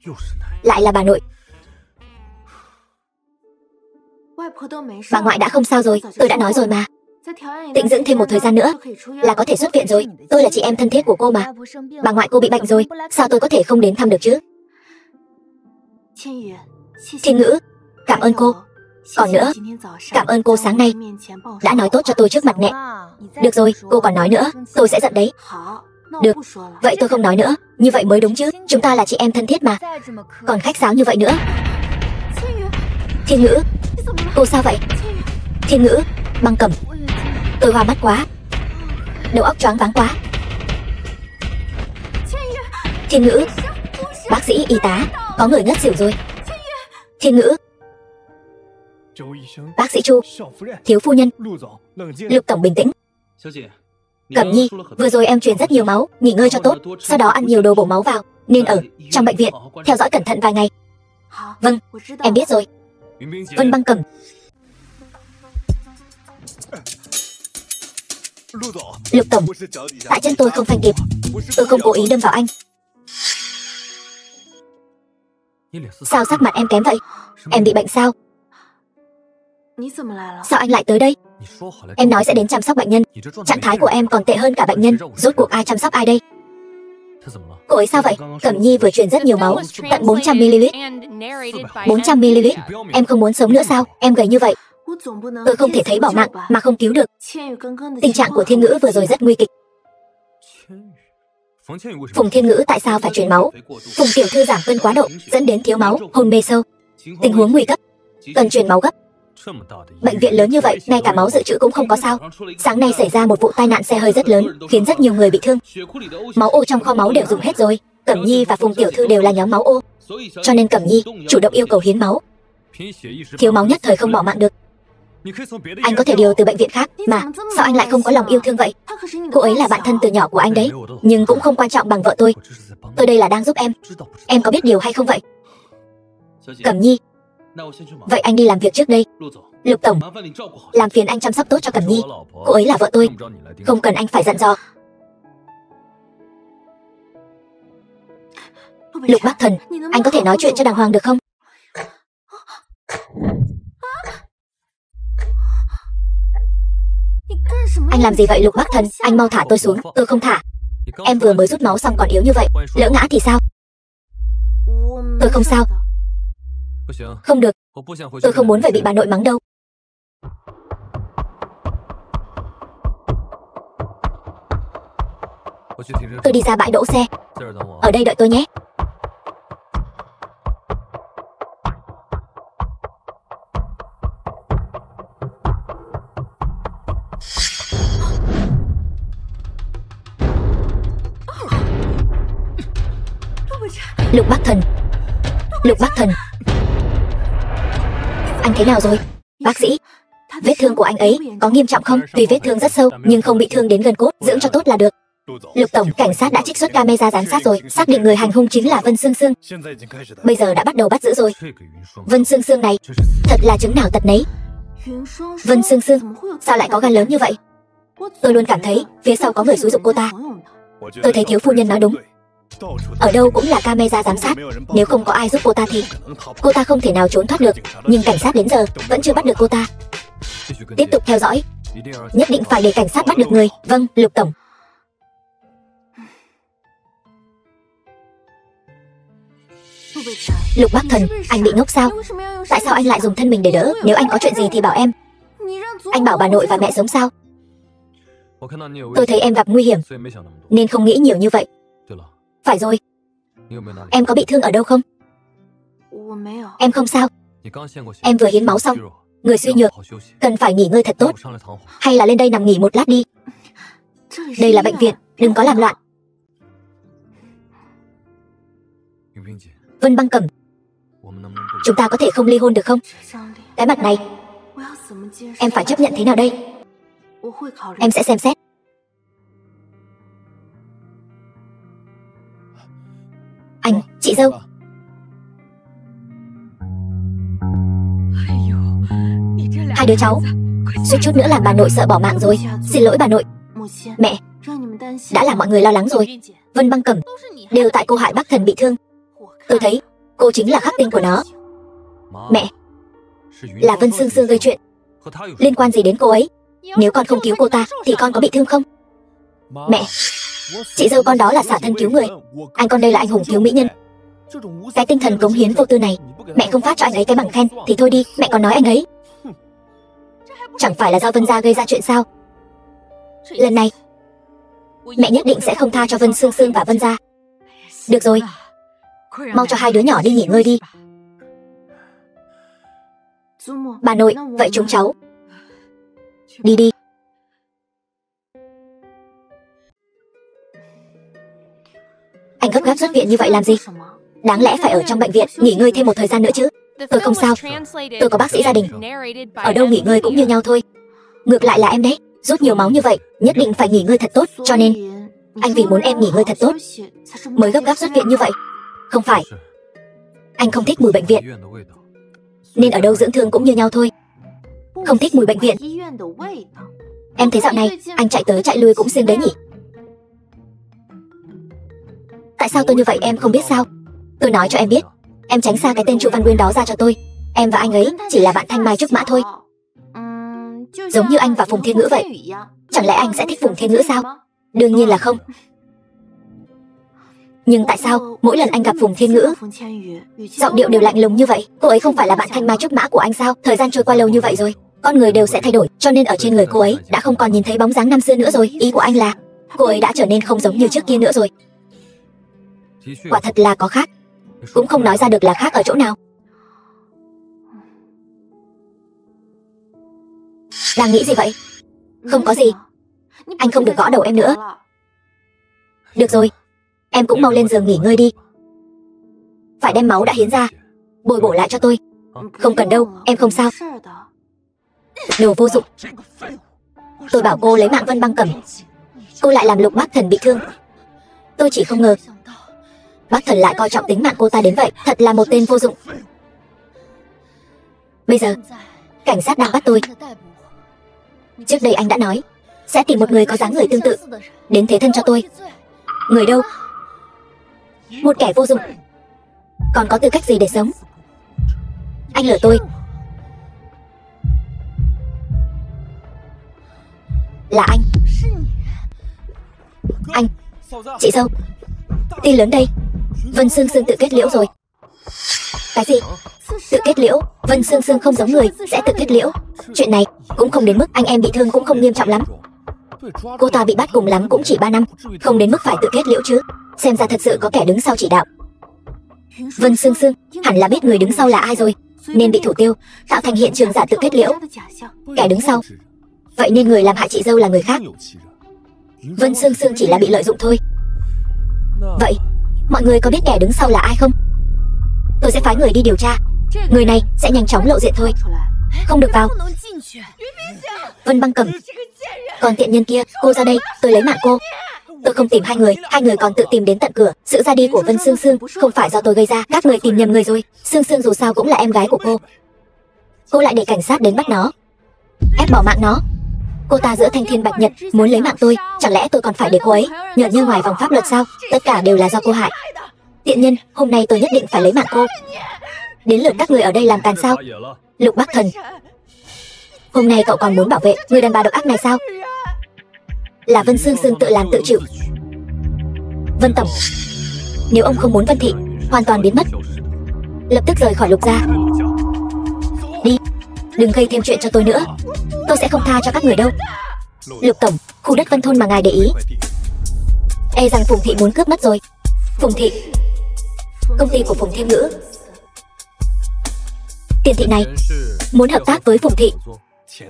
又是奶？ Lại là bà nội. Bà ngoại đã không sao rồi, tôi đã nói rồi mà. Tĩnh dưỡng thêm một thời gian nữa là có thể xuất viện rồi. Tôi là chị em thân thiết của cô mà. Bà ngoại cô bị bệnh rồi, sao tôi có thể không đến thăm được chứ? Thiên Ngữ, cảm ơn cô. Còn nữa, cảm ơn cô sáng nay đã nói tốt cho tôi trước mặt mẹ. Được rồi, cô còn nói nữa, tôi sẽ giận đấy. Được, vậy tôi không nói nữa, như vậy mới đúng chứ, chúng ta là chị em thân thiết mà. Còn khách sáo như vậy nữa. Thiên Ngữ, cô sao vậy? Thiên Ngữ, Băng Cẩm, tôi hoa mắt quá, đầu óc choáng váng quá. Thiên Ngữ, bác sĩ y tá, có người ngất xỉu rồi. Thiên Ngữ, bác sĩ Chu, thiếu phu nhân. Lục Tổng bình tĩnh. 小姐， Cẩm Nhi, vừa rồi em truyền rất nhiều máu, nghỉ ngơi cho tốt, sau đó ăn nhiều đồ bổ máu vào, nên ở trong bệnh viện theo dõi cẩn thận vài ngày. Vâng, em biết rồi. 云冰姐， Vân Băng Cẩm. Lục Tổng, tại chân tôi không phanh kịp, tôi không cố ý đâm vào anh. 你脸色 Sao sắc mặt em kém vậy? Em bị bệnh sao? Sao anh lại tới đây? 你说好了， Em nói sẽ đến chăm sóc bệnh nhân. 你这状态 Trạng thái của em còn tệ hơn cả bệnh nhân. Rốt cuộc ai chăm sóc ai đây? 他怎么了？ Cô ấy sao vậy? Cẩm Nhi vừa truyền rất The nhiều film máu, was tận 400ml. translated and narrated by 400ml. M. Em không muốn sống nữa sao? Em gầy như vậy. Tôi không thể thấy bỏ mạng mà không cứu được. Tình trạng của Thiên Ngữ vừa rồi rất nguy kịch. 千羽，冯千羽为什么？ Phùng Thiên Ngữ tại sao phải truyền máu? Phùng tiểu thư giảm cân quá độ, dẫn đến thiếu máu, hôn mê sâu. Tình huống nguy cấp, cần truyền máu gấp. 这么大的医院 Bệnh viện lớn như vậy, ngay cả máu dự trữ cũng không có sao. Sáng nay xảy ra một vụ tai nạn xe hơi rất lớn, khiến rất nhiều người bị thương. 血库里的 O Máu ô trong kho máu đều dùng hết rồi. Cẩm Nhi và Phùng tiểu thư đều là nhóm máu ô, 所以 cho nên Cẩm Nhi chủ động yêu cầu hiến máu. 凭血一时 Thiếu máu nhất thời không bỏ mạng được. 你可以从别的医 Anh 院 có thể điều từ bệnh viện khác mà, sao anh lại không có lòng yêu thương vậy? Cô ấy là bạn thân từ nhỏ của anh đấy, nhưng cũng không quan trọng bằng vợ tôi. 我这是在帮你 Tôi đây là đang giúp em. 知道不知道？ Em có biết điều hay không vậy? 小姐， Cẩm Nhi, 那我先去忙。 vậy anh đi làm việc trước đây. 陆总， Lục Tổng, 麻烦你照顾好。 làm phiền anh chăm sóc tốt cho Cẩm 这是 Nhi. 我老婆， Cô ấy là vợ tôi, 用不着你来盯 không cần anh phải dặn dò. Lục Bắc Thần, anh có thể nói chuyện cho đàng hoàng được không? Anh làm gì vậy Lục Bắc Thần? Anh mau thả tôi xuống, tôi không thả. 你刚 Em 说 vừa mới rút máu xong còn yếu như vậy, lỡ ngã thì sao? Tôi không sao. 不行， Không được, 我不想回去。 tôi không muốn phải bị bà nội mắng đâu. 我去停车场 Tôi đi ra bãi đỗ xe, 在这儿等我。 ở đây đợi tôi nhé. Lục Bắc Thần, Lục Bắc Thần, anh thế nào rồi? Bác sĩ, vết thương của anh ấy có nghiêm trọng không? Tuy vết thương rất sâu nhưng không bị thương đến gần cốt, dưỡng cho tốt là được. Lục Tổng, cảnh sát đã trích xuất camera giám sát rồi, xác định người hành hung chính là Vân Sương Sương. Bây giờ đã bắt đầu bắt giữ rồi. 这个云双 Vân Sương Sương này 真是死 thật là chứng nào tật nấy. Vân Sương Sương, sao lại có gan lớn như vậy? Tôi luôn cảm thấy phía sau có người xúi giục cô ta. Tôi thấy thiếu phu nhân nói đúng. Ở đâu cũng là camera giám sát. Nếu không có ai giúp cô ta thì cô ta không thể nào trốn thoát được. Nhưng cảnh sát đến giờ vẫn chưa bắt được cô ta. 继续跟 Tiếp tục theo dõi, 一定要 nhất định phải để cảnh sát bắt được người. Vâng, Lục Tổng. Lục Bắc Thần, anh bị ngốc sao? Tại sao anh lại dùng thân mình để đỡ? Nếu anh có chuyện gì thì bảo em. Anh bảo bà nội và mẹ sống sao? Tôi thấy em gặp nguy hiểm nên không nghĩ nhiều như vậy. Phải rồi, em có bị thương ở đâu không? Em không sao. Em vừa hiến máu xong, người suy nhược, cần phải nghỉ ngơi thật tốt. Hay là lên đây nằm nghỉ một lát đi. Đây là bệnh viện, đừng có làm loạn. Vân Băng Cẩm, chúng ta có thể không ly hôn được không? Cái mặt này, em phải chấp nhận thế nào đây? Em sẽ xem xét. Anh, chị dâu. Hai đứa cháu suýt chút nữa làm bà nội sợ bỏ mạng rồi. Xin lỗi bà nội. Mẹ, đã làm mọi người lo lắng rồi. Vân Băng Cẩm, đều tại cô hại Bắc Thần bị thương. Tôi thấy cô chính là khắc tinh của nó. Mẹ, là Vân Sương Sương gây chuyện. Liên quan gì đến cô ấy? Nếu con không cứu cô ta thì con có bị thương không? Mẹ, chị dâu con đó là xả thân cứu người. Anh con đây là anh hùng cứu mỹ nhân. Cái tinh thần cống hiến vô tư này, mẹ không phát cho anh ấy cái bằng khen thì thôi đi. Mẹ còn nói anh ấy, chẳng phải là do Vân gia gây ra chuyện sao? Lần này mẹ nhất định sẽ không tha cho Vân Sương Sương và Vân gia. Được rồi, mau cho hai đứa nhỏ đi nghỉ ngơi đi. Bà nội, vậy chúng cháu đi đi. Anh gấp gáp xuất viện như vậy làm gì? Đáng lẽ phải ở trong bệnh viện nghỉ ngơi thêm một thời gian nữa chứ. Tôi không sao, tôi có bác sĩ gia đình. Ở đâu nghỉ ngơi cũng như nhau thôi. Ngược lại là em đấy, rút nhiều máu như vậy, nhất định phải nghỉ ngơi thật tốt. Cho nên anh vì muốn em nghỉ ngơi thật tốt mới gấp gáp xuất viện như vậy. Không phải, anh không thích mùi bệnh viện, nên ở đâu dưỡng thương cũng như nhau thôi. Không thích mùi bệnh viện. Em thấy dạo này anh chạy tới chạy lui cũng siêng đấy nhỉ? Tại sao tôi như vậy em không biết sao? Tôi nói cho em biết, em tránh xa cái tên Trụ Văn Nguyên đó ra cho tôi. Em và anh ấy chỉ là bạn thanh mai trúc mã thôi. Giống như anh và Phùng Thiên Ngữ vậy. Chẳng lẽ anh sẽ thích Phùng Thiên Ngữ sao? Đương nhiên là không. Nhưng tại sao mỗi lần anh gặp Phùng Thiên Ngữ, giọng điệu đều lạnh lùng như vậy? Cô ấy không phải là bạn thanh mai trúc mã của anh sao? Thời gian trôi qua lâu như vậy rồi, con người đều sẽ thay đổi, cho nên ở trên người cô ấy đã không còn nhìn thấy bóng dáng năm xưa nữa rồi. Ý của anh là cô ấy đã trở nên không giống như trước kia nữa rồi. Quả thật là có khác, cũng không nói ra được là khác ở chỗ nào. Đang nghĩ gì vậy? Không có gì. Anh không được gõ đầu em nữa. Được rồi, em cũng mau lên giường nghỉ ngơi đi. Phải đem máu đã hiến ra bồi bổ lại cho tôi. Không cần đâu, em không sao. Đồ vô dụng. Tôi bảo cô lấy mạng Vân Băng Cẩm, cô lại làm Lục Bắc Thần bị thương. Tôi chỉ không ngờ Bắc Thần lại coi trọng tính mạng cô ta đến vậy. Thật là một tên vô dụng. Bây giờ cảnh sát đang bắt tôi. Trước đây anh đã nói sẽ tìm một người có dáng người tương tự đến thế thân cho tôi. Người đâu? Một kẻ vô dụng, còn có tư cách gì để sống? Anh lừa tôi. Là anh, chị dâu. Tin lớn đây. Vân Sương Sương tự kết liễu rồi. Cái gì? Tự kết liễu? Vân Sương Sương không giống người sẽ tự kết liễu. Chuyện này cũng không đến mức anh em bị thương, cũng không nghiêm trọng lắm. Cô ta bị bắt cùng lắm cũng chỉ 3 năm, không đến mức phải tự kết liễu chứ. Xem ra thật sự có kẻ đứng sau chỉ đạo. Vân Sương Sương hẳn là biết người đứng sau là ai rồi, nên bị thủ tiêu, tạo thành hiện trường giả tự kết liễu. Kẻ đứng sau, vậy nên người làm hại chị dâu là người khác. Vân Sương Sương chỉ là bị lợi dụng thôi. Vậy mọi người có biết kẻ đứng sau là ai không? Tôi sẽ phái người đi điều tra. Người này sẽ nhanh chóng lộ diện thôi. Không được vào. Vân Băng Cẩm, còn tiện nhân kia, cô ra đây, tôi lấy mạng cô. Tôi không tìm hai người còn tự tìm đến tận cửa. Sự ra đi của Vân Sương Sương không phải do tôi gây ra, các người tìm nhầm người rồi. Sương Sương dù sao cũng là em gái của cô. Cô lại để cảnh sát đến bắt nó, ép bỏ mạng nó. Cô ta giữa thanh thiên bạch nhật muốn lấy mạng tôi, chẳng lẽ tôi còn phải để cô ấy nhợt như ngoài vòng pháp luật sao? Tất cả đều là do cô hại. Tiện nhân, hôm nay tôi nhất định phải lấy mạng cô. Đến lượt các người ở đây làm càn sao? Lục Bắc Thần, hôm nay cậu còn muốn bảo vệ người đàn bà độc ác này sao? Là Vân Sương Sương tự làm tự chịu. Vân tổng, nếu ông không muốn Vân thị hoàn toàn biến mất lập tức rời khỏi Lục gia. Đi, đừng gây thêm chuyện cho tôi nữa. Tôi sẽ không tha cho các người đâu. Lục tổng, khu đất Vân Thôn mà ngài để ý, e rằng Phùng Thị muốn cướp mất rồi. Phùng Thị, công ty của Phùng Thiên Ngữ. Tiền Thị này muốn hợp tác với Phùng Thị.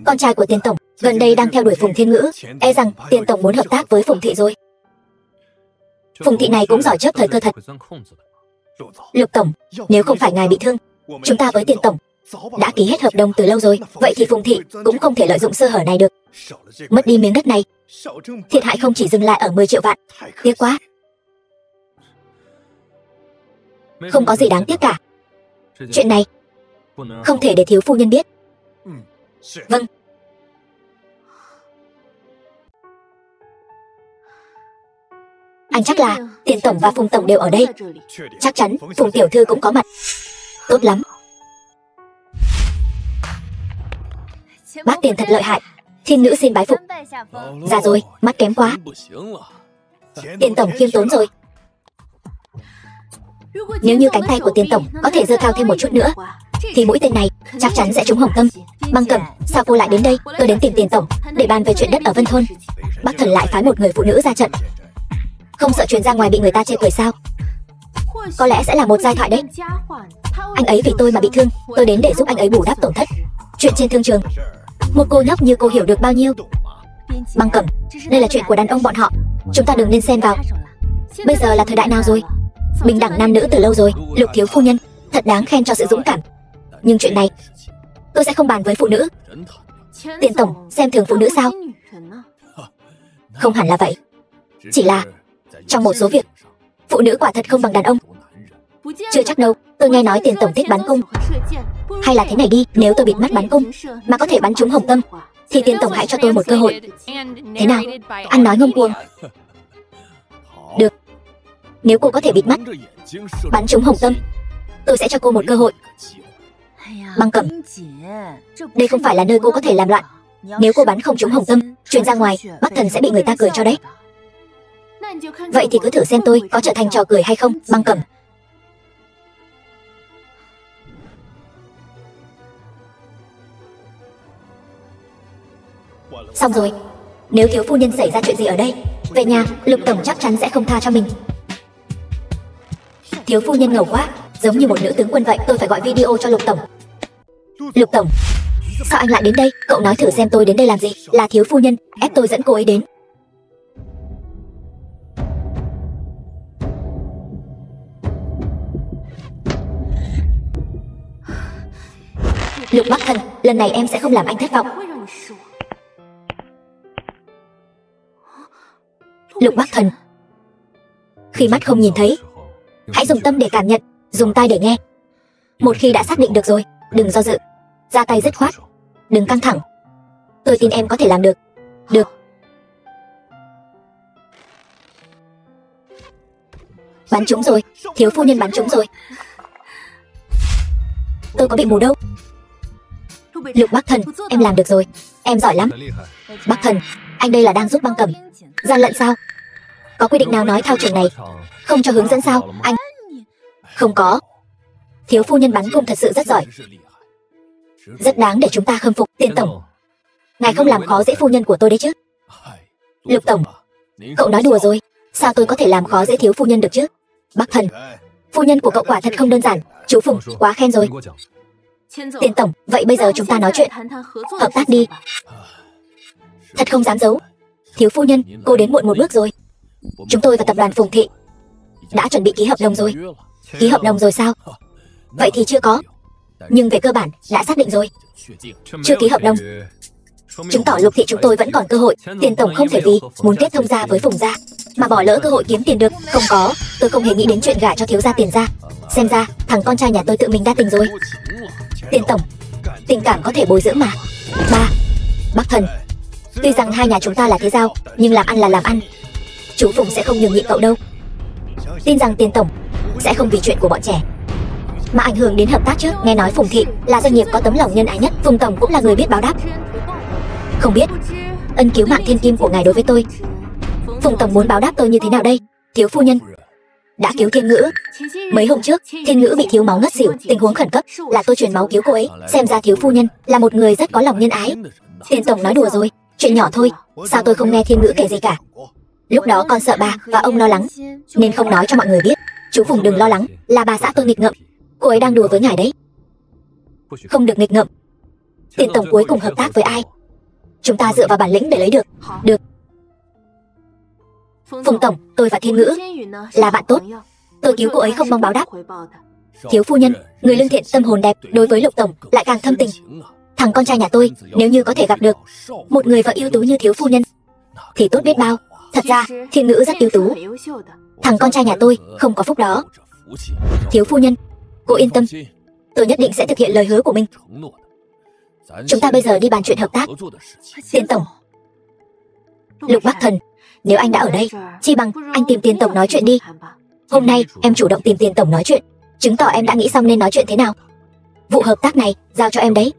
Con trai của Tiền tổng gần đây đang theo đuổi Phùng Thiên Ngữ, e rằng Tiền tổng muốn hợp tác với Phùng Thị rồi. Phùng Thị này cũng giỏi chớp thời cơ thật. Lục tổng, nếu không phải ngài bị thương, chúng ta với Tiền tổng đã ký hết hợp đồng từ lâu rồi. Vậy thì Phùng Thị cũng không thể lợi dụng sơ hở này được. Mất đi miếng đất này, thiệt hại không chỉ dừng lại ở 10 triệu vạn. Tiếc quá. Không có gì đáng tiếc cả. Chuyện này không thể để thiếu phu nhân biết. Vâng. Anh chắc là Tiền tổng và Phùng tổng đều ở đây. Chắc chắn Phùng tiểu thư cũng có mặt. Tốt lắm. Bác Tiền thật lợi hại. Thiên nữ xin bái phục. Già rồi, mắt kém quá. Tiền tổng khiêm tốn rồi. Nếu như cánh tay của Tiền tổng có thể giơ cao thêm một chút nữa, thì mũi tên này chắc chắn sẽ trúng hồng tâm. Băng Cẩm, sao cô lại đến đây? Tôi đến tìm Tiền tổng để bàn về chuyện đất ở Vân Thôn. Bác Thần lại phái một người phụ nữ ra trận. Không sợ truyền ra ngoài bị người ta chê cười sao? Có lẽ sẽ là một giai thoại đấy. Anh ấy vì tôi mà bị thương, tôi đến để giúp anh ấy bù đắp tổn thất. Chuyện trên thương trường, một cô nhóc như cô hiểu được bao nhiêu? Băng Cẩm, đây là chuyện của đàn ông bọn họ, chúng ta đừng nên xen vào. Bây giờ là thời đại nào rồi? Bình đẳng nam nữ từ lâu rồi. Lục thiếu phu nhân thật đáng khen cho sự dũng cảm. Nhưng chuyện này tôi sẽ không bàn với phụ nữ. Tiền tổng xem thường phụ nữ sao? Không hẳn là vậy. Chỉ là trong một số việc, phụ nữ quả thật không bằng đàn ông. Chưa chắc đâu. Tôi nghe nói Tiền tổng thích bắn cung. Hay là thế này đi, nếu tôi bịt mắt bắn cung mà có thể bắn trúng hồng tâm, thì Tiền tổng hãy cho tôi một cơ hội. Thế nào? Anh nói ngông cuồng. Được. Nếu cô có thể bịt mắt bắn trúng hồng tâm, tôi sẽ cho cô một cơ hội. Băng Cẩm, đây không phải là nơi cô có thể làm loạn. Nếu cô bắn không trúng hồng tâm, truyền ra ngoài, Bắc Thần sẽ bị người ta cười cho đấy. Vậy thì cứ thử xem tôi có trở thành trò cười hay không. Băng Cẩm. Xong rồi. Nếu thiếu phu nhân xảy ra chuyện gì ở đây, về nhà Lục tổng chắc chắn sẽ không tha cho mình. Thiếu phu nhân ngầu quá, giống như một nữ tướng quân vậy. Tôi phải gọi video cho Lục tổng. Lục tổng, sao anh lại đến đây? Cậu nói thử xem tôi đến đây làm gì? Là thiếu phu nhân ép tôi dẫn cô ấy đến. Lục Bắc Thần, lần này em sẽ không làm anh thất vọng. Lục Bắc Thần, khi mắt không nhìn thấy, hãy dùng tâm để cảm nhận, dùng tai để nghe. Một khi đã xác định được rồi, đừng do dự, ra tay dứt khoát, đừng căng thẳng. Tôi tin em có thể làm được. Được. Bắn trúng rồi, thiếu phu nhân bắn trúng rồi. Tôi có bị mù đâu. Lục Bắc Thần, em làm được rồi, em giỏi lắm. Bắc Thần, anh đây là đang giúp Băng Cẩm gian lận sao? Có quy định nào nói thao trường này không cho hướng dẫn sao? Anh không có. Thiếu phu nhân bắn cung thật sự rất giỏi, rất đáng để chúng ta khâm phục. Tiền tổng, ngài không làm khó dễ phu nhân của tôi đấy chứ? Lục tổng, cậu nói đùa rồi. Sao tôi có thể làm khó dễ thiếu phu nhân được chứ? Bắc Thần, phu nhân của cậu quả thật không đơn giản. Chú Phùng quá khen rồi. Tiền tổng, vậy bây giờ chúng ta nói chuyện hợp tác đi. Thật không dám giấu, thiếu phu nhân, cô đến muộn một bước rồi. Chúng tôi và tập đoàn Phùng Thị đã chuẩn bị ký hợp đồng rồi. Ký hợp đồng rồi sao? Vậy thì chưa có, nhưng về cơ bản đã xác định rồi. Chưa ký hợp đồng chứng tỏ Lục Thị chúng tôi vẫn còn cơ hội. Tiền tổng không thể vì muốn kết thông gia với Phùng gia mà bỏ lỡ cơ hội kiếm tiền được. Không có, tôi không hề nghĩ đến chuyện gả cho thiếu gia Tiền gia. Xem ra thằng con trai nhà tôi tự mình đa tình rồi. Tiền tổng, tình cảm có thể bồi dưỡng mà. Ba, Bắc Thần, tuy rằng hai nhà chúng ta là thế giao, nhưng làm ăn là làm ăn. Chú Phùng sẽ không nhường nhịn cậu đâu. Tin rằng Tiền tổng sẽ không vì chuyện của bọn trẻ mà ảnh hưởng đến hợp tác chứ. Nghe nói Phùng Thị là doanh nghiệp có tấm lòng nhân ái nhất. Phùng tổng cũng là người biết báo đáp. Không biết ân cứu mạng thiên kim của ngài đối với tôi, Phùng tổng muốn báo đáp tôi như thế nào đây? Thiếu phu nhân, đã cứu Thiên Ngữ. Mấy hôm trước, Thiên Ngữ bị thiếu máu ngất xỉu, tình huống khẩn cấp, là tôi truyền máu cứu cô ấy. Xem ra thiếu phu nhân là một người rất có lòng nhân ái. Tiền tổng nói đùa rồi, chuyện nhỏ thôi, sao tôi không nghe Thiên Ngữ kể gì cả. Lúc đó con sợ bà và ông lo lắng, nên không nói cho mọi người biết. Chú Phùng đừng lo lắng, là bà xã tôi nghịch ngợm. Cô ấy đang đùa với ngài đấy. Không được nghịch ngợm. Tiền tổng cuối cùng hợp tác với ai? Chúng ta dựa vào bản lĩnh để lấy được. Được. Phùng tổng, tôi và Thiên Ngữ là bạn tốt. Tôi cứu cô ấy không mong báo đáp. Thiếu phu nhân, người lương thiện tâm hồn đẹp, đối với Lục tổng lại càng thâm tình. Thằng con trai nhà tôi, nếu như có thể gặp được một người vợ ưu tú như thiếu phu nhân thì tốt biết bao. Thật ra, Thiên Ngữ rất ưu tú. Thằng con trai nhà tôi không có phúc đó. Thiếu phu nhân, cô yên tâm, tôi nhất định sẽ thực hiện lời hứa của mình. Chúng ta bây giờ đi bàn chuyện hợp tác. Tiền tổng, Lục Bắc Thần, nếu anh đã ở đây, chi bằng anh tìm Tiền tổng nói chuyện đi. Hôm nay em chủ động tìm Tiền tổng nói chuyện, chứng tỏ em đã nghĩ xong nên nói chuyện thế nào. Vụ hợp tác này giao cho em đấy.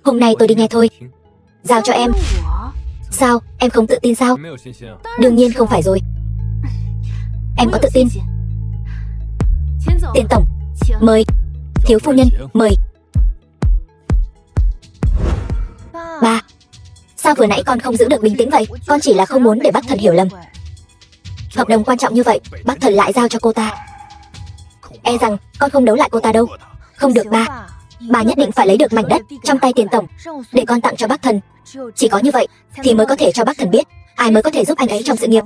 Hôm nay tôi đi nghe thôi. Giao cho em. Sao, em không tự tin sao? Đương nhiên không phải rồi. Em có tự tin. Tiền tổng, mời. Thiếu phu nhân, mời. Ba, sao vừa nãy con không giữ được bình tĩnh vậy? Con chỉ là không muốn để Bắc Thần hiểu lầm. Hợp đồng quan trọng như vậy, Bắc Thần lại giao cho cô ta. E rằng con không đấu lại cô ta đâu. Không được ba. Bà nhất định phải lấy được mảnh đất trong tay Tiền tổng để con tặng cho Bắc Thần. Chỉ có như vậy thì mới có thể cho Bắc Thần biết ai mới có thể giúp anh ấy trong sự nghiệp.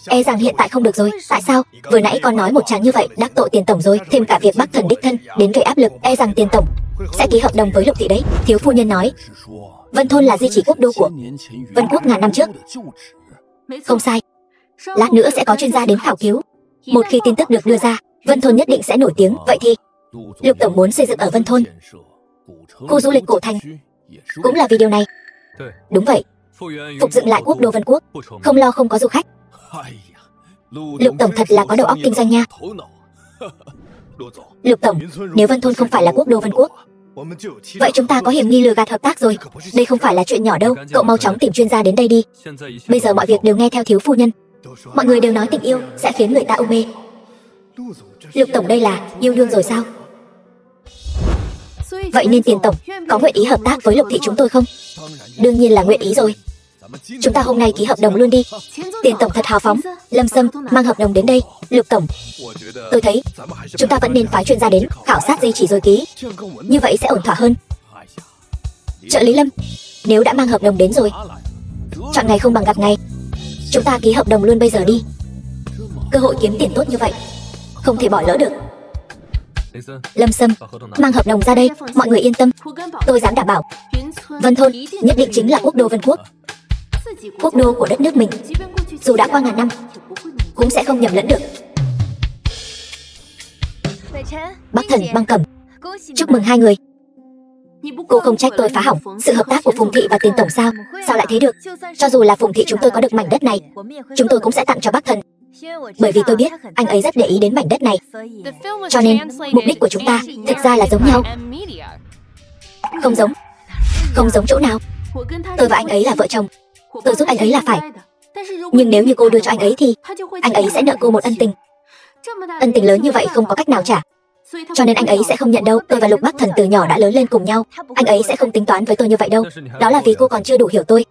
E rằng hiện tại không được rồi. Tại sao? Vừa nãy con nói một tràng như vậy đắc tội Tiền tổng rồi, thêm cả việc Bắc Thần đích thân đến gây áp lực. E rằng Tiền tổng sẽ ký hợp đồng với Lục thị đấy. Thiếu phu nhân nói Vân Thôn là di chỉ quốc đô của Vân Quốc ngàn năm trước. Không sai. Lát nữa sẽ có chuyên gia đến khảo cứu. Một khi tin tức được đưa ra, Vân Thôn nhất định sẽ nổi tiếng. Vậy thì Lục tổng muốn xây dựng ở Vân Thôn khu du lịch cổ thành cũng là vì điều này. Đúng vậy. Phục dựng lại quốc đô Vân Quốc, không lo không có du khách. Lục tổng thật là có đầu óc kinh doanh nha. Lục tổng, nếu Vân Thôn không phải là quốc đô Vân Quốc, vậy chúng ta có hiểm nghi lừa gạt hợp tác rồi. Đây không phải là chuyện nhỏ đâu. Cậu mau chóng tìm chuyên gia đến đây đi. Bây giờ mọi việc đều nghe theo thiếu phu nhân. Mọi người đều nói tình yêu sẽ khiến người ta u mê. Lục tổng đây là yêu đương rồi sao? Vậy nên Tiền tổng có nguyện ý hợp tác với Lục thị chúng tôi không? Đương nhiên là nguyện ý rồi. Chúng ta hôm nay ký hợp đồng luôn đi. Tiền tổng thật hào phóng. Lâm Sâm mang hợp đồng đến đây. Lục tổng, tôi thấy chúng ta vẫn nên phái chuyên gia đến khảo sát di chỉ rồi ký. Như vậy sẽ ổn thỏa hơn. Trợ lý Lâm, nếu đã mang hợp đồng đến rồi, chọn ngày không bằng gặp ngày. Chúng ta ký hợp đồng luôn bây giờ đi. Cơ hội kiếm tiền tốt như vậy, không thể bỏ lỡ được. Lâm Sâm, mang hợp đồng ra đây. Mọi người yên tâm, tôi dám đảm bảo Vân Thôn nhất định chính là quốc đô Vân Quốc, quốc đô của đất nước mình. Dù đã qua ngàn năm cũng sẽ không nhầm lẫn được. Bắc Thần, Băng Cẩm, chúc mừng hai người. Cô không trách tôi phá hỏng sự hợp tác của Phùng thị và Tiền tổng sao? Sao lại thế được? Cho dù là Phùng thị chúng tôi có được mảnh đất này, chúng tôi cũng sẽ tặng cho Bắc Thần. Bởi vì tôi biết anh ấy rất để ý đến mảnh đất này. Cho nên mục đích của chúng ta thực ra là giống nhau. Không giống. Không giống chỗ nào? Tôi và anh ấy là vợ chồng, tôi giúp anh ấy là phải. Nhưng nếu như cô đưa cho anh ấy thì anh ấy sẽ nợ cô một ân tình. Ân tình lớn như vậy không có cách nào trả, cho nên anh ấy sẽ không nhận đâu. Tôi và Lục Bắc Thần từ nhỏ đã lớn lên cùng nhau, anh ấy sẽ không tính toán với tôi như vậy đâu. Đó là vì cô còn chưa đủ hiểu tôi.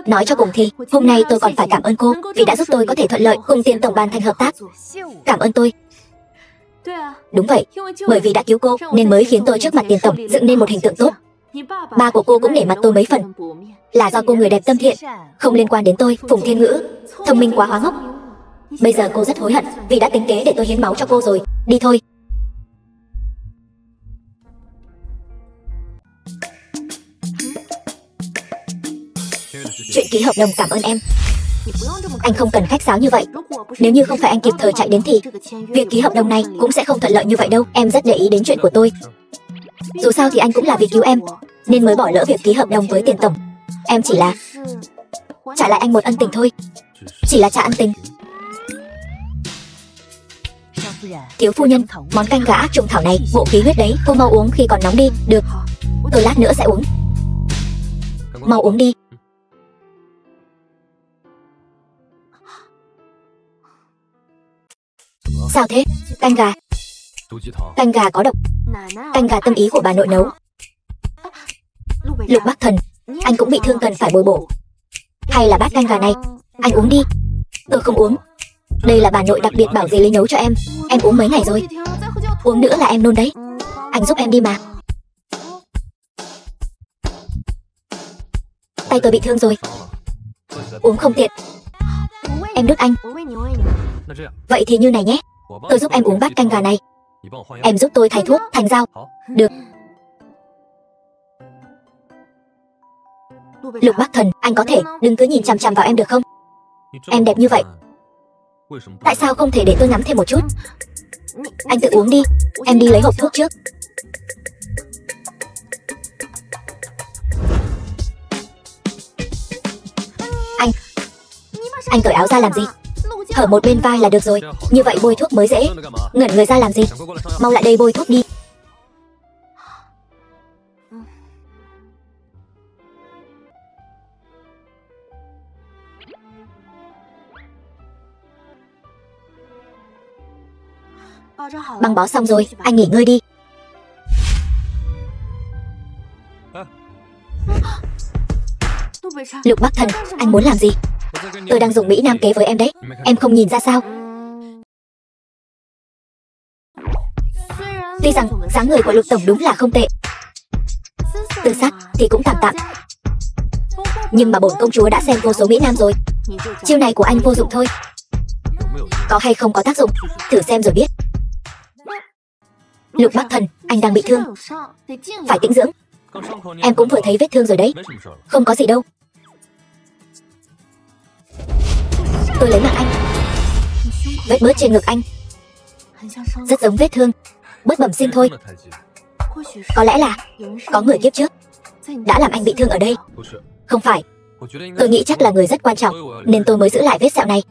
Nói cho cùng thì hôm nay tôi còn phải cảm ơn cô vì đã giúp tôi có thể thuận lợi cùng Tiền tổng ban thành hợp tác. Cảm ơn tôi. Đúng vậy, bởi vì đã cứu cô nên mới khiến tôi trước mặt Tiền tổng dựng nên một hình tượng tốt. Ba của cô cũng nể mặt tôi mấy phần, là do cô người đẹp tâm thiện, không liên quan đến tôi. Phùng Thiên Ngữ thông minh quá hóa ngốc. Bây giờ cô rất hối hận vì đã tính kế để tôi hiến máu cho cô rồi. Đi thôi. Chuyện ký hợp đồng cảm ơn em. Anh không cần khách sáo như vậy. Nếu như không phải anh kịp thời chạy đến thì việc ký hợp đồng này cũng sẽ không thuận lợi như vậy đâu. Em rất để ý đến chuyện của tôi. Dù sao thì anh cũng là vì cứu em nên mới bỏ lỡ việc ký hợp đồng với Tiền tổng. Em chỉ là trả lại anh một ân tình thôi. Chỉ là trả ân tình. Thiếu phu nhân, món canh gà ác trùng thảo này ngộ khí huyết đấy. Cô mau uống khi còn nóng đi. Được, tôi lát nữa sẽ uống. Mau uống đi. Sao thế? Canh gà. Canh gà có độc. Canh gà tâm ý của bà nội nấu. Lục Bắc Thần, anh cũng bị thương cần phải bồi bổ. Hay là bát canh gà này, anh uống đi. Tôi không uống. Đây là bà nội đặc biệt bảo dì lấy nấu cho em. Em uống mấy ngày rồi. Uống nữa là em nôn đấy. Anh giúp em đi mà. Tay tôi bị thương rồi. Uống không tiện. Em đứt anh. Vậy thì như này nhé. Tôi giúp em uống bát canh gà này. Em giúp tôi thay thuốc thành dao. Được. Lục Bắc Thần, anh có thể đừng cứ nhìn chằm chằm vào em được không? Em đẹp như vậy, tại sao không thể để tôi ngắm thêm một chút? Anh tự uống đi. Em đi lấy hộp thuốc trước. Anh cởi áo ra làm gì? Hở một bên vai là được rồi. Như vậy bôi thuốc mới dễ. Ngẩn người ra làm gì? Mau lại đây bôi thuốc đi. Băng bó xong rồi, anh nghỉ ngơi đi. Lục Bắc Thần, anh muốn làm gì? Tôi đang dùng Mỹ Nam kế với em đấy. Em không nhìn ra sao? Tuy rằng dáng người của Lục Tổng đúng là không tệ, tự sát thì cũng tạm tạm, nhưng mà bổn công chúa đã xem vô số Mỹ Nam rồi. Chiêu này của anh vô dụng thôi. Có hay không có tác dụng, thử xem rồi biết. Lục Bắc Thần, anh đang bị thương, phải tĩnh dưỡng. Em cũng vừa thấy vết thương rồi đấy. Không có gì đâu. Tôi lấy mạng anh. Vết bớt trên ngực anh rất giống vết thương bớt bẩm sinh thôi. Có lẽ là có người kiếp trước đã làm anh bị thương ở đây. Không phải. Tôi nghĩ chắc là người rất quan trọng, nên tôi mới giữ lại vết sẹo này,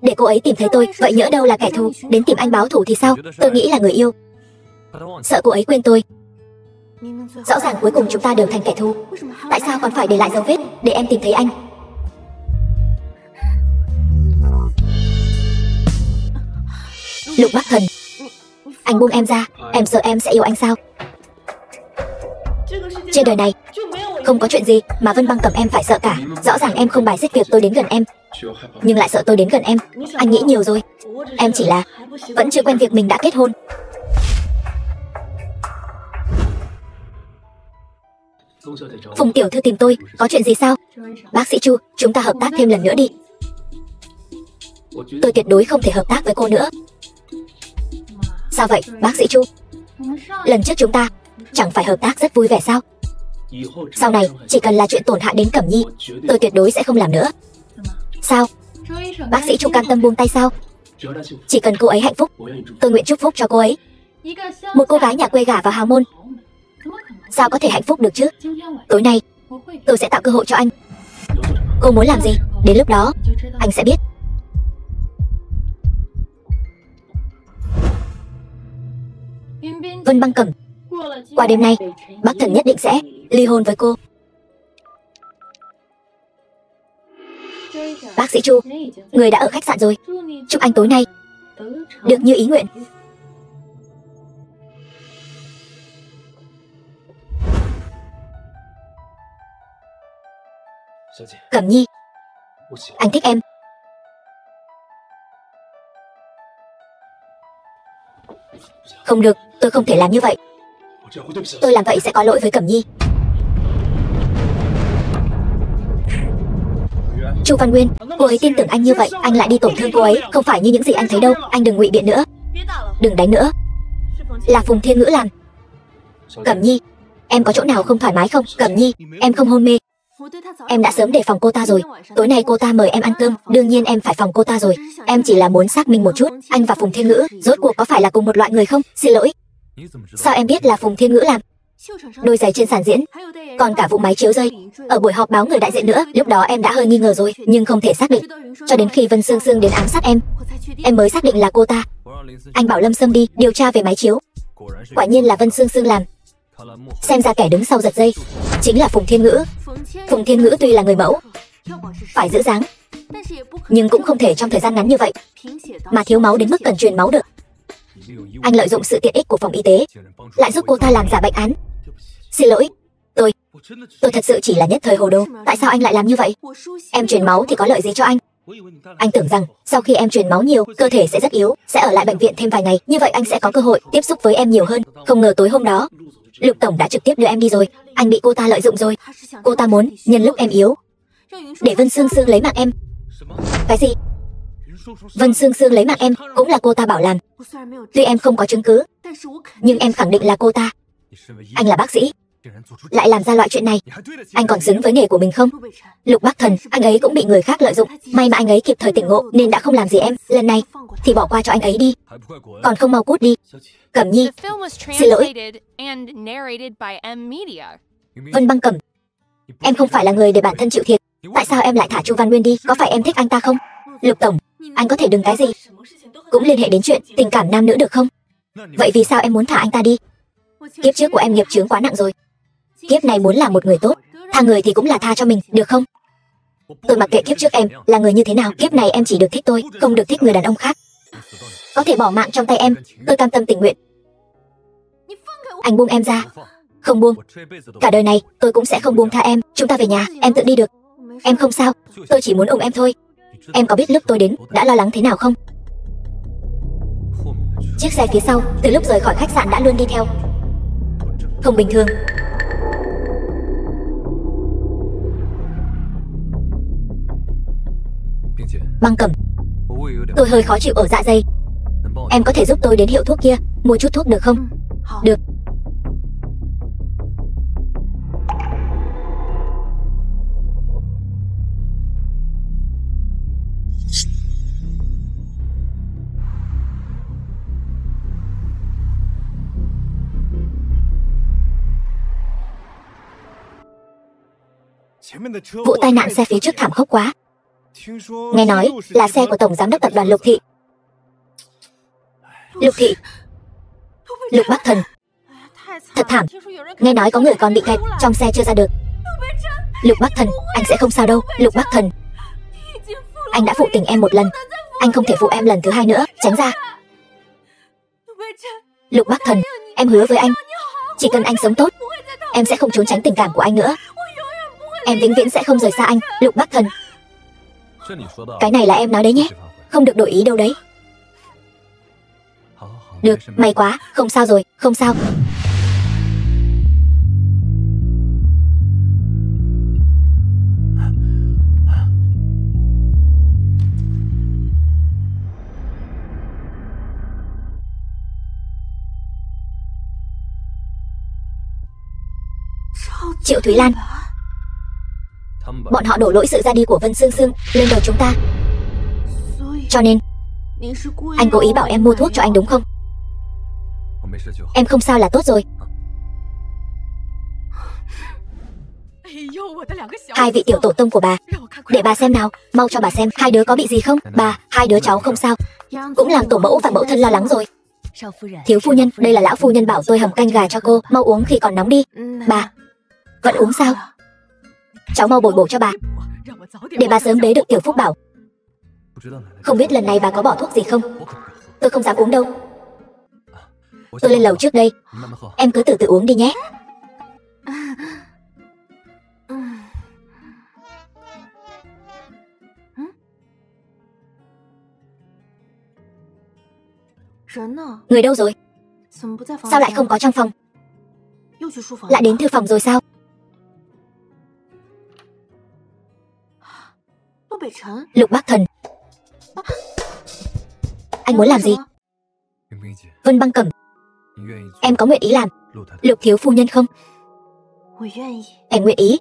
để cô ấy tìm thấy tôi. Vậy nhỡ đâu là kẻ thù đến tìm anh báo thù thì sao? Tôi nghĩ là người yêu, sợ cô ấy quên tôi. Rõ ràng cuối cùng chúng ta đều thành kẻ thù, tại sao còn phải để lại dấu vết để em tìm thấy anh? Lục Bắc Thần, anh buông em ra. Em sợ em sẽ yêu anh sao? Trên đời này không có chuyện gì mà Vân Băng Cầm em phải sợ cả. Rõ ràng em không bài xích việc tôi đến gần em, nhưng lại sợ tôi đến gần em. Anh nghĩ nhiều rồi. Em chỉ là vẫn chưa quen việc mình đã kết hôn. Phùng tiểu thư tìm tôi, có chuyện gì sao? Bác sĩ Chu, chúng ta hợp tác thêm lần nữa đi. Tôi tuyệt đối không thể hợp tác với cô nữa. Sao vậy, bác sĩ Chu? Lần trước chúng ta chẳng phải hợp tác rất vui vẻ sao? Sau này, chỉ cần là chuyện tổn hại đến Cẩm Nhi, tôi tuyệt đối sẽ không làm nữa. Sao? Bác sĩ Chu cam tâm buông tay sao? Chỉ cần cô ấy hạnh phúc, tôi nguyện chúc phúc cho cô ấy. Một cô gái nhà quê gả vào hào môn, sao có thể hạnh phúc được chứ? Tối nay, tôi sẽ tạo cơ hội cho anh. Cô muốn làm gì? Đến lúc đó, anh sẽ biết. Vân Băng Cẩm, qua đêm nay, bác Thần nhất định sẽ ly hôn với cô. Bác sĩ Chu, người đã ở khách sạn rồi. Chúc anh tối nay được như ý nguyện. Cẩm Nhi, anh thích em. Không được, tôi không thể làm như vậy. Tôi làm vậy sẽ có lỗi với Cẩm Nhi. Chu Văn Nguyên, cô ấy tin tưởng anh như vậy, anh lại đi tổn thương cô ấy. Không phải như những gì anh thấy đâu. Anh đừng ngụy biện nữa, đừng đánh nữa. Là Phùng Thiên Ngữ làm. Cẩm Nhi, em có chỗ nào không thoải mái không? Cẩm Nhi, em không hôn mê. Em đã sớm đề phòng cô ta rồi. Tối nay cô ta mời em ăn cơm, đương nhiên em phải phòng cô ta rồi. Em chỉ là muốn xác minh một chút, anh và Phùng Thiên Ngữ rốt cuộc có phải là cùng một loại người không? Xin lỗi. Sao em biết là Phùng Thiên Ngữ làm? Đôi giày trên sàn diễn, còn cả vụ máy chiếu rơi ở buổi họp báo người đại diện nữa. Lúc đó em đã hơi nghi ngờ rồi, nhưng không thể xác định. Cho đến khi Vân Sương Sương đến ám sát em mới xác định là cô ta. Anh bảo Lâm Sâm đi điều tra về máy chiếu. Quả nhiên là Vân Sương Sương làm. Xem ra kẻ đứng sau giật dây chính là Phùng Thiên Ngữ. Phùng Thiên Ngữ tuy là người mẫu, phải giữ dáng, Nhưng cũng không thể trong thời gian ngắn như vậy mà thiếu máu đến mức cần truyền máu được. Anh lợi dụng sự tiện ích của phòng y tế, lại giúp cô ta làm giả bệnh án. Xin lỗi, tôi thật sự chỉ là nhất thời hồ đồ. Tại sao anh lại làm như vậy? Em truyền máu thì có lợi gì cho anh? Anh tưởng rằng sau khi em truyền máu nhiều, cơ thể sẽ rất yếu, sẽ ở lại bệnh viện thêm vài ngày. Như vậy anh sẽ có cơ hội tiếp xúc với em nhiều hơn. Không ngờ tối hôm đó, Lục tổng đã trực tiếp đưa em đi rồi. Anh bị cô ta lợi dụng rồi. Cô ta muốn nhân lúc em yếu để Vân Sương Sương lấy mạng em. Cái gì? Vân Sương Sương lấy mạng em cũng là cô ta bảo làm. Tuy em không có chứng cứ, nhưng em khẳng định là cô ta. Anh là bác sĩ, lại làm ra loại chuyện này, anh còn xứng với nghề của mình không? Lục Bắc Thần, anh ấy cũng bị người khác lợi dụng. May mà anh ấy kịp thời tỉnh ngộ nên đã không làm gì em. Lần này thì bỏ qua cho anh ấy đi, còn không mau cút đi. Cẩm Nhi, The film was xin lỗi. translated and narrated by M Media. Vân Băng Cẩm, em không phải là người để bản thân chịu thiệt. Tại sao em lại thả Chu Văn Nguyên đi? Có phải em thích anh ta không? Lục tổng, anh có thể đừng cái gì cũng liên hệ đến chuyện tình cảm nam nữ được không? Vậy vì sao em muốn thả anh ta đi? Kiếp trước của em nghiệp chướng quá nặng rồi. Kiếp này muốn làm một người tốt, tha người thì cũng là tha cho mình, được không? Tôi mặc kệ kiếp trước em là người như thế nào. Kiếp này em chỉ được thích tôi, không được thích người đàn ông khác. Có thể bỏ mạng trong tay em, tôi cam tâm tình nguyện. Anh buông em ra. Không buông. Cả đời này tôi cũng sẽ không buông tha em. Chúng ta về nhà, em tự đi được. Em không sao, tôi chỉ muốn ôm em thôi. Em có biết lúc tôi đến đã lo lắng thế nào không? Chiếc xe phía sau từ lúc rời khỏi khách sạn đã luôn đi theo. Không bình thường. Băng Cẩm, tôi hơi khó chịu ở dạ dày. Em có thể giúp tôi đến hiệu thuốc kia mua chút thuốc được không? Được. Vụ tai nạn xe phía trước thảm khốc quá. Nghe nói là xe của tổng giám đốc tập đoàn Lục Thị. Lục Thị, Lục Bắc Thần, thật thảm. Nghe nói có người còn bị kẹt trong xe chưa ra được. Lục Bắc Thần, anh sẽ không sao đâu. Lục Bắc Thần, anh đã phụ tình em một lần, anh không thể phụ em lần thứ hai nữa. Tránh ra. Lục Bắc Thần, em hứa với anh, chỉ cần anh sống tốt, em sẽ không trốn tránh tình cảm của anh nữa. Em vĩnh viễn sẽ không rời xa anh. Lục Bắc Thần, cái này là em nói đấy nhé, không được đổi ý đâu đấy. Được, may quá, không sao rồi, không sao. Triệu Thúy Lan, bọn họ đổ lỗi sự ra đi của Vân Sương Sương lên đầu chúng ta. Cho nên anh cố ý bảo em mua thuốc cho anh đúng không? Em không sao là tốt rồi. Hai vị tiểu tổ tông của bà, để bà xem nào, mau cho bà xem hai đứa có bị gì không. Bà, hai đứa cháu không sao, cũng làm tổ mẫu và mẫu thân lo lắng rồi. Thiếu phu nhân, đây là lão phu nhân bảo tôi hầm canh gà cho cô, mau uống khi còn nóng đi. Bà, vẫn uống sao? Cháu mau bồi bổ cho bà, để bà sớm bế được tiểu phúc bảo. Không biết lần này bà có bỏ thuốc gì không? Tôi không dám uống đâu. Tôi lên lầu trước đây, em cứ từ từ uống đi nhé. Người đâu rồi? Sao lại không có trong phòng? Lại đến thư phòng rồi sao? Lục Bắc Thần, anh muốn làm gì? Vân Băng Cẩm, em có nguyện ý làm Lục thiếu phu nhân không? Em nguyện ý.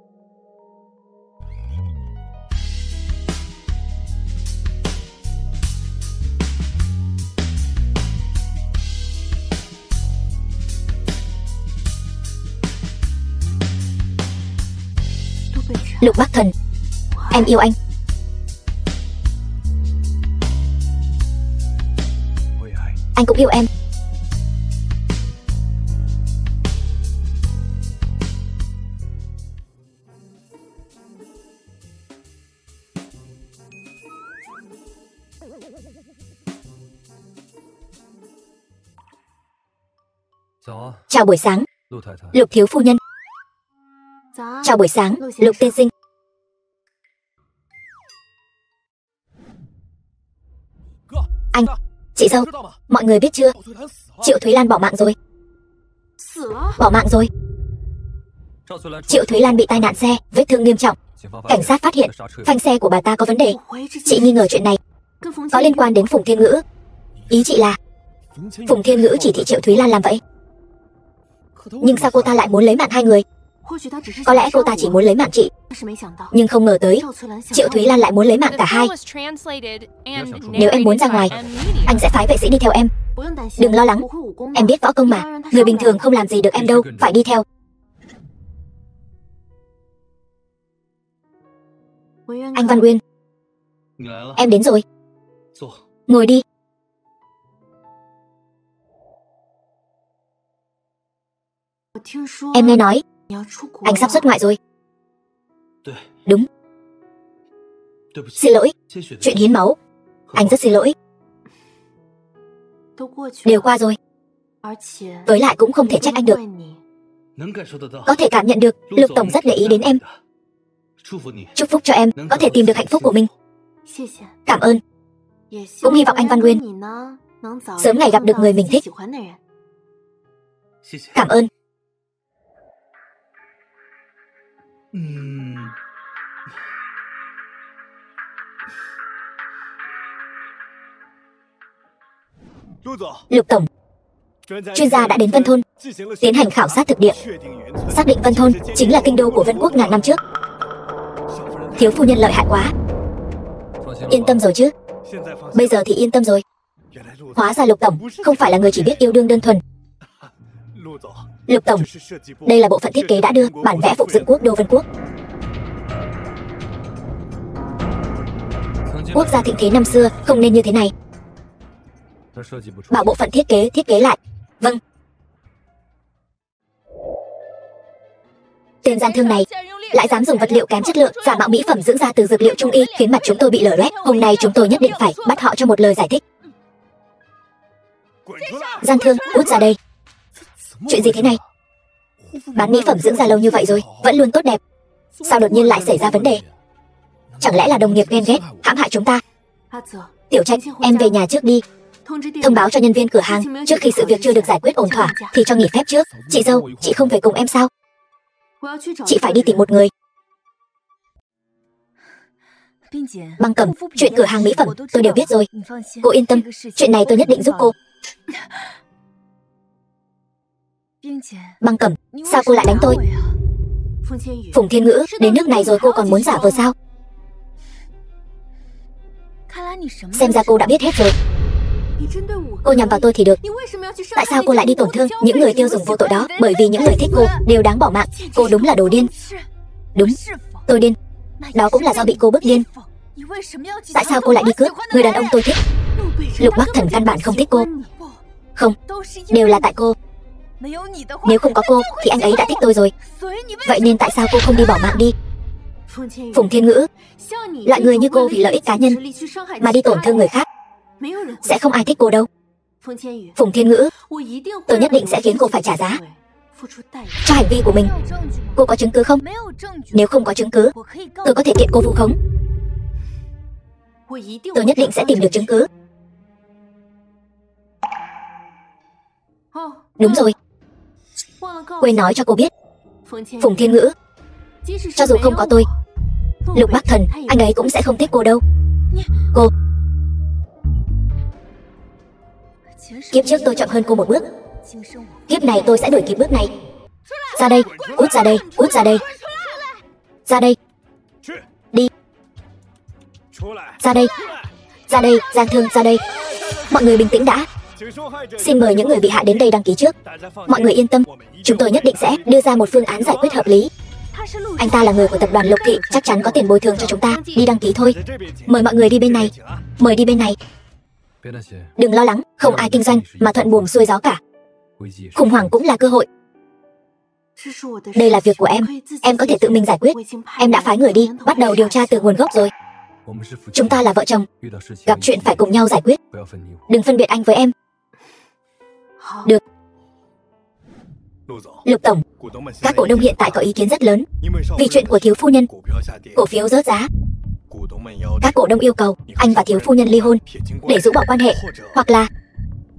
Lục Bắc Thần, em yêu anh. Anh cũng yêu em. 早啊， Chào buổi sáng, 陆太太。 Lục thiếu phu nhân. Chào buổi sáng, Lục tiên sinh. Anh, chị dâu, mọi người biết chưa? Triệu Thúy Lan bỏ mạng rồi. Bỏ mạng rồi. Triệu Thúy Lan bị tai nạn xe, vết thương nghiêm trọng. Cảnh sát phát hiện phanh xe của bà ta có vấn đề. Chị nghi ngờ chuyện này có liên quan đến Phùng Thiên Ngữ. Ý chị là Phùng Thiên Ngữ chỉ thị Triệu Thúy Lan làm vậy. Nhưng sao cô ta lại muốn lấy mạng hai người? Có lẽ cô ta chỉ muốn lấy mạng chị, nhưng không ngờ tới Triệu Thúy Lan lại muốn lấy mạng cả hai. Nếu em muốn ra ngoài, anh sẽ phái vệ sĩ đi theo em. Đừng lo lắng, em biết võ công mà. Người bình thường không làm gì được em đâu, phải đi theo. Anh Văn Uyên, em đến rồi. Ngồi đi. Em nghe nói anh sắp xuất ngoại rồi. Đúng. Xin lỗi, chuyện hiến máu, anh rất xin lỗi. Đều qua rồi. Với lại cũng không thể trách anh được. Có thể cảm nhận được Lục tổng rất để ý đến em. Chúc phúc cho em có thể tìm được hạnh phúc của mình. Cảm ơn. Cũng hy vọng anh Văn Uyên sớm ngày gặp được người mình thích. Cảm ơn. Lục tổng, chuyên gia đã đến Vân Thôn tiến hành khảo sát thực địa, xác định Vân Thôn chính là kinh đô của Vân Quốc ngàn năm trước. Thiếu phu nhân lợi hại quá. Yên tâm rồi chứ? Bây giờ thì yên tâm rồi. Hóa ra Lục tổng không phải là người chỉ biết yêu đương đơn thuần. Lục tổng, đây là bộ phận thiết kế đã đưa bản vẽ phục dựng quốc đô Vân Quốc. Quốc gia thịnh thế năm xưa không nên như thế này. Bảo bộ phận thiết kế lại. Vâng. Tên gian thương này lại dám dùng vật liệu kém chất lượng giả mạo mỹ phẩm dưỡng da từ dược liệu trung y, khiến mặt chúng tôi bị lở loét. Hôm nay chúng tôi nhất định phải bắt họ cho một lời giải thích. Gian thương, cút ra đây. Chuyện gì thế này? Bán mỹ phẩm dưỡng da lâu như vậy rồi, vẫn luôn tốt đẹp, sao đột nhiên lại xảy ra vấn đề? Chẳng lẽ là đồng nghiệp ghen ghét hãm hại chúng ta? Tiểu Trạch, em về nhà trước đi. Thông báo cho nhân viên cửa hàng trước khi sự việc chưa được giải quyết ổn thỏa thì cho nghỉ phép trước. Chị dâu, chị không về cùng em sao? Chị phải đi tìm một người. Băng Cẩm, chuyện cửa hàng mỹ phẩm tôi đều biết rồi. Cô yên tâm, chuyện này tôi nhất định giúp cô. Băng Cẩm, sao cô lại đánh tôi? Phùng Thiên Ngữ, đến nước này rồi cô còn muốn giả vờ sao? Xem ra cô đã biết hết rồi. Cô nhằm vào tôi thì được. Tại sao cô lại đi tổn thương những người tiêu dùng vô tội đó? Bởi vì những người thích cô đều đáng bỏ mạng. Cô đúng là đồ điên. Đúng, tôi điên. Đó cũng là do bị cô bức điên. Tại sao cô lại đi cướp người đàn ông tôi thích? Lục Bắc Thần căn bản không thích cô. Không, đều là tại cô. Nếu không có cô thì anh ấy đã thích tôi rồi. Vậy nên tại sao cô không đi bỏ mạng đi? Phùng Thiên Ngữ, loại người như cô vì lợi ích cá nhân mà đi tổn thương người khác, sẽ không ai thích cô đâu. Phùng Thiên Ngữ, tôi nhất định sẽ khiến cô phải trả giá cho hành vi của mình. Cô có chứng cứ không? Nếu không có chứng cứ, tôi có thể kiện cô vu khống. Tôi nhất định sẽ tìm được chứng cứ. Đúng rồi, quên nói cho cô biết, Phùng Thiên Ngữ, cho dù không có tôi, Lục Bắc Thần anh ấy cũng sẽ không thích cô đâu. Cô, kiếp trước tôi chậm hơn cô một bước, kiếp này tôi sẽ đuổi kịp bước này. Ra đây, cút ra đây, cút ra đây. Ra đây. Đi. Ra đây. Ra đây, gian thương, ra đây. Mọi người bình tĩnh đã. Xin mời những người bị hại đến đây đăng ký trước. Mọi người yên tâm, chúng tôi nhất định sẽ đưa ra một phương án giải quyết hợp lý. Anh ta là người của tập đoàn Lục Thị, chắc chắn có tiền bồi thường cho chúng ta. Đi đăng ký thôi. Mời mọi người đi bên này. Mời đi bên này. Đừng lo lắng, không ai kinh doanh mà thuận buồm xuôi gió cả. Khủng hoảng cũng là cơ hội. Đây là việc của em có thể tự mình giải quyết. Em đã phái người đi, bắt đầu điều tra từ nguồn gốc rồi. Chúng ta là vợ chồng, gặp chuyện phải cùng nhau giải quyết. Đừng phân biệt anh với em. Được. Lục tổng, các cổ đông hiện tại có ý kiến rất lớn. Vì chuyện của thiếu phu nhân, cổ phiếu rớt giá. Các cổ đông yêu cầu anh và thiếu phu nhân ly hôn để rũ bỏ quan hệ, hoặc là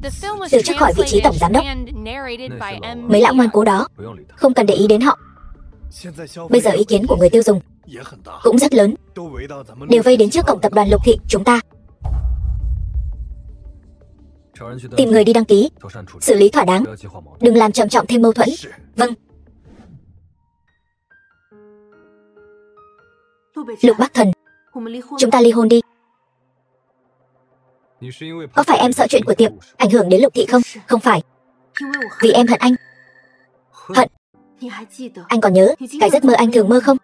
The film was từ chức khỏi vị trí tổng giám đốc. translated and narrated by M. mấy lão ngoan cố đó, không cần để ý đến họ. Bây giờ ý kiến của người tiêu dùng cũng rất lớn, đều vây đến trước cổng tập đoàn Lục Thị chúng ta. Tìm người đi đăng ký, xử lý thỏa đáng, đừng làm trầm trọng thêm mâu thuẫn. Vâng. Lục Bắc Thần, chúng ta ly hôn đi. Có phải em sợ chuyện của tiệm ảnh hưởng đến Lục Thị không? Không phải. Vì em hận anh. Hận. Anh còn nhớ cái giấc mơ anh thường mơ không?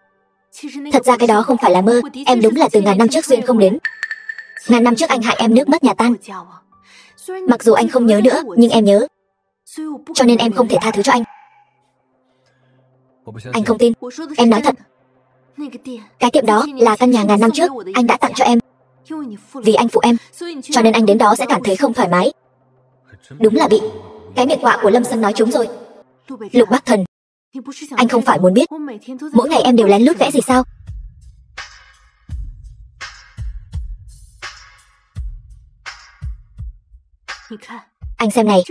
Thật ra cái đó không phải là mơ. Em đúng là từ ngàn năm trước duyên không đến. Ngàn năm trước anh hại em nước mất nhà tan. Mặc dù anh không nhớ nữa, nhưng em nhớ. Cho nên em không thể tha thứ cho anh. Anh không tin. Em nói thật. Cái tiệm đó là căn nhà ngàn năm trước anh đã tặng cho em. Vì anh phụ em, cho nên anh đến đó sẽ cảm thấy không thoải mái. Đúng là bị cái miệng quạ của Lâm Sâm nói trúng rồi. Lục Bắc Thần, anh không phải muốn biết mỗi ngày em đều lén lút vẽ gì sao? Anh xem này,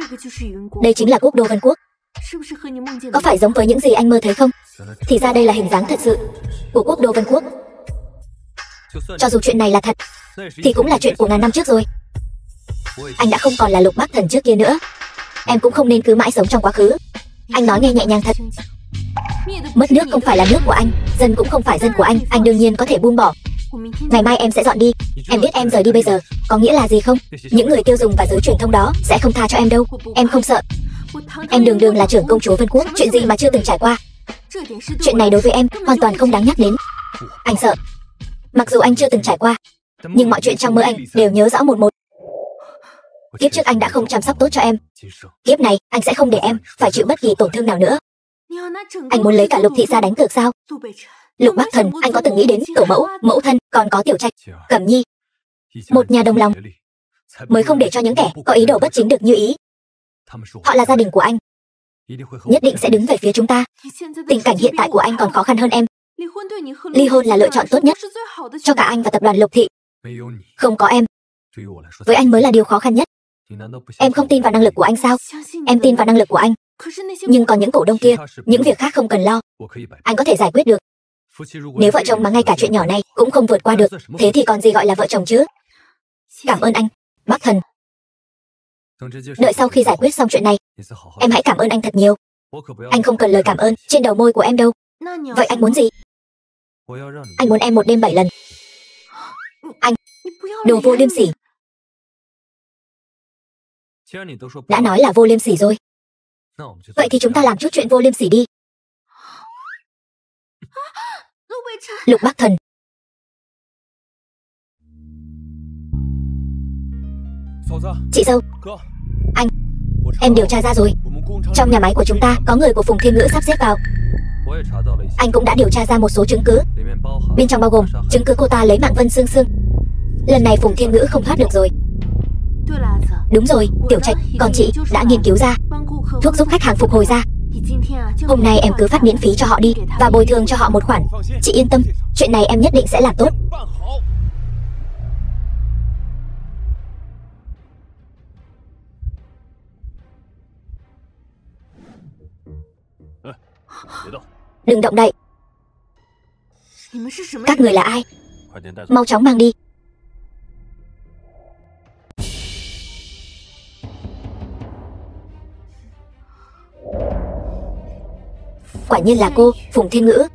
đây chính là quốc đô Vân Quốc. Có phải giống với những gì anh mơ thấy không? Thì ra đây là hình dáng thật sự của quốc đô Vân Quốc. Cho dù chuyện này là thật, thì cũng là chuyện của ngàn năm trước rồi. Anh đã không còn là Lục Bắc Thần trước kia nữa. Em cũng không nên cứ mãi sống trong quá khứ. Anh nói nghe nhẹ nhàng thật. Mất nước không phải là nước của anh, dân cũng không phải dân của anh đương nhiên có thể buông bỏ. Ngày mai em sẽ dọn đi. Em biết em rời đi bây giờ có nghĩa là gì không? Những người tiêu dùng và giới truyền thông đó sẽ không tha cho em đâu. Em không sợ. Em đường đường là trưởng công chúa Vân Quốc, chuyện gì mà chưa từng trải qua. Chuyện này đối với em hoàn toàn không đáng nhắc đến. Anh sợ. Mặc dù anh chưa từng trải qua, nhưng mọi chuyện trong mơ anh đều nhớ rõ một một. Kiếp trước anh đã không chăm sóc tốt cho em. Kiếp này anh sẽ không để em phải chịu bất kỳ tổn thương nào nữa. Anh muốn lấy cả Lục Thị ra đánh cược sao? Lục Bắc Thần, anh có từng nghĩ đến tổ mẫu, mẫu thân, còn có Tiểu Trạch, Cẩm Nhi, một nhà đồng lòng, mới không để cho những kẻ có ý đồ bất chính được như ý. Họ là gia đình của anh, nhất định sẽ đứng về phía chúng ta. Tình cảnh hiện tại của anh còn khó khăn hơn em. Ly hôn là lựa chọn tốt nhất cho cả anh và tập đoàn Lục Thị. Không có em, với anh mới là điều khó khăn nhất. Em không tin vào năng lực của anh sao? Em tin vào năng lực của anh. Nhưng còn những cổ đông kia, những việc khác không cần lo. Anh có thể giải quyết được. Nếu vợ chồng mà ngay cả chuyện nhỏ này cũng không vượt qua được, thế thì còn gì gọi là vợ chồng chứ? Cảm ơn anh, Bắc Thần. Đợi sau khi giải quyết xong chuyện này, em hãy cảm ơn anh thật nhiều. Anh không cần lời cảm ơn trên đầu môi của em đâu. Vậy anh muốn gì? Anh muốn em một đêm 7 lần. Anh, đồ vô liêm sỉ. Đã nói là vô liêm sỉ rồi. Vậy thì chúng ta làm chút chuyện vô liêm sỉ đi. Lục Bắc Thần. Chị dâu. Anh, em điều tra ra rồi. Trong nhà máy của chúng ta có người của Phùng Thiên Ngữ sắp xếp vào. Anh cũng đã điều tra ra một số chứng cứ. Bên trong bao gồm chứng cứ cô ta lấy mạng Vân Sương Sương. Lần này Phùng Thiên Ngữ không thoát được rồi. Đúng rồi, Tiểu Trạch, còn chị đã nghiên cứu ra thuốc giúp khách hàng phục hồi da. Hôm nay em cứ phát miễn phí cho họ đi và bồi thường cho họ một khoản. Chị yên tâm, chuyện này em nhất định sẽ làm tốt. Đừng động đậy. Các người là ai? Mau chóng mang đi. Quả nhiên là cô, Phùng Thiên Ngữ.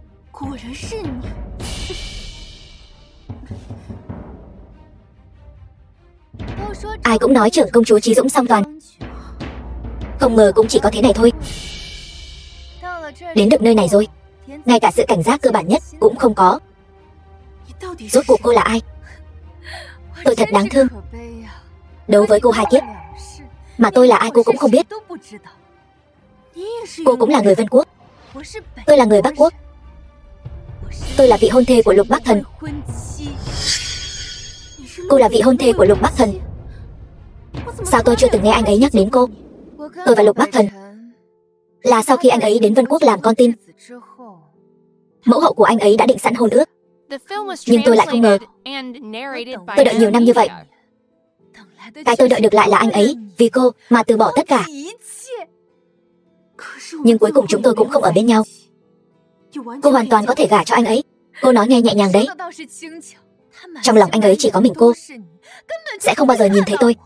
Ai cũng nói trưởng công chúa trí dũng song toàn, không ngờ cũng chỉ có thế này thôi. Đến được nơi này rồi, ngay cả sự cảnh giác cơ bản nhất cũng không có. Rốt cuộc cô là ai? Tôi thật đáng thương. Đấu với cô 2 kiếp mà tôi là ai cô cũng không biết. Cô cũng là người Vân Quốc, tôi là người Bắc Quốc. Tôi là vị hôn thê của Lục Bắc Thần. Cô là vị hôn thê của Lục Bắc Thần. Sao tôi chưa từng nghe anh ấy nhắc đến cô? Tôi và Lục Bắc Thần là sau khi anh ấy đến Vân Quốc làm con tin, mẫu hậu của anh ấy đã định sẵn hôn ước. Nhưng tôi lại không ngờ. Tôi đợi nhiều năm như vậy. Cái tôi đợi được lại là anh ấy vì cô mà từ bỏ tất cả. Nhưng cuối cùng chúng tôi cũng không ở bên nhau. Cô hoàn toàn có thể gả cho anh ấy. Cô nói nghe nhẹ nhàng đấy. Trong lòng anh ấy chỉ có mình cô, sẽ không bao giờ nhìn thấy tôi.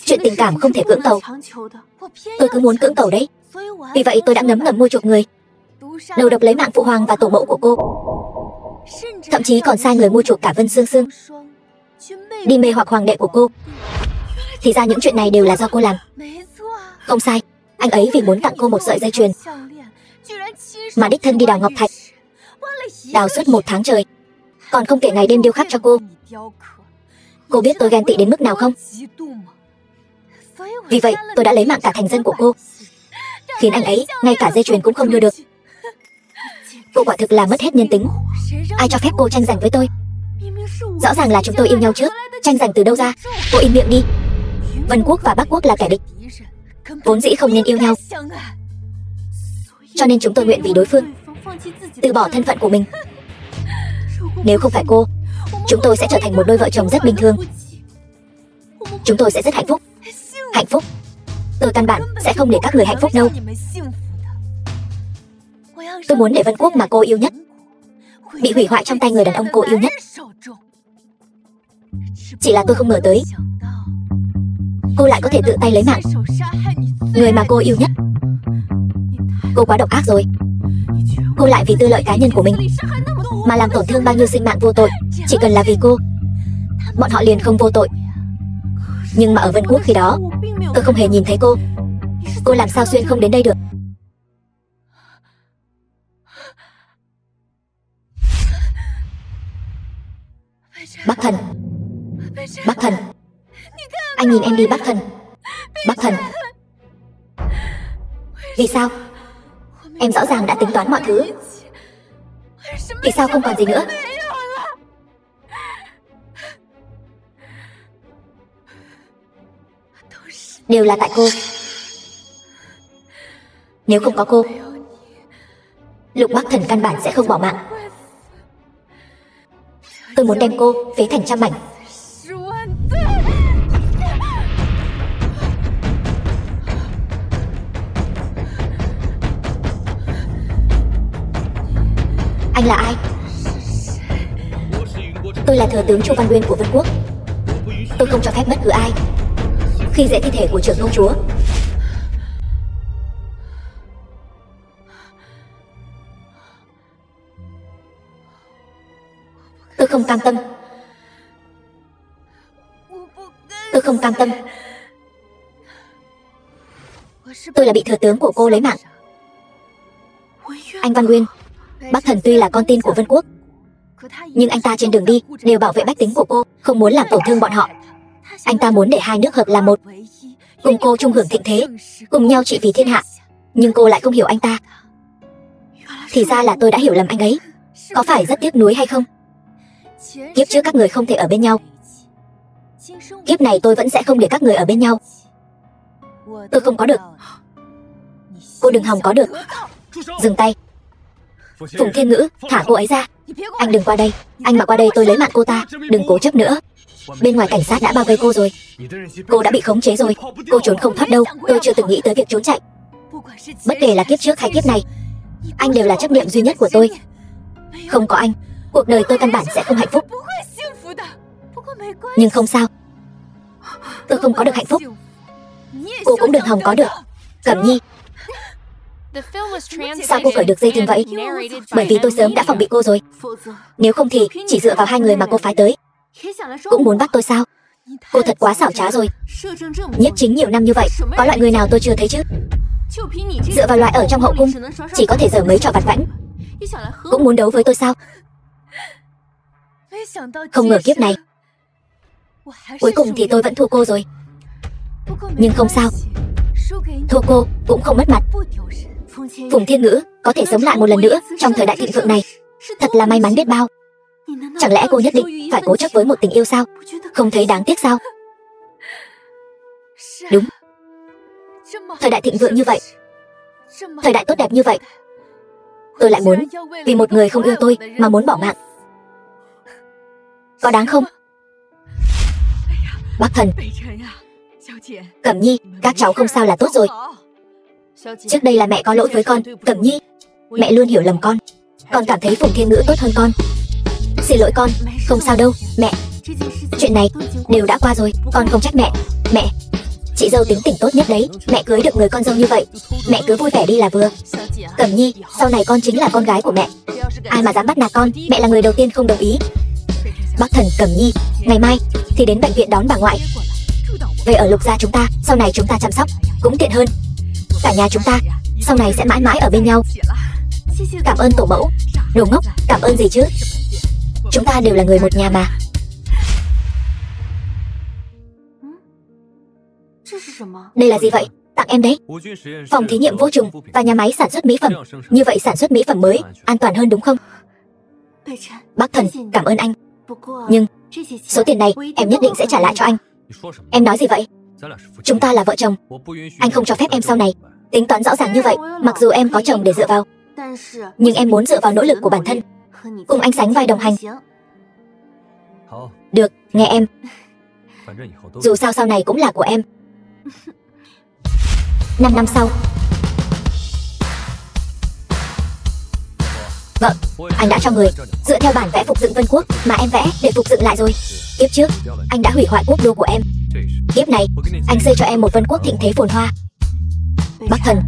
Chuyện tình cảm không thể cưỡng cầu. Tôi cứ muốn cưỡng cầu đấy. Vì vậy tôi đã ngấm ngầm mua chuộc người, đầu độc lấy mạng phụ hoàng và tổ mẫu của cô. Thậm chí còn sai người mua chuộc cả Vân Sương Sương, đi mê hoặc hoàng đệ của cô. Thì ra những chuyện này đều là do cô làm. Không sai, anh ấy vì muốn tặng cô một sợi dây chuyền mà đích thân đi đào ngọc thạch, đào suốt 1 tháng trời, còn không kể ngày đêm điêu khắc cho cô. Cô biết tôi ghen tị đến mức nào không? Vì vậy tôi đã lấy mạng cả thành dân của cô, khiến anh ấy ngay cả dây chuyền cũng không đưa được. Cô quả thực là mất hết nhân tính. Ai cho phép cô tranh giành với tôi? Rõ ràng là chúng tôi yêu nhau trước, tranh giành từ đâu ra? Cô im miệng đi. Vân Quốc và Bắc Quốc là kẻ địch, vốn dĩ không nên yêu nhau. Cho nên chúng tôi nguyện vì đối phương từ bỏ thân phận của mình. Nếu không phải cô, chúng tôi sẽ trở thành một đôi vợ chồng rất bình thường. Chúng tôi sẽ rất hạnh phúc. Hạnh phúc? Tôi căn bản sẽ không để các người hạnh phúc đâu. Tôi muốn để Vân Quốc mà cô yêu nhất bị hủy hoại trong tay người đàn ông cô yêu nhất. Chỉ là tôi không ngờ tới cô lại có thể tự tay lấy mạng người mà cô yêu nhất. Cô quá độc ác rồi. Cô lại vì tư lợi cá nhân của mình mà làm tổn thương bao nhiêu sinh mạng vô tội. Chỉ cần là vì cô, bọn họ liền không vô tội. Nhưng mà ở Vân Quốc khi đó, tôi không hề nhìn thấy cô. Cô làm sao xuyên không đến đây được? Bắc Thần, Bắc Thần, anh nhìn em đi Bắc Thần. Bắc Thần, vì sao? Em rõ ràng đã tính toán mọi thứ. Vì sao không còn gì nữa? Đều là tại cô. Nếu không có cô, Lục Bắc Thần căn bản sẽ không bỏ mạng. Tôi muốn đem cô phế thành trăm mảnh. Anh là ai? Tôi là thừa tướng Chu Văn Uyên của Vân Quốc. Tôi không cho phép bất cứ ai khi dễ thi thể của trưởng công chúa. Tôi không cam tâm. Tôi không cam tâm. Tôi là bị thừa tướng của cô lấy mạng. Anh Văn Uyên, Bắc Thần tuy là con tin của Vân Quốc, nhưng anh ta trên đường đi đều bảo vệ bách tính của cô, không muốn làm tổn thương bọn họ. Anh ta muốn để hai nước hợp làm một, cùng cô chung hưởng thịnh thế, cùng nhau trị vì thiên hạ. Nhưng cô lại không hiểu anh ta. Thì ra là tôi đã hiểu lầm anh ấy. Có phải rất tiếc nuối hay không? Kiếp trước các người không thể ở bên nhau, kiếp này tôi vẫn sẽ không để các người ở bên nhau. Tôi không có được, cô đừng hòng có được. Dừng tay. Phùng Thiên Ngữ, thả cô ấy ra. Anh đừng qua đây. Anh mà qua đây tôi lấy mạng cô ta. Đừng cố chấp nữa. Bên ngoài cảnh sát đã bao vây cô rồi. Cô đã bị khống chế rồi. Cô trốn không thoát đâu. Tôi chưa từng nghĩ tới việc trốn chạy. Bất kể là kiếp trước hay kiếp này, anh đều là chấp niệm duy nhất của tôi. Không có anh, cuộc đời tôi căn bản sẽ không hạnh phúc. Nhưng không sao, tôi không có được hạnh phúc, cô cũng đừng hòng có được. Cẩm Nhi, sao cô cởi được dây thừng vậy? Bởi vì tôi sớm đã phòng bị cô rồi. Nếu không thì chỉ dựa vào hai người mà cô phái tới cũng muốn bắt tôi sao? Cô thật quá xảo trá rồi. Nhiếp chính nhiều năm như vậy, có loại người nào tôi chưa thấy chứ? Dựa vào loại ở trong hậu cung chỉ có thể giở mấy trò vặt vãnh, cũng muốn đấu với tôi sao? Không ngờ kiếp này cuối cùng thì tôi vẫn thua cô rồi. Nhưng không sao, thua cô cũng không mất mặt. Phùng Thiên Ngữ có thể sống lại một lần nữa trong thời đại thịnh vượng này, thật là may mắn biết bao. Chẳng lẽ cô nhất định phải cố chấp với một tình yêu sao? Không thấy đáng tiếc sao? Đúng, thời đại thịnh vượng như vậy, Thời đại tốt đẹp như vậy, tôi lại muốn vì một người không yêu tôi mà muốn bỏ mạng. Có đáng không? Bác Thần, Cẩm Nhi, các cháu không sao là tốt rồi. Trước đây là mẹ có lỗi với con, Cẩm Nhi. Mẹ luôn hiểu lầm con. Con cảm thấy Phùng Thiên Ngữ tốt hơn con. Xin lỗi con, không sao đâu, mẹ. Chuyện này đều đã qua rồi, con không trách mẹ. Mẹ, chị dâu tính tình tốt nhất đấy, mẹ cưới được người con dâu như vậy, mẹ cứ vui vẻ đi là vừa. Cẩm Nhi, sau này con chính là con gái của mẹ. Ai mà dám bắt nạt con, mẹ là người đầu tiên không đồng ý. Bác Thần, Cẩm Nhi, ngày mai thì đến bệnh viện đón bà ngoại. Về ở Lục gia chúng ta, sau này chúng ta chăm sóc cũng tiện hơn. Cả nhà chúng ta sau này sẽ mãi mãi ở bên nhau. Cảm ơn tổ mẫu. Đồ ngốc, cảm ơn gì chứ? Chúng ta đều là người một nhà mà. Đây là gì vậy? Tặng em đấy. Phòng thí nghiệm vô trùng và nhà máy sản xuất mỹ phẩm. Như vậy sản xuất mỹ phẩm mới an toàn hơn đúng không? Bác Thần, cảm ơn anh. Nhưng số tiền này em nhất định sẽ trả lại cho anh. Em nói gì vậy? Chúng ta là vợ chồng. Anh không cho phép em sau này tính toán rõ ràng như vậy. Mặc dù em có chồng để dựa vào, nhưng em muốn dựa vào nỗ lực của bản thân, cùng anh sánh vai đồng hành. Được, nghe em. Dù sao sau này cũng là của em. 5 năm sau. Vợ, anh đã cho người dựa theo bản vẽ phục dựng Vân Quốc mà em vẽ để phục dựng lại rồi. Kiếp trước, anh đã hủy hoại quốc đô của em. Kiếp này, anh xây cho em một Vân Quốc thịnh thế phồn hoa. Bác Thần,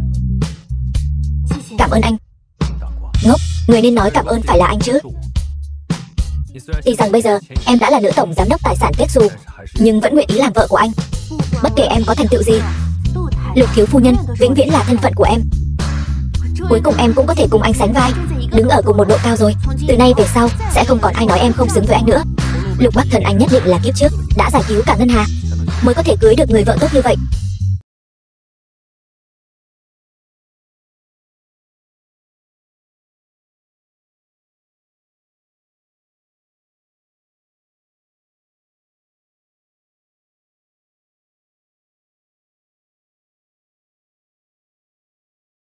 cảm ơn anh. Ngốc, người nên nói cảm ơn phải là anh chứ. Tuy rằng bây giờ em đã là nữ tổng giám đốc tài sản Tiết Xù, nhưng vẫn nguyện ý làm vợ của anh. Bất kể em có thành tựu gì, Lục thiếu phu nhân vĩnh viễn là thân phận của em. Cuối cùng em cũng có thể cùng anh sánh vai, đứng ở cùng một độ cao rồi. Từ nay về sau sẽ không còn ai nói em không xứng với anh nữa. Lục Bác Thần, anh nhất định là kiếp trước đã giải cứu cả ngân hà mới có thể cưới được người vợ tốt như vậy.